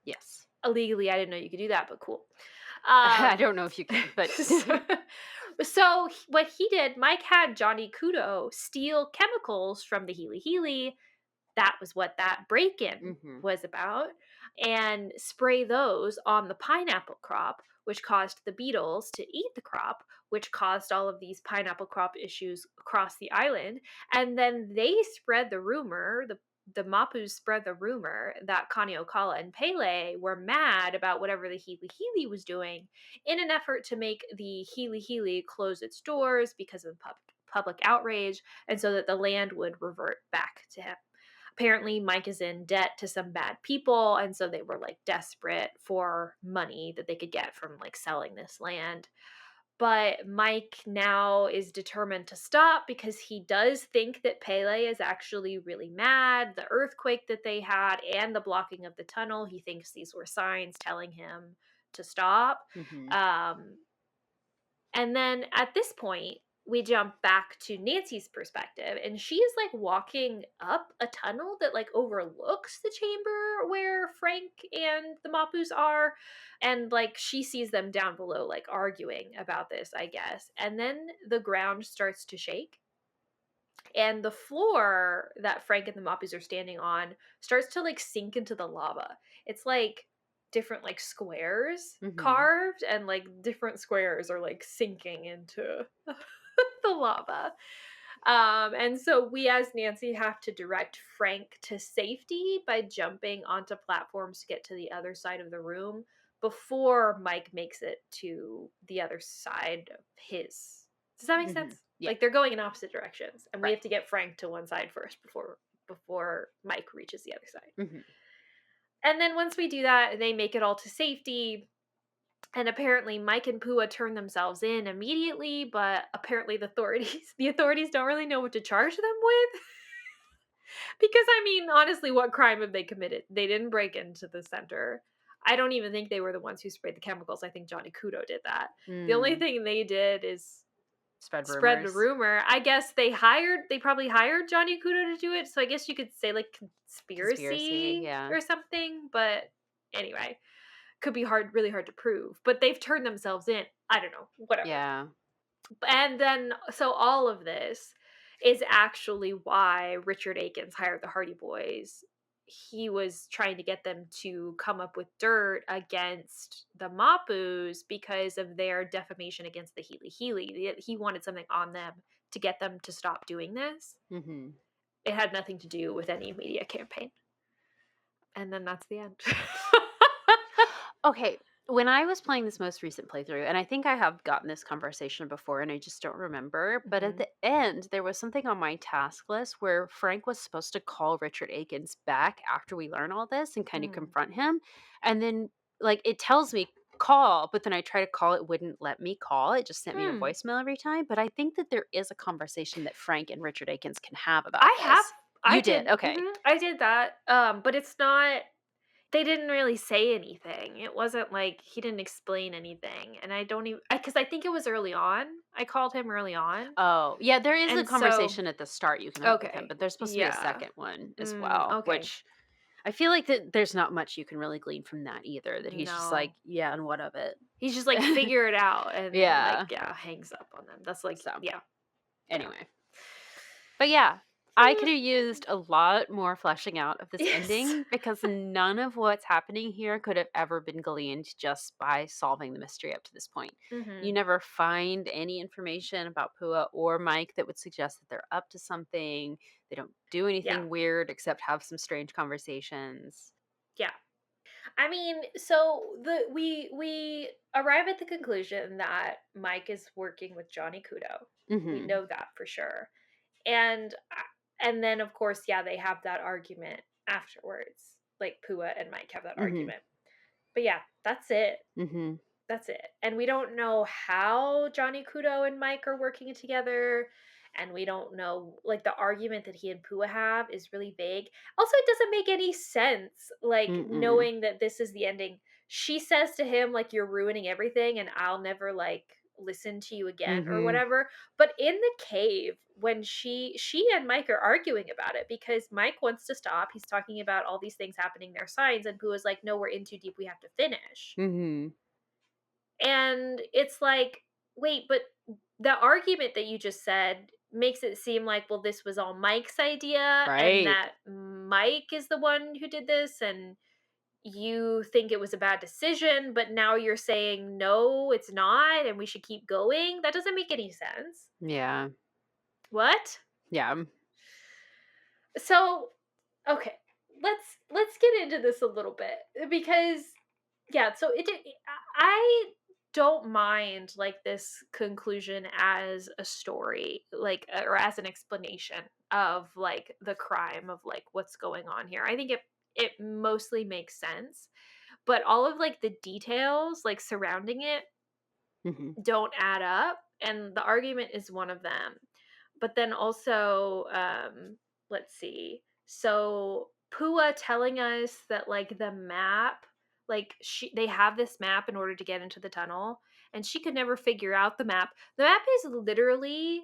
Speaker 2: Yes.
Speaker 1: Illegally, I didn't know you could do that, but cool.
Speaker 2: I don't know if you can, but
Speaker 1: so what he did, Mike had Johnny Kudo steal chemicals from the Healy. That was what that break-in was about, and spray those on the pineapple crop, which caused the beetles to eat the crop, which caused all of these pineapple crop issues across the island. And then they spread the rumor, the Mapus spread the rumor that Kaniokala and Pele were mad about whatever the Healy was doing in an effort to make the Healy close its doors because of public outrage, and so that the land would revert back to him. Apparently, Mike is in debt to some bad people, and so they were like desperate for money that they could get from like selling this land. But Mike now is determined to stop because he does think that Pele is actually really mad. The earthquake that they had and the blocking of the tunnel, he thinks these were signs telling him to stop. And then at this point, we jump back to Nancy's perspective, and she is like walking up a tunnel that like overlooks the chamber where Frank and the Mapus are, and like she sees them down below like arguing about this, I guess. And then the ground starts to shake, and the floor that Frank and the Mapus are standing on starts to like sink into the lava. It's like different like squares carved, and like different squares are like sinking into the lava. And so we as Nancy have to direct Frank to safety by jumping onto platforms to get to the other side of the room before Mike makes it to the other side of his. Does that make sense?
Speaker 2: Yeah.
Speaker 1: Like they're going in opposite directions, and we
Speaker 2: Right.
Speaker 1: have to get Frank to one side first before Mike reaches the other side.
Speaker 2: Mm-hmm.
Speaker 1: And then once we do that, they make it all to safety. And apparently Mike and Pua turn themselves in immediately, but apparently the authorities don't really know what to charge them with. Because I mean, honestly, what crime have they committed? They didn't break into the center. I don't even think they were the ones who sprayed the chemicals. I think Johnny Kudo did that. The only thing they did is
Speaker 2: Spread
Speaker 1: spread the
Speaker 2: rumors.
Speaker 1: rumor. I guess they probably hired Johnny Kudo to do it. So I guess you could say like conspiracy
Speaker 2: yeah.
Speaker 1: or something. But anyway, could be really hard to prove. But they've turned themselves in. I don't know. Whatever.
Speaker 2: Yeah.
Speaker 1: And then, so all of this is actually why Richard Akins hired the Hardy Boys. He was trying to get them to come up with dirt against the Mapus because of their defamation against the Healy Healy. He wanted something on them to get them to stop doing this.
Speaker 2: Mm-hmm.
Speaker 1: It had nothing to do with any media campaign. And then that's the end.
Speaker 2: Okay, when I was playing this most recent playthrough, and I think I have gotten this conversation before and I just don't remember, but at the end, there was something on my task list where Frank was supposed to call Richard Akins back after we learn all this and kind of confront him. And then, like, it tells me call, but then I try to call, it wouldn't let me call. It just sent me a voicemail every time. But I think that there is a conversation that Frank and Richard Akins can have about this. You did? Okay.
Speaker 1: I did that. But it's not. They didn't really say anything. It wasn't like he didn't explain anything. And I don't even, because I think it was early on. I called him early on.
Speaker 2: Oh, yeah, there is a
Speaker 1: And
Speaker 2: conversation at the start you can have with him,
Speaker 1: okay,
Speaker 2: but there's supposed to be a second one as well,
Speaker 1: okay.
Speaker 2: which I feel like that there's not much you can really glean from that either, that he's just like,
Speaker 1: No.
Speaker 2: yeah, and what of it?
Speaker 1: He's just like, figure it out. And
Speaker 2: Yeah.
Speaker 1: hangs up on them. That's like,
Speaker 2: So.
Speaker 1: yeah.
Speaker 2: Anyway. But yeah, I could have used a lot more fleshing out of this ending because none of what's happening here could have ever been gleaned just by solving the mystery up to this point. You never find any information about Pua or Mike that would suggest that they're up to something. They don't do anything weird except have some strange conversations.
Speaker 1: Yeah. I mean, so we arrive at the conclusion that Mike is working with Johnny Kudo. We know that for sure. And then of course, they have that argument afterwards. Like Pua and Mike have that argument. But yeah, that's it. That's it. And we don't know how Johnny Kudo and Mike are working together. And we don't know, like, the argument that he and Pua have is really vague. Also, it doesn't make any sense, like, knowing that this is the ending. She says to him, like, you're ruining everything and I'll never, like, listen to you again or whatever. But in the cave, when she and Mike are arguing about it because Mike wants to stop. He's talking about all these things happening, their signs, and Pua's like, no, we're in too deep. We have to finish. And it's like, wait, but the argument that you just said makes it seem like, well, this was all Mike's idea and that Mike is the one who did this and you think it was a bad decision, but now you're saying, no, it's not and we should keep going. That doesn't make any sense.
Speaker 2: Yeah.
Speaker 1: What?
Speaker 2: Yeah.
Speaker 1: So, okay, let's get into this a little bit because, so I don't mind like this conclusion as a story, like, or as an explanation of like the crime of like what's going on here. I think it mostly makes sense, but all of like the details like surrounding it don't add up, and the argument is one of them. But then also, let's see. So Pua telling us that like the map, like they have this map in order to get into the tunnel, and she could never figure out the map. The map is literally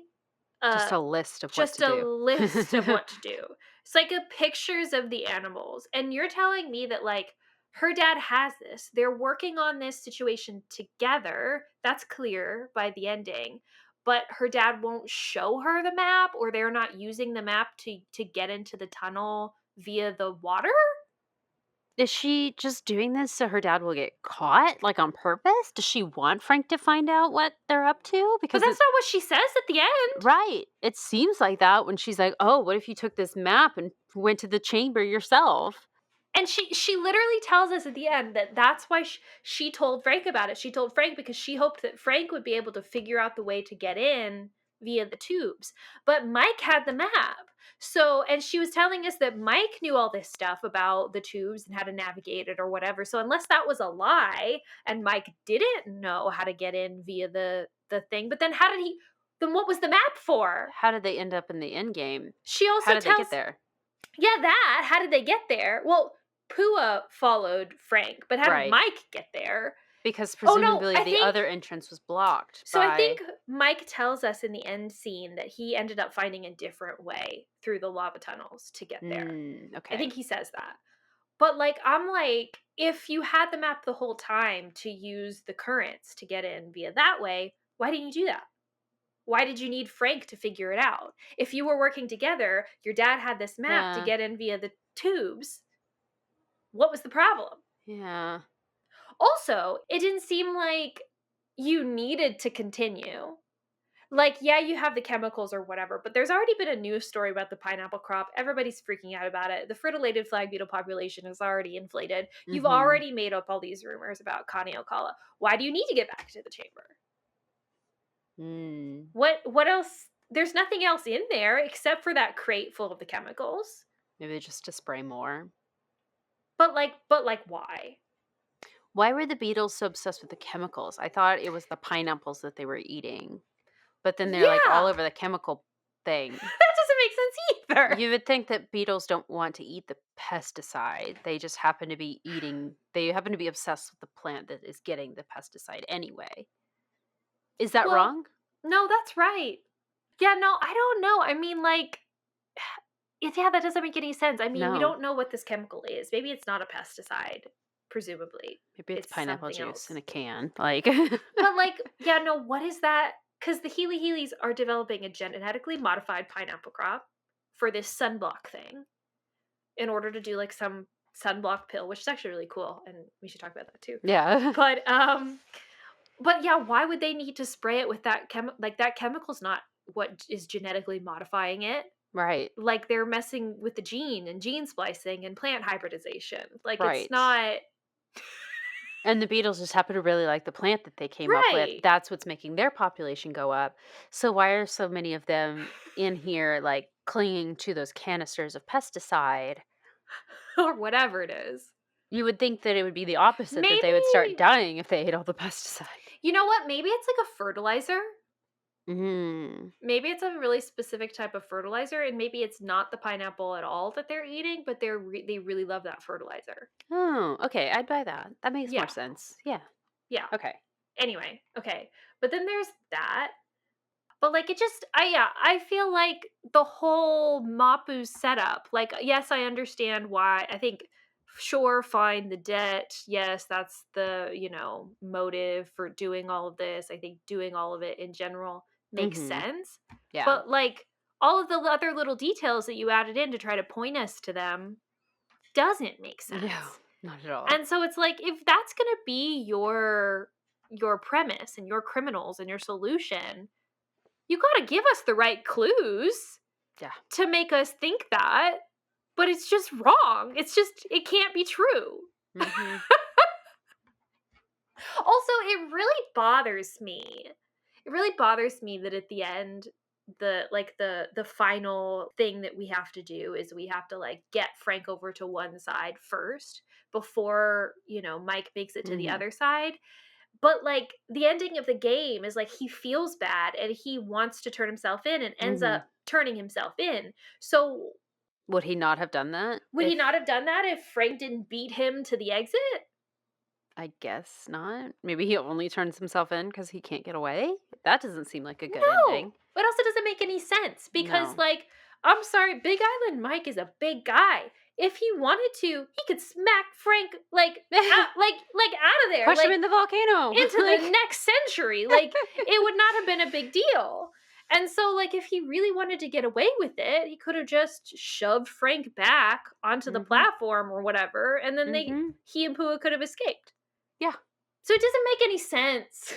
Speaker 2: just a list of what to do.
Speaker 1: list of what to do. It's like pictures of the animals, and you're telling me that like her dad has this. They're working on this situation together. That's clear by the ending. But her dad won't show her the map, or they're not using the map to get into the tunnel via the water?
Speaker 2: Is she just doing this so her dad will get caught, like, on purpose? Does she want Frank to find out what they're up to?
Speaker 1: But
Speaker 2: Because
Speaker 1: that's not what she says at the end.
Speaker 2: right. It seems like that when she's like, "Oh, what if you took this map and went to the chamber yourself?"
Speaker 1: And she literally tells us at the end that that's why she told Frank about it. She told Frank because she hoped that Frank would be able to figure out the way to get in via the tubes. But Mike had the map. So, and she was telling us that Mike knew all this stuff about the tubes and how to navigate it or whatever. So, unless that was a lie and Mike didn't know how to get in via the thing, but then then what was the map for?
Speaker 2: How did they end up in the end game?
Speaker 1: She also
Speaker 2: How did
Speaker 1: tells
Speaker 2: they get there?
Speaker 1: Yeah, that. How did they get there? Well, Pua followed Frank, but how did
Speaker 2: Right.
Speaker 1: Mike get there?
Speaker 2: Because
Speaker 1: Oh, no,
Speaker 2: presumably
Speaker 1: I
Speaker 2: the
Speaker 1: think-
Speaker 2: other entrance was blocked
Speaker 1: So
Speaker 2: by
Speaker 1: I think Mike tells us in the end scene that he ended up finding a different way through the lava tunnels to get there.
Speaker 2: okay.
Speaker 1: I think he says that. But like, I'm like, if you had the map the whole time to use the currents to get in via that way, why didn't you do that? Why did you need Frank to figure it out? If you were working together, your dad had this map to
Speaker 2: Yeah.
Speaker 1: get in via the tubes. What was the problem?
Speaker 2: Yeah.
Speaker 1: Also, it didn't seem like you needed to continue. Like, yeah, you have the chemicals or whatever, but there's already been a news story about the pineapple crop. Everybody's freaking out about it. The fritillated flag beetle population is already inflated. You've already made up all these rumors about Kani Okala. Why do you need to get back to the chamber? What else? There's nothing else in there except for that crate full of the chemicals.
Speaker 2: Maybe just to spray more.
Speaker 1: But why?
Speaker 2: Why were the beetles so obsessed with the chemicals? I thought it was the pineapples that they were eating. But then they're like all over the chemical thing.
Speaker 1: That doesn't make sense either.
Speaker 2: You would think that beetles don't want to eat the pesticide. They just happen to be obsessed with the plant that is getting the pesticide anyway. Is that wrong?
Speaker 1: No, that's right. Yeah, no, I don't know. I mean, like, yeah, that doesn't make any sense. I mean, we don't know what this chemical is. Maybe it's not a pesticide, presumably.
Speaker 2: Maybe it's pineapple juice
Speaker 1: else
Speaker 2: in a can. Like,
Speaker 1: but like, yeah, no, what is that? Because the Heelys are developing a genetically modified pineapple crop for this sunblock thing in order to do like some sunblock pill, which is actually really cool, and we should talk about that too.
Speaker 2: Yeah.
Speaker 1: But yeah, why would they need to spray it with that that chemical's not what is genetically modifying it.
Speaker 2: Right.
Speaker 1: Like they're messing with the gene and gene splicing and plant hybridization. Like
Speaker 2: Right.
Speaker 1: it's not.
Speaker 2: And the beetles just happen to really like the plant that they came up with.
Speaker 1: Right.
Speaker 2: That's what's making their population go up. So why are so many of them in here like clinging to those canisters of pesticide?
Speaker 1: Or whatever it is.
Speaker 2: You would think that it would be the opposite, that they would start dying if they ate all the pesticide.
Speaker 1: You know what? Maybe it's like a fertilizer.
Speaker 2: Mm.
Speaker 1: Maybe it's a really specific type of fertilizer, and maybe it's not the pineapple at all that they're eating, but they really love that fertilizer.
Speaker 2: Oh, okay. I'd buy that. That makes
Speaker 1: Yeah.
Speaker 2: more sense. Yeah.
Speaker 1: Yeah.
Speaker 2: Okay.
Speaker 1: Anyway, okay. But then there's that. But like it just I feel like the whole Mapu setup, like yes, I understand why. I think sure, fine, the debt, yes, that's the, motive for doing all of this. I think doing all of it in general makes sense.
Speaker 2: Yeah.
Speaker 1: But like all of the other little details that you added in to try to point us to them doesn't make sense.
Speaker 2: No, not at all.
Speaker 1: And so it's like if that's going to be your premise and your criminals and your solution, you got to give us the right clues to make us think that, but it's just wrong. It can't be true.
Speaker 2: Mhm.
Speaker 1: Also, it really bothers me. It really bothers me that at the end, the final thing that we have to do is we have to like get Frank over to one side first before, Mike makes it to the other side. But like the ending of the game is like he feels bad and he wants to turn himself in and ends up turning himself in. So
Speaker 2: would he not have done that?
Speaker 1: Would he not have done that if Frank didn't beat him to the exit?
Speaker 2: I guess not. Maybe he only turns himself in because he can't get away. That doesn't seem like a good ending.
Speaker 1: But also doesn't make any sense because
Speaker 2: No.
Speaker 1: like, I'm sorry, Big Island Mike is a big guy. If he wanted to, he could smack Frank out of there.
Speaker 2: Push him in the volcano.
Speaker 1: into the next century. Like it would not have been a big deal. And so, like, if he really wanted to get away with it, he could have just shoved Frank back onto the platform or whatever, and then he and Pua could have escaped.
Speaker 2: Yeah.
Speaker 1: So it doesn't make any sense.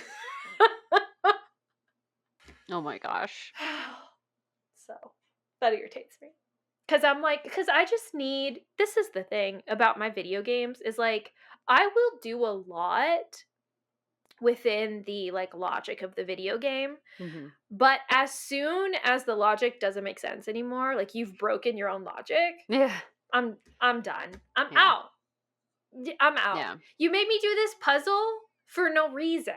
Speaker 2: Oh my gosh.
Speaker 1: So that irritates me. Because I just need, this is the thing about my video games, is like, I will do a lot within the like logic of the video game. But as soon as the logic doesn't make sense anymore, like you've broken your own logic,
Speaker 2: Yeah.
Speaker 1: I'm done. I'm
Speaker 2: Yeah.
Speaker 1: out. I'm out.
Speaker 2: Yeah.
Speaker 1: You made me do this puzzle for no reason.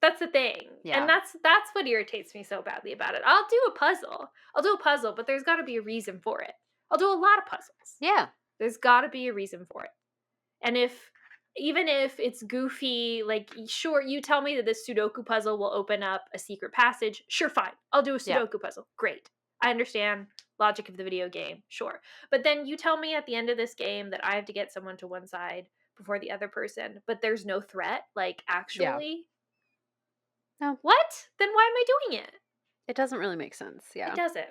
Speaker 1: That's the thing.
Speaker 2: Yeah.
Speaker 1: And that's what irritates me so badly about it. I'll do a puzzle, but there's got to be a reason for it. I'll do a lot of puzzles.
Speaker 2: Yeah.
Speaker 1: There's got to be a reason for it. And even if it's goofy, like, sure, you tell me that this Sudoku puzzle will open up a secret passage. Sure, fine. I'll do a Sudoku puzzle. Great. I understand logic of the video game. Sure. But then you tell me at the end of this game that I have to get someone to one side before the other person, but there's no threat, like, actually.
Speaker 2: No.
Speaker 1: What? Then why am I doing it?
Speaker 2: It doesn't really make sense. Yeah.
Speaker 1: It doesn't.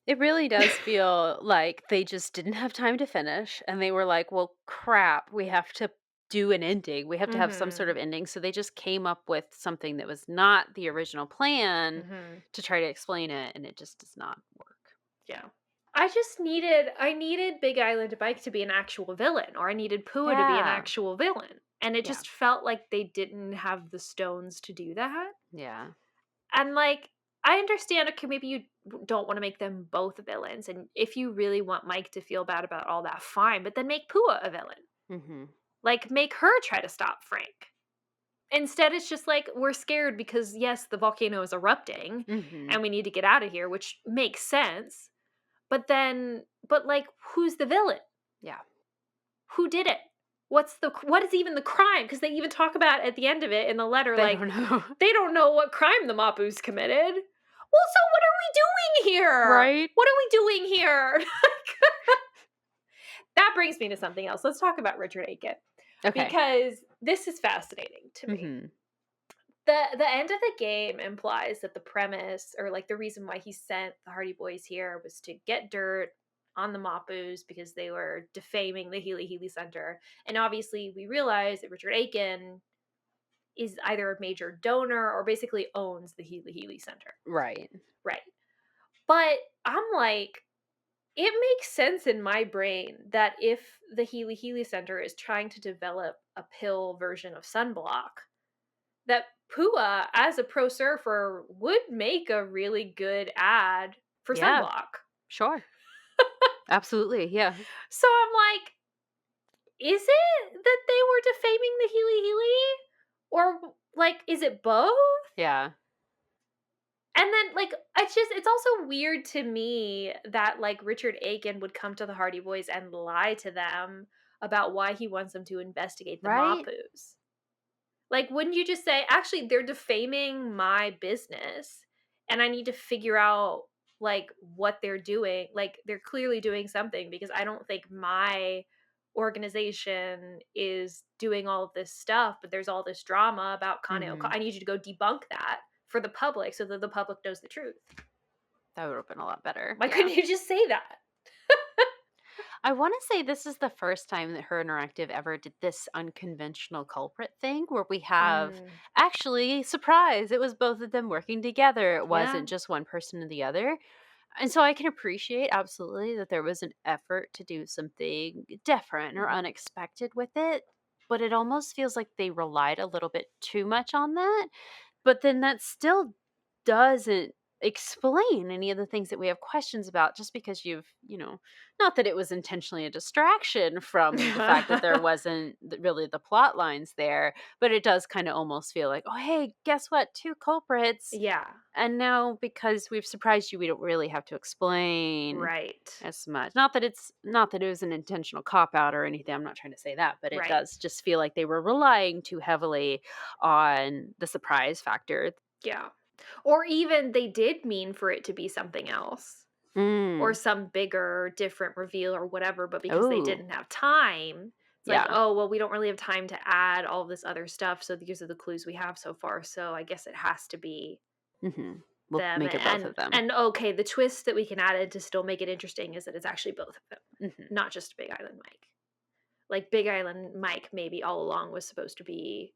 Speaker 2: It really does feel like they just didn't have time to finish. And they were like, well, crap, we have to do an ending. We have to have some sort of ending. So they just came up with something that was not the original plan to try to explain it. And it just does not work.
Speaker 1: Yeah. I needed Big Island Bike to be an actual villain, or I needed Pua to be an actual villain. And it just felt like they didn't have the stones to do that.
Speaker 2: Yeah.
Speaker 1: And like, I understand, okay, maybe you don't want to make them both villains. And if you really want Mike to feel bad about all that, fine. But then make Pua a villain. Like, make her try to stop Frank. Instead, it's just like, we're scared because, yes, the volcano is erupting and we need to get out of here, which makes sense. But like, who's the villain?
Speaker 2: Yeah.
Speaker 1: Who did it? What is even the crime? Because they even talk about at the end of it in the letter,
Speaker 2: They don't know.
Speaker 1: they don't know what crime the Mapus committed. Well, so what are we doing here?
Speaker 2: Right?
Speaker 1: What are we doing here? That brings me to something else. Let's talk about Richard Aiken.
Speaker 2: Okay.
Speaker 1: Because this is fascinating to me. The end of the game implies that the premise, or like the reason why he sent the Hardy Boys here, was to get dirt on the Mapus because they were defaming the Healy Healy Center. And obviously we realize that Richard Aiken is either a major donor or basically owns the Healy Healy Center.
Speaker 2: Right.
Speaker 1: Right. But I'm like, it makes sense in my brain that if the Healy Healy Center is trying to develop a pill version of sunblock, that Pua, as a pro surfer, would make a really good ad for sunblock.
Speaker 2: Sure. Absolutely. Yeah.
Speaker 1: So I'm like, is it that they were defaming the Healy Healy? Or, like, is it both?
Speaker 2: Yeah.
Speaker 1: And then, like, it's also weird to me that, like, Richard Aiken would come to the Hardy Boys and lie to them about why he wants them to investigate the Mapus. Like, wouldn't you just say, actually, they're defaming my business, and I need to figure out, like, what they're doing. Like, they're clearly doing something, because I don't think my organization is doing all of this stuff, but there's all this drama about Kaneo. I need you to go debunk that for the public so that the public knows the truth.
Speaker 2: That would have been a lot better.
Speaker 1: Why couldn't you just say that?
Speaker 2: I want to say this is the first time that Her Interactive ever did this unconventional culprit thing where we have actually, surprise, it was both of them working together. It wasn't just one person or the other. And so I can appreciate absolutely that there was an effort to do something different or unexpected with it. But it almost feels like they relied a little bit too much on that. But then that still doesn't explain any of the things that we have questions about, just because not that it was intentionally a distraction from the fact that there wasn't really the plot lines there, but it does kind of almost feel like, oh, hey, guess what? 2 culprits.
Speaker 1: Yeah.
Speaker 2: And now because we've surprised you, we don't really have to explain as much. Not that it was an intentional cop out or anything. I'm not trying to say that, but it does just feel like they were relying too heavily on the surprise factor.
Speaker 1: Yeah. Or even they did mean for it to be something else. Or some bigger, different reveal or whatever, but because they didn't have time, it's like, oh, well, we don't really have time to add all this other stuff, so these are the clues we have so far, so I guess it has to be
Speaker 2: We'll
Speaker 1: them.
Speaker 2: make it both of them.
Speaker 1: And okay, the twist that we can add in to still make it interesting is that it's actually both of them, not just Big Island Mike. Like Big Island Mike maybe all along was supposed to be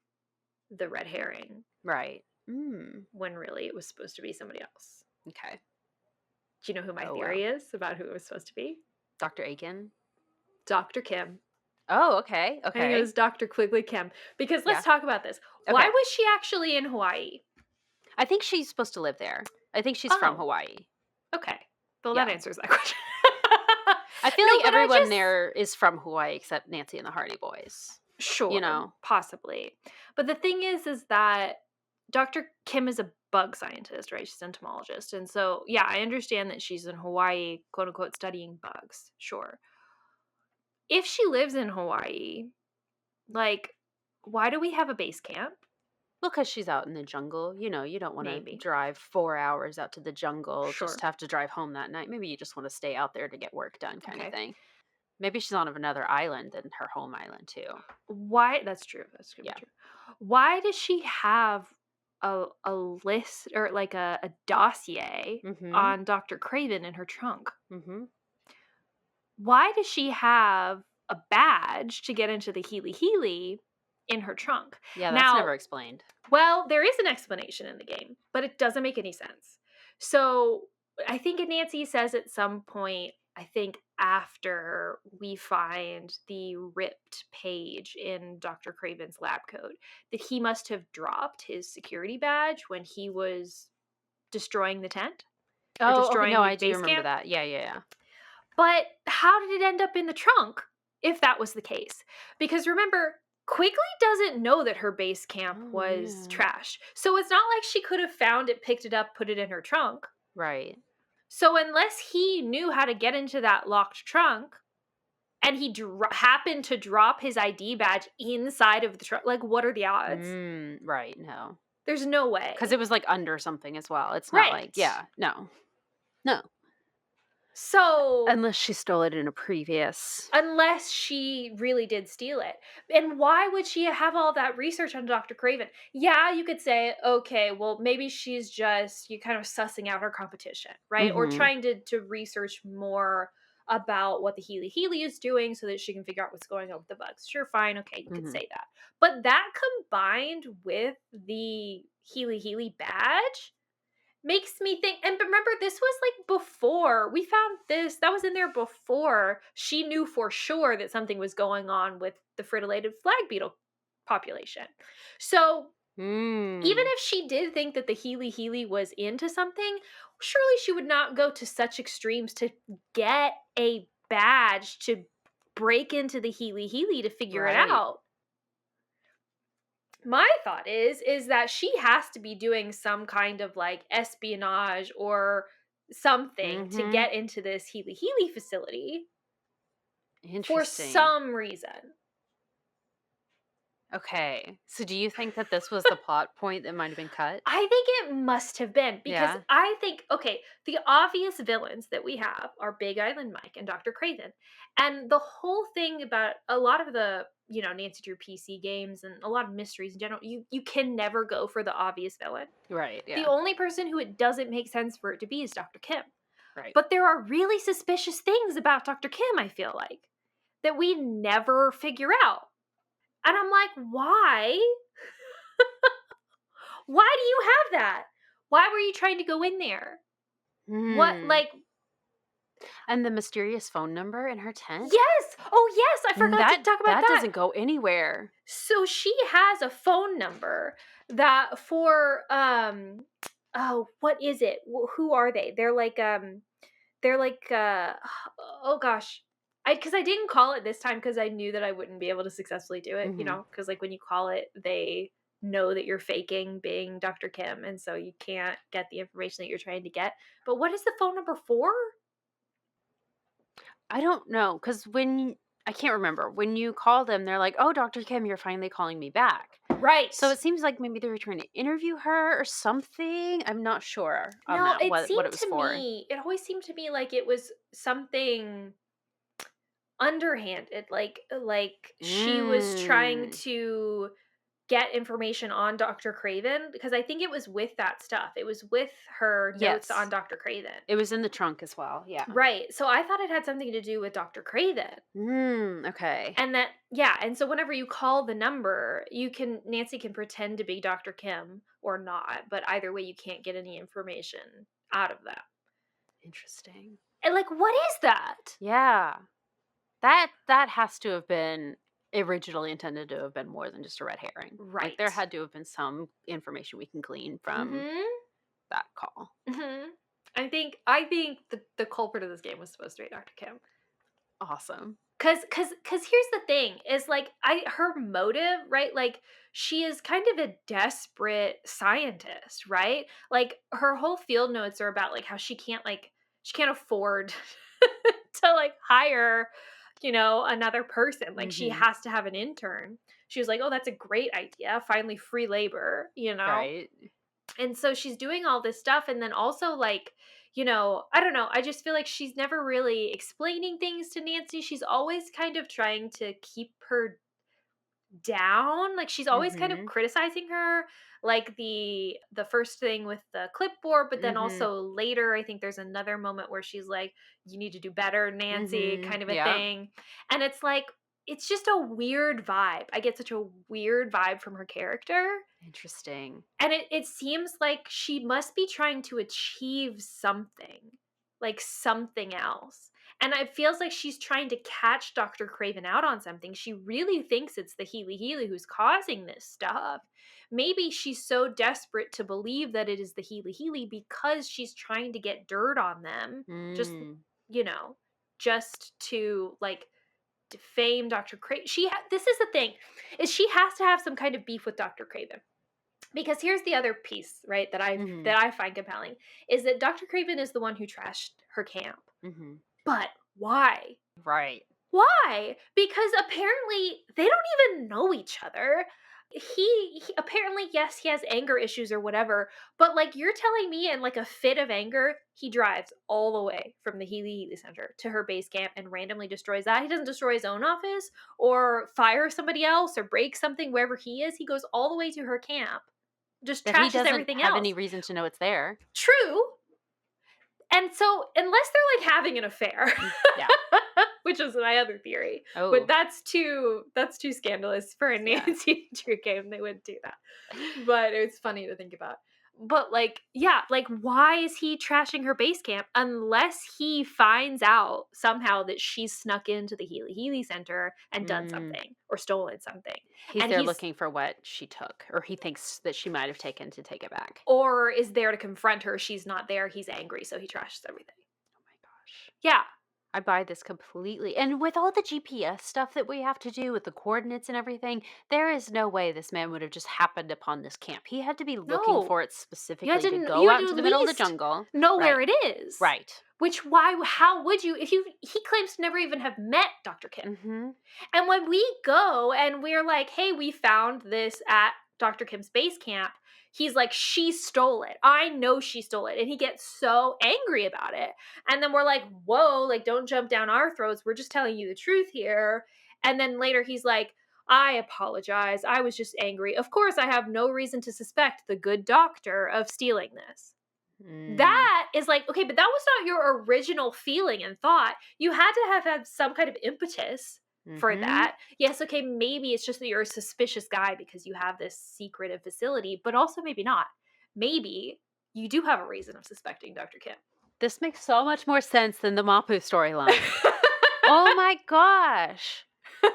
Speaker 1: the red herring.
Speaker 2: Right.
Speaker 1: When really it was supposed to be somebody else.
Speaker 2: Okay.
Speaker 1: Do you know who my theory is about who it was supposed to be?
Speaker 2: Dr. Aiken?
Speaker 1: Dr. Kim.
Speaker 2: Oh, okay.
Speaker 1: I think it was Dr. Quigley Kim. Because let's talk about this.
Speaker 2: Okay.
Speaker 1: Why was she actually in Hawaii?
Speaker 2: I think she's supposed to live there. I think she's from Hawaii.
Speaker 1: Okay. Well, that answers that question.
Speaker 2: I feel like everyone there is from Hawaii except Nancy and the Hardy Boys.
Speaker 1: Sure.
Speaker 2: You know?
Speaker 1: Possibly. But the thing is that Dr. Kim is a bug scientist, right? She's an entomologist. And so, yeah, I understand that she's in Hawaii, quote unquote, studying bugs. Sure. If she lives in Hawaii, like, why do we have a base camp?
Speaker 2: Well, because she's out in the jungle. You know, you don't want to drive 4 hours out to the jungle just to have to drive home that night. Maybe you just want to stay out there to get work done kind of thing. Maybe she's on another island than her home island, too.
Speaker 1: Why? That's true. That's true. True. Why does she have a list or like a dossier on Dr. Craven in her trunk? Why does she have a badge to get into the Healy Healy in her trunk?
Speaker 2: Yeah, that's never explained.
Speaker 1: Well, there is an explanation in the game, but it doesn't make any sense. So I think Nancy says at some point, I think after we find the ripped page in Dr. Craven's lab coat, that he must have dropped his security badge when he was destroying the tent.
Speaker 2: Oh, no, I do remember that. Yeah.
Speaker 1: But how did it end up in the trunk if that was the case? Because remember, Quigley doesn't know that her base camp was trash. So it's not like she could have found it, picked it up, put it in her trunk.
Speaker 2: Right.
Speaker 1: So unless he knew how to get into that locked trunk and he happened to drop his ID badge inside of the trunk, like, what are the odds?
Speaker 2: Right, no.
Speaker 1: There's no way.
Speaker 2: Because it was like under something as well. It's not like, no.
Speaker 1: So
Speaker 2: unless she stole it in a previous.
Speaker 1: Unless she really did steal it. And why would she have all that research on Dr. Craven? Yeah, you could say, okay, well, maybe she's just kind of sussing out her competition, right? Or trying to research more about what the Healy Healy is doing so that she can figure out what's going on with the bugs. Sure, fine, okay, you could say that. But that combined with the Healy Healy badge makes me think, and remember, this was like before we found this, that was in there before she knew for sure that something was going on with the fritillated flag beetle population. So even if she did think that the Healy Healy was into something, surely she would not go to such extremes to get a badge to break into the Healy Healy to figure it out. My thought is that she has to be doing some kind of like espionage or something to get into this Healy Healy facility for some reason.
Speaker 2: Okay. So do you think that this was the plot point that might have been cut?
Speaker 1: I think it must have been because I think, okay, the obvious villains that we have are Big Island Mike and Dr. Craven. And the whole thing about a lot of the, Nancy Drew PC games and a lot of mysteries in general, you can never go for the obvious villain.
Speaker 2: Right, yeah.
Speaker 1: The only person who it doesn't make sense for it to be is Dr. Kim.
Speaker 2: Right.
Speaker 1: But there are really suspicious things about Dr. Kim, I feel like, that we never figure out. And I'm like, why? Why do you have that? Why were you trying to go in there? What, like...
Speaker 2: And the mysterious phone number in her tent?
Speaker 1: Yes! Oh, yes! I forgot to talk about that.
Speaker 2: That doesn't go anywhere.
Speaker 1: So she has a phone number that for, what is it? Who are they? They're like, oh gosh. Because I didn't call it this time because I knew that I wouldn't be able to successfully do it, because like when you call it, they know that you're faking being Dr. Kim, and so you can't get the information that you're trying to get. But what is the phone number for?
Speaker 2: I don't know, because I can't remember. When you call them, they're like, oh, Dr. Kim, you're finally calling me back.
Speaker 1: Right.
Speaker 2: So it seems like maybe they were trying to interview her or something. I'm not sure on what it was for.
Speaker 1: It always seemed to me like it was something underhanded, like she was trying to get information on Dr. Craven, because I think it was with that stuff. It was with her notes
Speaker 2: Yes.
Speaker 1: on Dr. Craven.
Speaker 2: It was in the trunk as well. Yeah.
Speaker 1: Right. So I thought it had something to do with Dr. Craven.
Speaker 2: Okay.
Speaker 1: And that, and so whenever you call the number, Nancy can pretend to be Dr. Kim or not, but either way, you can't get any information out of that.
Speaker 2: Interesting.
Speaker 1: And like, what is that?
Speaker 2: Yeah. That has to have been originally intended to have been more than just a red herring.
Speaker 1: Right.
Speaker 2: Like, there had to have been some information we can glean from that call.
Speaker 1: I think the culprit of this game was supposed to be Dr. Kim.
Speaker 2: Awesome.
Speaker 1: Cause here's the thing, is like her motive, right? Like, she is kind of a desperate scientist, right? Like, her whole field notes are about like how she can't afford to like hire, another person. Like, she has to have an intern. She was like, oh, that's a great idea. Finally, free labor,
Speaker 2: Right.
Speaker 1: And so she's doing all this stuff. And then also, like, I don't know. I just feel like she's never really explaining things to Nancy. She's always kind of trying to keep her down. Like, she's always kind of criticizing her, like the first thing with the clipboard, but then also later, I think there's another moment where she's like, you need to do better, Nancy, kind of a thing. And it's like, it's just a weird vibe. I get such a weird vibe from her character.
Speaker 2: Interesting.
Speaker 1: And it seems like she must be trying to achieve something, like something else. And it feels like she's trying to catch Dr. Craven out on something. She really thinks it's the Healy who's causing this stuff. Maybe she's so desperate to believe that it is the Healy because she's trying to get dirt on them. Just, just to like defame Dr. Craven. This is the thing, is she has to have some kind of beef with Dr. Craven. Because here's the other piece, right, that I find compelling, is that Dr. Craven is the one who trashed her camp. But why?
Speaker 2: Right.
Speaker 1: Why? Because apparently they don't even know each other. He apparently, yes, he has anger issues or whatever, but like, you're telling me in like a fit of anger, he drives all the way from the Healy Center to her base camp and randomly destroys that. He doesn't destroy his own office or fire somebody else or break something wherever he is. He goes all the way to her camp, just
Speaker 2: That
Speaker 1: trashes
Speaker 2: he doesn't
Speaker 1: everything
Speaker 2: have
Speaker 1: else.
Speaker 2: any reason to know it's there.
Speaker 1: True. And so, unless they're like having an affair, which is my other theory, but that's too scandalous for a Nancy Drew game. They wouldn't do that. But it's funny to think about. But like, why is he trashing her base camp unless he finds out somehow that she's snuck into the Healy Center and done something or stolen something?
Speaker 2: He's there looking for what she took, or he thinks that she might have taken to take it back.
Speaker 1: Or is there to confront her. She's not there. He's angry, so he trashes everything.
Speaker 2: Oh my gosh.
Speaker 1: Yeah.
Speaker 2: I buy this completely. And with all the GPS stuff that we have to do with the coordinates and everything, there is no way this man would have just happened upon this camp. He had to be looking for it specifically to go out into the middle of the jungle.
Speaker 1: Know where it is.
Speaker 2: Right.
Speaker 1: Which, how would you, he claims to never even have met Dr. Kim. And when we go and we're like, hey, we found this at Dr. Kim's base camp, he's like, she stole it. I know she stole it. And he gets so angry about it. And then we're like, whoa, like, don't jump down our throats. We're just telling you the truth here. And then later he's like, I apologize. I was just angry. Of course, I have no reason to suspect the good doctor of stealing this. That is like, okay, but that was not your original feeling and thought. You had to have had some kind of impetus for that. Yes, okay, maybe it's just that you're a suspicious guy because you have this secretive facility, but also maybe not. Maybe you do have a reason of suspecting Dr. Kim.
Speaker 2: This makes so much more sense than the Mapu storyline. Oh my gosh.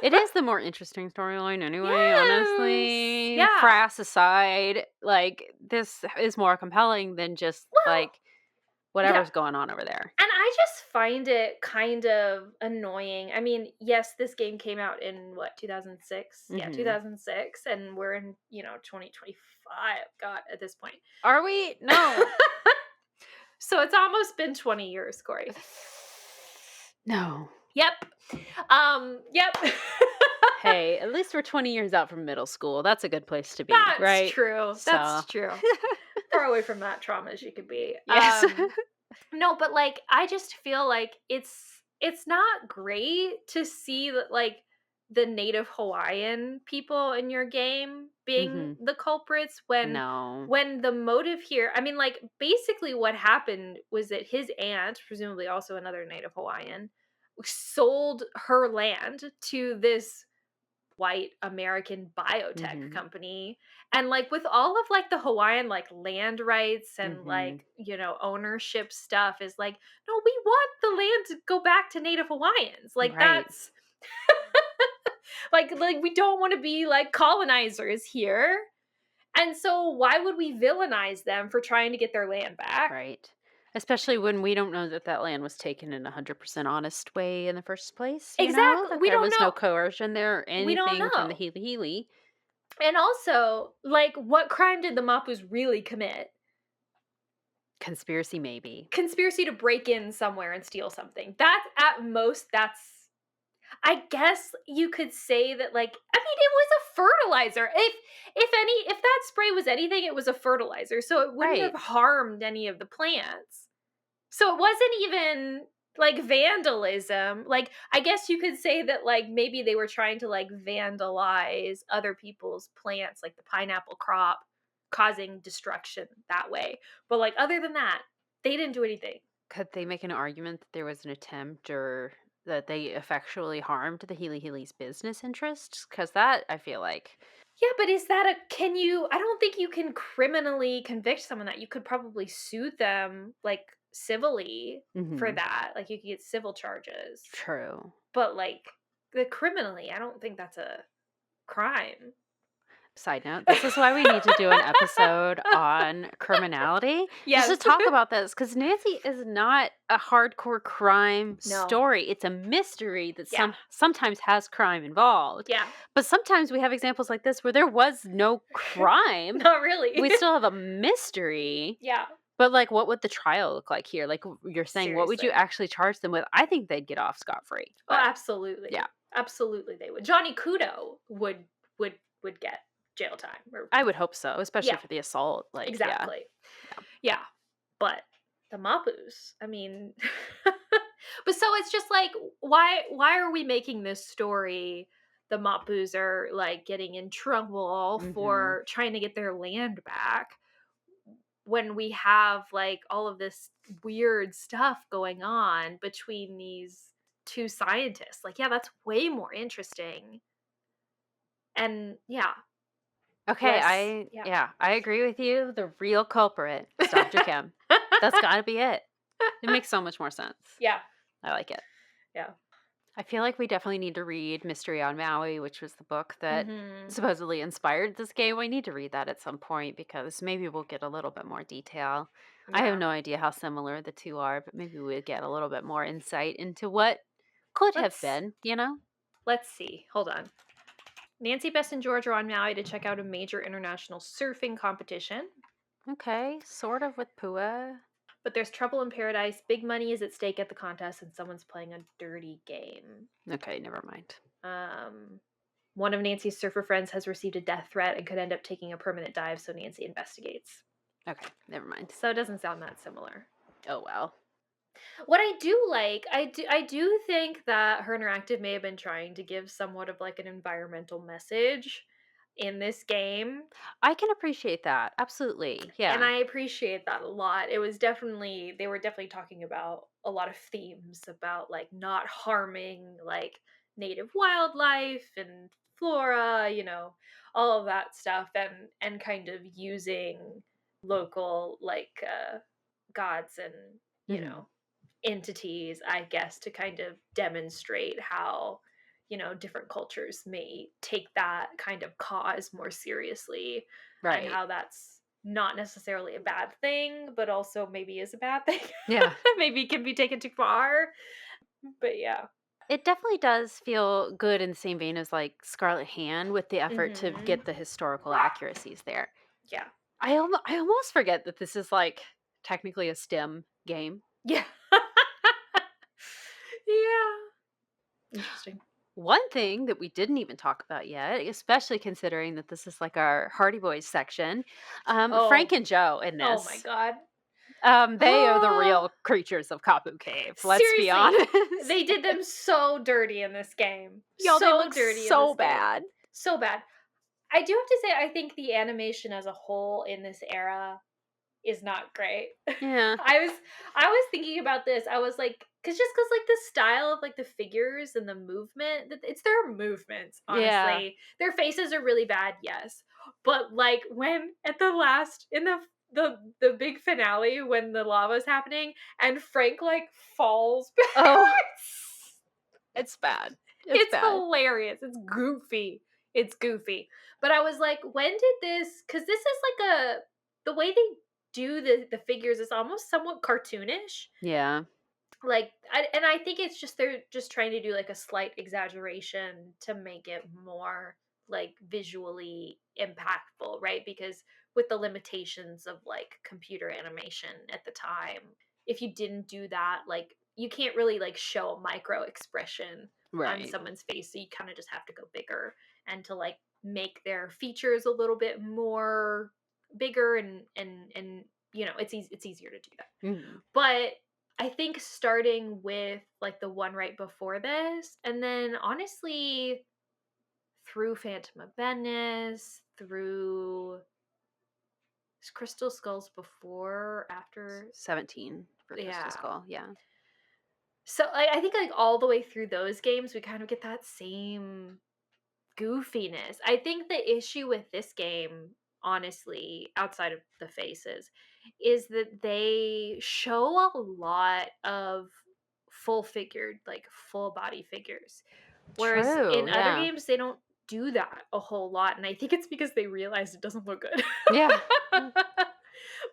Speaker 2: It is the more interesting storyline anyway, honestly.
Speaker 1: Yeah.
Speaker 2: Frass aside, like, this is more compelling than just, like, whatever's going on over there.
Speaker 1: And I just find it kind of annoying. I mean, yes, this game came out in, 2006? Yeah, 2006. And we're in, 2025. God, at this point.
Speaker 2: Are we? No.
Speaker 1: So it's almost been 20 years, Kori.
Speaker 2: No.
Speaker 1: Yep. Yep.
Speaker 2: Hey, at least we're 20 years out from middle school. That's a good place to be,
Speaker 1: That's
Speaker 2: right?
Speaker 1: True. That's true. Far away from that trauma as you could be.
Speaker 2: Yes.
Speaker 1: No, but like, I just feel like it's not great to see that, like, the native Hawaiian people in your game being
Speaker 2: Mhm.
Speaker 1: the culprits when
Speaker 2: No.
Speaker 1: the motive here, I mean, like, basically what happened was that his aunt, presumably also another native Hawaiian, sold her land to this white American biotech
Speaker 2: Mhm.
Speaker 1: company. And like with all of like the Hawaiian like land rights and
Speaker 2: Mhm.
Speaker 1: like, ownership stuff is like, no, we want the land to go back to native Hawaiians. Like
Speaker 2: Right.
Speaker 1: that's like we don't want to be like colonizers here. And so why would we villainize them for trying to get their land back?
Speaker 2: Right. Especially when we don't know that that land was taken in a 100% honest way in the first place,
Speaker 1: Exactly.
Speaker 2: that
Speaker 1: We
Speaker 2: there
Speaker 1: don't
Speaker 2: was no
Speaker 1: know.
Speaker 2: coercion there or
Speaker 1: We don't
Speaker 2: anything from the
Speaker 1: know.
Speaker 2: Healy Healy.
Speaker 1: And also, like, what crime did the Mapus really commit?
Speaker 2: Conspiracy, maybe.
Speaker 1: Conspiracy to break in somewhere and steal something. That's at most, I guess you could say that, like, I mean, it was a fertilizer. If that spray was anything, it was a fertilizer. So it wouldn't have
Speaker 2: Right.
Speaker 1: harmed any of the plants. So it wasn't even like vandalism. Like, I guess you could say that, like, maybe they were trying to like vandalize other people's plants, like the pineapple crop, causing destruction that way. But like, other than that, they didn't do anything.
Speaker 2: Could they make an argument that there was an attempt or that they effectually harmed the Healy Healy's business interests? Because that, I feel like.
Speaker 1: Yeah, but is that I don't think you can criminally convict someone that. You could probably sue them like civilly for
Speaker 2: Mhm.
Speaker 1: that. Like you could get civil charges.
Speaker 2: True.
Speaker 1: But like the criminally, I don't think that's a crime.
Speaker 2: Side note, this is why we need to do an episode on criminality, just to
Speaker 1: Yes.
Speaker 2: talk about this, because Nancy is not a hardcore crime
Speaker 1: No.
Speaker 2: story. It's a mystery that
Speaker 1: Yeah.
Speaker 2: sometimes has crime involved.
Speaker 1: Yeah.
Speaker 2: But sometimes we have examples like this where there was no crime.
Speaker 1: Not really.
Speaker 2: We still have a mystery.
Speaker 1: Yeah.
Speaker 2: But like, what would the trial look like here? Like you're saying, what would you
Speaker 1: Seriously.
Speaker 2: actually charge them with? I think they'd get off scot-free.
Speaker 1: Oh,
Speaker 2: But
Speaker 1: absolutely.
Speaker 2: yeah.
Speaker 1: Absolutely they would. Johnny Kudo would get jail time. Or
Speaker 2: I would hope so, especially
Speaker 1: Yeah.
Speaker 2: for the assault. Like,
Speaker 1: exactly. Yeah. But the Mapus, I mean but so it's just like why are we making this story the Mapus are like getting in trouble
Speaker 2: Mhm.
Speaker 1: for trying to get their land back when we have like all of this weird stuff going on between these two scientists? Like, yeah, that's way more interesting. And yeah,
Speaker 2: Okay,
Speaker 1: yeah.
Speaker 2: I agree with you. The real culprit is Dr. Kim. That's got to be it. It makes so much more sense.
Speaker 1: Yeah.
Speaker 2: I like it.
Speaker 1: Yeah.
Speaker 2: I feel like we definitely need to read Mystery on Maui, which was the book that
Speaker 1: Mhm.
Speaker 2: supposedly inspired this game. We need to read that at some point because maybe we'll get a little bit more detail. I
Speaker 1: Yeah.
Speaker 2: have no idea how similar the two are, but maybe we'll get a little bit more insight into what could have
Speaker 1: Let's
Speaker 2: been,
Speaker 1: let's see. Hold on. Nancy, Bess, and George are on Maui to check out a major international surfing competition.
Speaker 2: Okay, sort of with Pua.
Speaker 1: But there's trouble in paradise. Big money is at stake at the contest, and someone's playing a dirty game.
Speaker 2: Okay, never mind.
Speaker 1: One of Nancy's surfer friends has received a death threat and could end up taking a permanent dive, so Nancy investigates.
Speaker 2: Okay, never mind.
Speaker 1: So it doesn't sound that similar.
Speaker 2: Oh well.
Speaker 1: What I do like, I do think that Her Interactive may have been trying to give somewhat of like an environmental message in this game.
Speaker 2: I can appreciate that. Absolutely. Yeah.
Speaker 1: And I appreciate that a lot. They were definitely talking about a lot of themes about like not harming like native wildlife and flora, all of that stuff, and kind of using local like gods and,
Speaker 2: Mhm.
Speaker 1: entities, I guess, to kind of demonstrate how different cultures may take that kind of cause more seriously, and
Speaker 2: Right.
Speaker 1: how that's not necessarily a bad thing, but also maybe is a bad thing.
Speaker 2: Yeah.
Speaker 1: Maybe it can be taken too far. But yeah.
Speaker 2: It definitely does feel good in the same vein as like Scarlet Hand with the effort to
Speaker 1: Mhm.
Speaker 2: get the historical accuracies there.
Speaker 1: Yeah.
Speaker 2: I almost forget that this is like technically a STEM game.
Speaker 1: Yeah. Yeah. Interesting.
Speaker 2: One thing that we didn't even talk about yet, especially considering that this is like our Hardy Boys section,
Speaker 1: Oh.
Speaker 2: Frank and Joe in this.
Speaker 1: Oh my god.
Speaker 2: They are the real creatures of Kapu Cave. Let's be
Speaker 1: Seriously,
Speaker 2: honest.
Speaker 1: they did them so dirty in this game.
Speaker 2: Y'all, they
Speaker 1: So
Speaker 2: look
Speaker 1: dirty
Speaker 2: so
Speaker 1: in this game.
Speaker 2: bad.
Speaker 1: So bad. I do have to say, I think the animation as a whole in this era is not great.
Speaker 2: Yeah.
Speaker 1: I was thinking about this. I was like, because like the style of like the figures and the movement, it's their movements, honestly.
Speaker 2: Yeah.
Speaker 1: Their faces are really bad, yes. But like when at the last in the big finale when the lava's happening and Frank like falls back.
Speaker 2: Oh. It's bad.
Speaker 1: It's
Speaker 2: bad.
Speaker 1: hilarious. It's goofy. It's goofy. But I was like, when did this? Because this is like the way they do the figures is almost somewhat cartoonish.
Speaker 2: Yeah.
Speaker 1: Like, I think it's just they're just trying to do like a slight exaggeration to make it more like visually impactful, right? Because with the limitations of like computer animation at the time, if you didn't do that, like you can't really like show a micro expression on
Speaker 2: Right.
Speaker 1: someone's face, so you kind of just have to go bigger and to like make their features a little bit more bigger and you know it's easier to do that.
Speaker 2: Mhm.
Speaker 1: But I think starting with like the one right before this, and then honestly through Phantom of Venice, through is Crystal Skulls before or after
Speaker 2: 17 for Crystal
Speaker 1: Yeah.
Speaker 2: Skull. Yeah.
Speaker 1: So I think like all the way through those games, we kind of get that same goofiness. I think the issue with this game, honestly, outside of the faces, is that they show a lot of full figured, like full body figures. Whereas
Speaker 2: True,
Speaker 1: in other
Speaker 2: yeah.
Speaker 1: games, they don't do that a whole lot. And I think it's because they realized it doesn't look good.
Speaker 2: Yeah.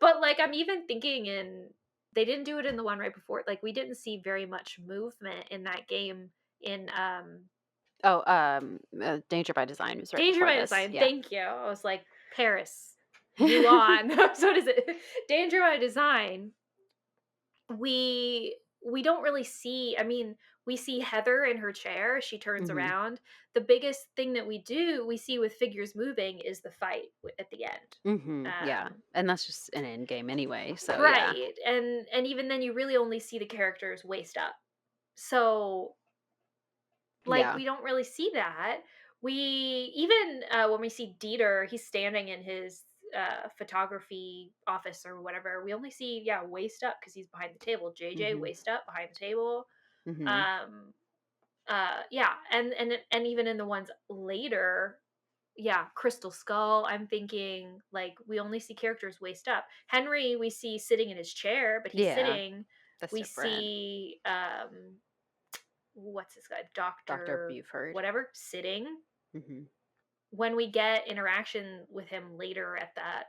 Speaker 1: But like I'm even thinking they didn't do it in the one right before. Like we didn't see very much movement in that game in
Speaker 2: Danger by Design was right
Speaker 1: Danger
Speaker 2: before
Speaker 1: by
Speaker 2: this.
Speaker 1: Design.
Speaker 2: Yeah.
Speaker 1: Thank you. I was like, Paris, Mulan. So what is it? Danger by Design. We don't really see. I mean, we see Heather in her chair. She turns
Speaker 2: Mhm.
Speaker 1: around. The biggest thing that we see with figures moving is the fight at the end.
Speaker 2: Yeah, and that's just an end game anyway. So yeah.
Speaker 1: Right, and even then, you really only see the characters waist up. So, like,
Speaker 2: Yeah.
Speaker 1: we don't really see that. We even when we see Dieter, he's standing in his photography office or whatever. We only see waist up because he's behind the table. JJ
Speaker 2: Mhm.
Speaker 1: waist up behind the table.
Speaker 2: Mhm.
Speaker 1: And even in the ones later, Crystal Skull, I'm thinking like we only see characters waist up. Henry we see sitting in his chair, but he's
Speaker 2: Yeah,
Speaker 1: sitting.
Speaker 2: that's
Speaker 1: We
Speaker 2: different.
Speaker 1: see what's this guy?
Speaker 2: Dr. Buford.
Speaker 1: whatever, sitting.
Speaker 2: Mhm.
Speaker 1: When we get interaction with him later at that,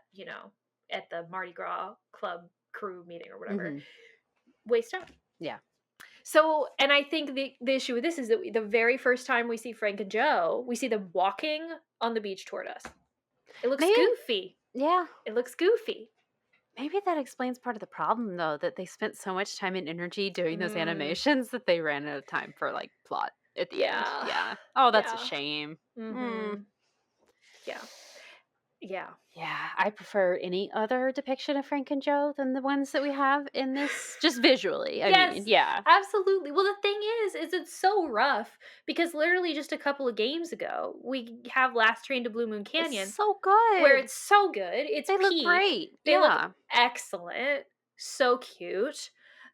Speaker 1: at the Mardi Gras Club crew meeting or whatever,
Speaker 2: Mhm.
Speaker 1: waist up.
Speaker 2: Yeah.
Speaker 1: So, and I think the issue with this is that the very first time we see Frank and Joe, we see them walking on the beach toward us. It looks goofy.
Speaker 2: Yeah.
Speaker 1: It looks goofy.
Speaker 2: Maybe that explains part of the problem, though, that they spent so much time and energy doing those animations that they ran out of time for like plot at the end. Yeah. Oh, that's a shame.
Speaker 1: Mm-hmm. Yeah. Yeah.
Speaker 2: Yeah, I prefer any other depiction of Frank and Joe than the ones that we have in this, just visually. I mean, yeah.
Speaker 1: Absolutely. Well, the thing is it's so rough because literally just a couple of games ago, we have Last Train to Blue Moon Canyon.
Speaker 2: It's so good.
Speaker 1: Where it's so good. They
Speaker 2: look great.
Speaker 1: They look excellent. So cute.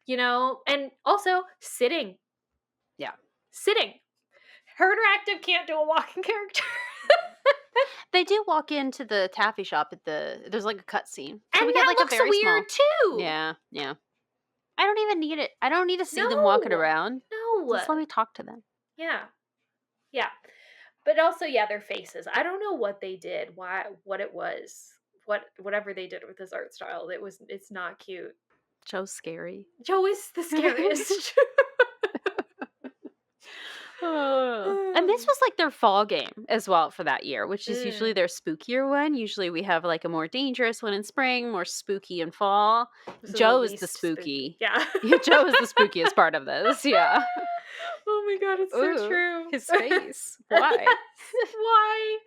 Speaker 1: And also sitting.
Speaker 2: Yeah.
Speaker 1: Sitting. Her Interactive can't do a walking character.
Speaker 2: They do walk into the taffy shop there's like a cutscene. So
Speaker 1: and
Speaker 2: we
Speaker 1: that
Speaker 2: get like
Speaker 1: looks
Speaker 2: a very
Speaker 1: weird
Speaker 2: small,
Speaker 1: too.
Speaker 2: Yeah. I don't even need it. I don't need to see them walking around.
Speaker 1: No.
Speaker 2: Just let me talk to them.
Speaker 1: Yeah. But also, their faces. I don't know what they did. What it was. Whatever they did with his art style. It's not cute.
Speaker 2: Joe's scary.
Speaker 1: Joe is the scariest.
Speaker 2: And this was like their fall game as well for that year, which is usually their spookier one. Usually we have like a more dangerous one in spring, more spooky in fall. Joe is the spooky.
Speaker 1: Yeah.
Speaker 2: Joe is the spookiest part of this. Yeah.
Speaker 1: Oh my god, it's so true.
Speaker 2: His face. Why?
Speaker 1: Why?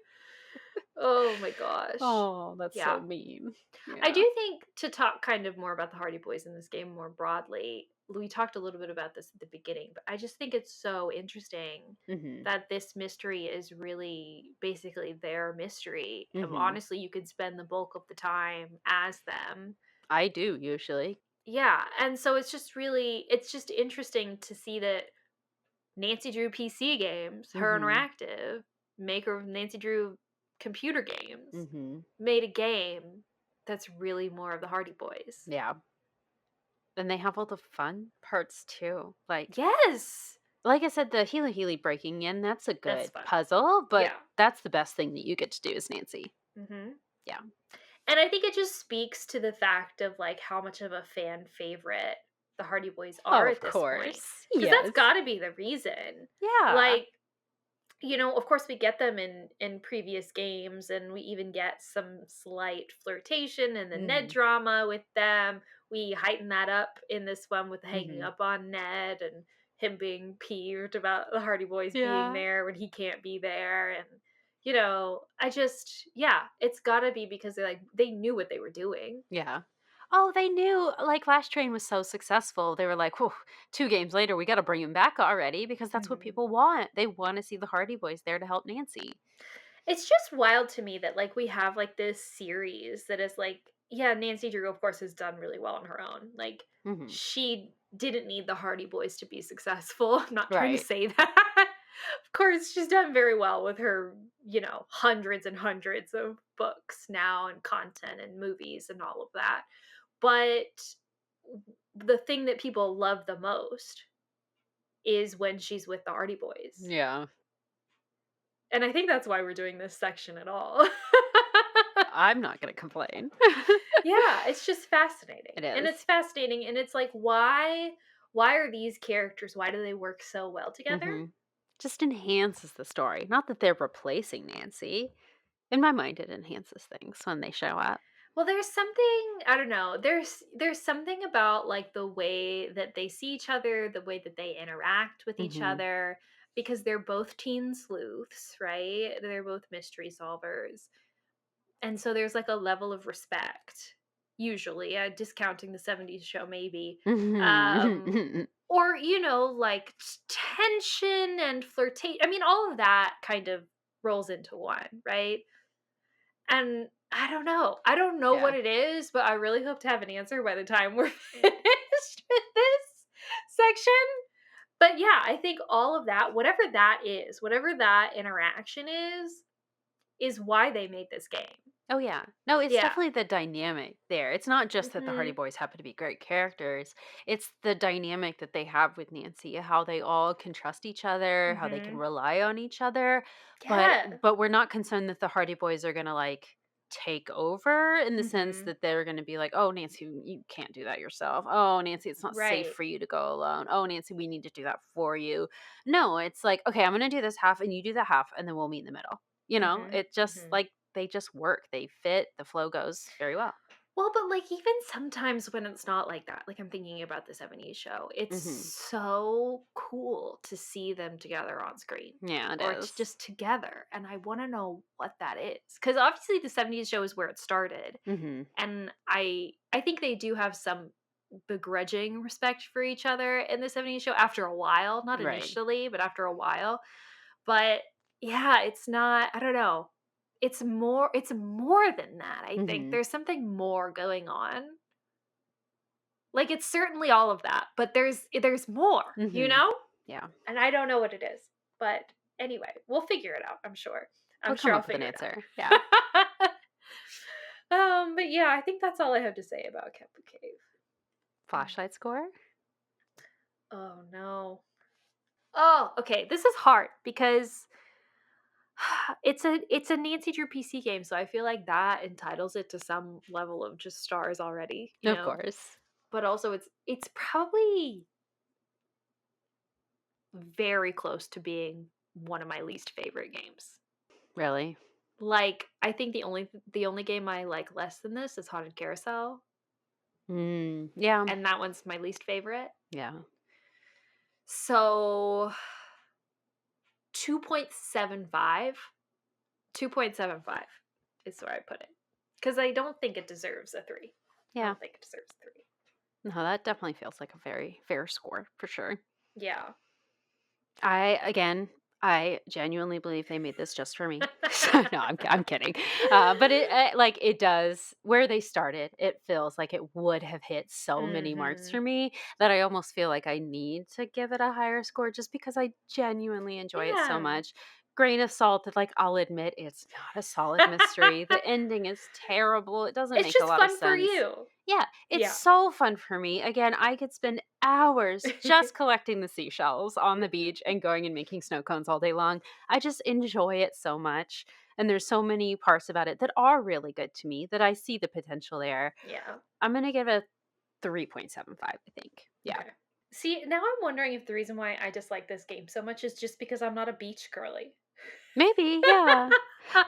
Speaker 1: Oh my gosh.
Speaker 2: Oh, that's
Speaker 1: Yeah.
Speaker 2: so mean.
Speaker 1: I
Speaker 2: Yeah.
Speaker 1: do think to talk kind of more about the Hardy Boys in this game more broadly, we talked a little bit about this at the beginning, but I just think it's so interesting
Speaker 2: Mm-hmm.
Speaker 1: that this mystery is really basically their mystery.
Speaker 2: Mm-hmm.
Speaker 1: Honestly, you could spend the bulk of the time as them.
Speaker 2: I do usually.
Speaker 1: Yeah, and so it's just interesting to see that Nancy Drew PC Games, Her
Speaker 2: Mm-hmm.
Speaker 1: Interactive, maker of Nancy Drew computer games,
Speaker 2: Mm-hmm.
Speaker 1: made a game that's really more of the Hardy Boys.
Speaker 2: Yeah. And they have all the fun parts too.
Speaker 1: Yes!
Speaker 2: Like I said, the Healy breaking in, that's a
Speaker 1: That's
Speaker 2: good
Speaker 1: fun.
Speaker 2: puzzle, but
Speaker 1: Yeah.
Speaker 2: that's the best thing that you get to do as Nancy.
Speaker 1: Mm-hmm.
Speaker 2: Yeah.
Speaker 1: And I think it just speaks to the fact of like how much of a fan favorite the Hardy Boys are
Speaker 2: Of
Speaker 1: at this point.
Speaker 2: course.
Speaker 1: Because
Speaker 2: Yes.
Speaker 1: that's got to be the reason.
Speaker 2: Yeah.
Speaker 1: Like, you know, of course we get them in previous games, and we even get some slight flirtation and the Ned
Speaker 2: Mhm.
Speaker 1: drama with them. We heighten that up in this one with hanging
Speaker 2: Mhm.
Speaker 1: up on Ned and him being peeved about the Hardy Boys being
Speaker 2: Yeah.
Speaker 1: there when he can't be there. And you know, it's gotta be because they knew what they were doing.
Speaker 2: Yeah. Oh, they knew like Last Train was so successful. They were like, "Whew, 2 games later, we got to bring him back already because that's what
Speaker 1: Mhm.
Speaker 2: people want. They want to see the Hardy Boys there to help Nancy."
Speaker 1: It's just wild to me that like we have like this series that is like, yeah, Nancy Drew of course has done really well on her own. Like
Speaker 2: Mhm.
Speaker 1: she didn't need the Hardy Boys to be successful. I'm not trying to
Speaker 2: Right.
Speaker 1: say that. Of course, she's done very well with her, you know, hundreds and hundreds of books now and content and movies and all of that. But the thing that people love the most is when she's with the Hardy Boys.
Speaker 2: Yeah.
Speaker 1: And I think that's why we're doing this section at all.
Speaker 2: I'm not going to complain.
Speaker 1: Yeah, it's just fascinating.
Speaker 2: It
Speaker 1: And
Speaker 2: is.
Speaker 1: it's fascinating and it's like why are these characters, why do they work so well together?
Speaker 2: Mhm. Just enhances the story. Not that they're replacing Nancy. In my mind, it enhances things when they show up.
Speaker 1: Well, there's something, I don't know. There's something about like the way that they see each other, the way that they interact with each
Speaker 2: Mhm.
Speaker 1: other because they're both teen sleuths, right? They're both mystery solvers. And so there's like a level of respect usually, discounting the 70s show maybe. Um
Speaker 2: Mhm.
Speaker 1: or you know like tension and flirtation, I mean all of that kind of rolls into one, right? And I don't know what
Speaker 2: Yeah.
Speaker 1: it is, but I really hope to have an answer by the time we're finished with this section. But yeah, I think all of that, whatever that interaction is why they made this game.
Speaker 2: Oh, yeah. No, it's
Speaker 1: Yeah.
Speaker 2: definitely the dynamic there. It's not just that the Hardy
Speaker 1: Mhm.
Speaker 2: Boys happen to be great characters. It's the dynamic that they have with Nancy, how they all can trust each other, how they can
Speaker 1: Mhm.
Speaker 2: rely on each other. But
Speaker 1: Yeah.
Speaker 2: but we're not concerned that the Hardy Boys are going to like take over in the sense
Speaker 1: Mhm.
Speaker 2: that they're going to be like, "Oh, Nancy, you can't do that yourself. Oh, Nancy, it's not safe
Speaker 1: Right.
Speaker 2: for you to go alone. Oh, Nancy, we need to do that for you." No, it's like, "Okay, I'm going to do this half and you do that half and then we'll meet in the middle."
Speaker 1: Mhm.
Speaker 2: It just
Speaker 1: Mhm.
Speaker 2: like they just work. They fit. The flow goes very well.
Speaker 1: Well, but like even sometimes when it's not like that, like I'm thinking about the 70s show, it's
Speaker 2: Mhm.
Speaker 1: so cool to see them together on screen
Speaker 2: Yeah, it
Speaker 1: or
Speaker 2: is.
Speaker 1: just together. And I want to know what that is. Because obviously the 70s show is where it started.
Speaker 2: Mhm.
Speaker 1: And I think they do have some begrudging respect for each other in the 70s show after a while, not
Speaker 2: Right.
Speaker 1: initially, but after a while. But yeah, it's not, I don't know. It's more than that. I think
Speaker 2: Mhm.
Speaker 1: there's something more going on. Like it's certainly all of that, but there's more, you
Speaker 2: Mhm.
Speaker 1: know?
Speaker 2: Yeah.
Speaker 1: And I don't know what it is. But anyway, we'll figure it out, I'm sure. I'm
Speaker 2: We'll
Speaker 1: sure
Speaker 2: come
Speaker 1: I'll
Speaker 2: up with an
Speaker 1: figure it
Speaker 2: answer. Yeah.
Speaker 1: out. But yeah, I think that's all I have to say about Kapu Cave.
Speaker 2: Flashlight score?
Speaker 1: Oh no. Oh, okay. This is hard because it's a Nancy Drew PC game, so I feel like that entitles it to some level of just stars already, you
Speaker 2: Of
Speaker 1: know.
Speaker 2: course.
Speaker 1: But also it's probably very close to being one of my least favorite games.
Speaker 2: Really?
Speaker 1: Like I think the only game I like less than this is Haunted Carousel,
Speaker 2: Yeah.
Speaker 1: and that one's my least favorite.
Speaker 2: Yeah.
Speaker 1: So 2.75. 2.75. is where I put it. Because I don't think it deserves a 3. I
Speaker 2: Yeah.
Speaker 1: don't think it deserves a 3.
Speaker 2: No, that definitely feels like a very fair score for sure.
Speaker 1: Yeah.
Speaker 2: I genuinely believe they made this just for me. So, no, I'm kidding. But it does, where they started, it feels like it would have hit so many marks for me that I almost feel like I need to give it a higher score just because I genuinely enjoy it so
Speaker 1: Yeah.
Speaker 2: much. Grain of salt, like I'll admit, it's not a solid mystery. The ending is terrible. It doesn't
Speaker 1: It's
Speaker 2: make a
Speaker 1: just
Speaker 2: lot of
Speaker 1: fun for
Speaker 2: sense.
Speaker 1: you.
Speaker 2: Yeah, it's
Speaker 1: Yeah.
Speaker 2: so fun for me. Again, I could spend hours just collecting the seashells on the beach and going and making snow cones all day long. I just enjoy it so much. And there's so many parts about it that are really good to me that I see the potential there.
Speaker 1: Yeah.
Speaker 2: I'm going to give it 3.75, I think. Yeah.
Speaker 1: Okay. See, now I'm wondering if the reason why I dislike this game so much is just because I'm not a beach girly.
Speaker 2: Maybe, yeah.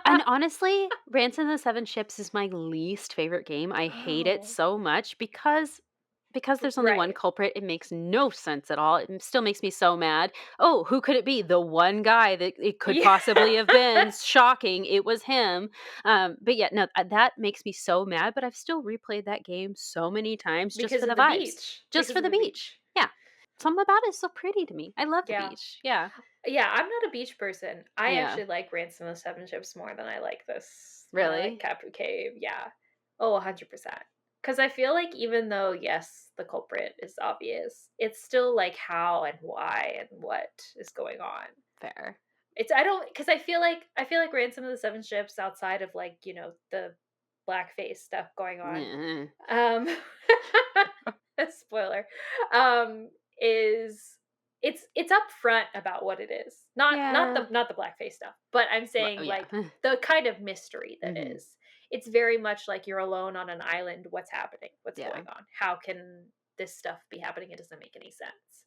Speaker 2: And honestly, Ransom of the Seven Ships is my least favorite game. I hate it
Speaker 1: Oh.
Speaker 2: so much because there's only one
Speaker 1: Right.
Speaker 2: culprit. It makes no sense at all. It still makes me so mad. Oh, who could it be? The one guy that it could
Speaker 1: Yeah.
Speaker 2: possibly have been. Shocking. It was him. But yeah, no, that makes me so mad. But I've still replayed that game so many times just
Speaker 1: Because
Speaker 2: for the
Speaker 1: of the
Speaker 2: vibes.
Speaker 1: beach.
Speaker 2: Just
Speaker 1: Because
Speaker 2: for
Speaker 1: of
Speaker 2: the
Speaker 1: the
Speaker 2: beach. Yeah. Something about it is so pretty to me. I love the
Speaker 1: Yeah.
Speaker 2: beach. Yeah.
Speaker 1: Yeah, I'm not a beach person. I
Speaker 2: Yeah.
Speaker 1: actually like Ransom of the Seven Ships more than I like this.
Speaker 2: Really?
Speaker 1: Kapu Cave. Yeah. Oh, 100%. Because I feel like even though, yes, the culprit is obvious, it's still like how and why and what is going on.
Speaker 2: Fair.
Speaker 1: Because I feel like Ransom of the Seven Ships outside of like, the blackface stuff going on.
Speaker 2: Yeah.
Speaker 1: Spoiler. Is it's upfront about what it is. Not
Speaker 2: Yeah.
Speaker 1: the blackface stuff, but I'm saying
Speaker 2: yeah.
Speaker 1: like the kind of mystery that
Speaker 2: Mhm.
Speaker 1: is. It's very much like you're alone on an island. What's happening? What's
Speaker 2: Yeah.
Speaker 1: going on? How can this stuff be happening? It doesn't make any sense.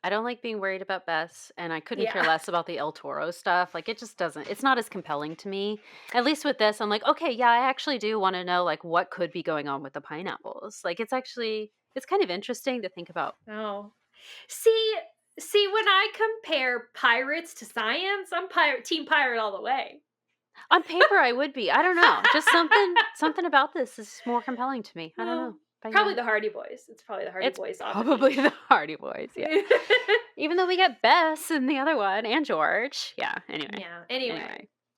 Speaker 2: I don't like being worried about Bess, and I couldn't care
Speaker 1: Yeah.
Speaker 2: less about the El Toro stuff. Like, it just doesn't, it's not as compelling to me. At least with this, I'm like, okay, yeah, I actually do want to know, like, what could be going on with the pineapples. Like, it's kind of interesting to think about.
Speaker 1: Oh. See, when I compare pirates to science, I'm team pirate all the way.
Speaker 2: On paper, I would be. I don't know. Just something about this is more compelling to me. I don't know. But
Speaker 1: Probably
Speaker 2: yeah.
Speaker 1: the Hardy Boys. It's probably the Hardy
Speaker 2: It's
Speaker 1: Boys.
Speaker 2: probably the Hardy Boys, yeah. Even though we get Bess in the other one and George. Yeah, anyway.
Speaker 1: Yeah.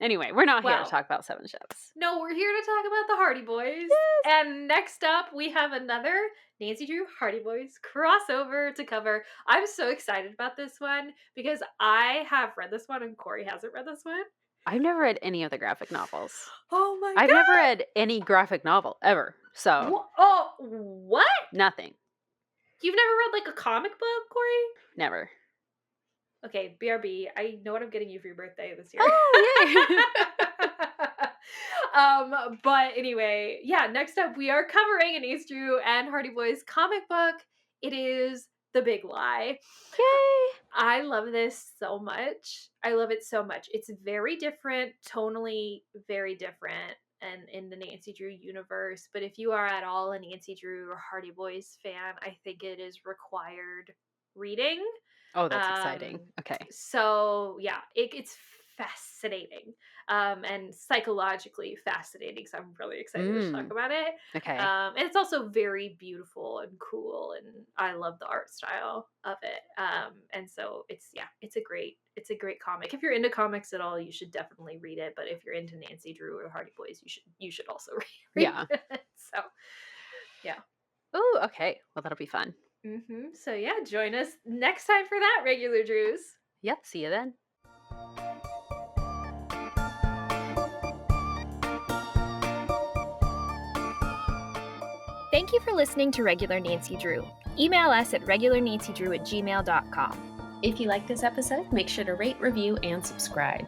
Speaker 2: Anyway, we're not here
Speaker 1: Well,
Speaker 2: to talk about Seven Ships.
Speaker 1: No, we're here to talk about the Hardy Boys.
Speaker 2: Yes.
Speaker 1: And next up, we have another Nancy Drew Hardy Boys crossover to cover. I'm so excited about this one because I have read this one and Kori hasn't read this one.
Speaker 2: I've never read any of the graphic novels.
Speaker 1: Oh my God.
Speaker 2: I've never read any graphic novel ever. So.
Speaker 1: What?
Speaker 2: Nothing.
Speaker 1: You've never read like a comic book, Kori?
Speaker 2: Never.
Speaker 1: Okay, BRB. I know what I'm getting you for your birthday this year.
Speaker 2: Oh, yay.
Speaker 1: But anyway, yeah, next up we are covering an Nancy Drew and Hardy Boys comic book. It is The Big Lie.
Speaker 2: Yay.
Speaker 1: I love this so much. I love it so much. It's very different, tonally very different, and in the Nancy Drew universe. But if you are at all a Nancy Drew or Hardy Boys fan, I think it is required reading.
Speaker 2: Oh, that's exciting. Okay.
Speaker 1: So yeah, it's fascinating, and psychologically fascinating. So I'm really excited to talk about it.
Speaker 2: Okay.
Speaker 1: And it's also very beautiful and cool, and I love the art style of it. And so it's a great comic. If you're into comics at all, you should definitely read it. But if you're into Nancy Drew or Hardy Boys, you should also read it. So yeah.
Speaker 2: Oh, okay. Well, that'll be fun.
Speaker 1: So yeah, join us next time for that, regular Drews.
Speaker 2: Yep. See you then.
Speaker 5: Thank you for listening to Regular Nancy Drew. Email us at regularnancydrew@gmail.com.
Speaker 2: If you like this episode, make sure to rate, review, and subscribe.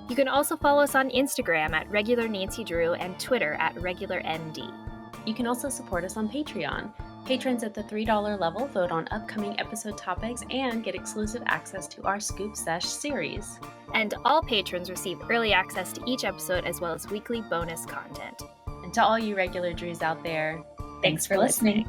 Speaker 5: You can also follow us on Instagram at Regular Nancy Drew and Twitter at RegularND.
Speaker 2: You can also support us on Patreon. Patrons at the $3 level vote on upcoming episode topics and get exclusive access to our Scoop Sesh series.
Speaker 5: And all patrons receive early access to each episode as well as weekly bonus content.
Speaker 2: And to all you regular Drews out there, thanks for listening.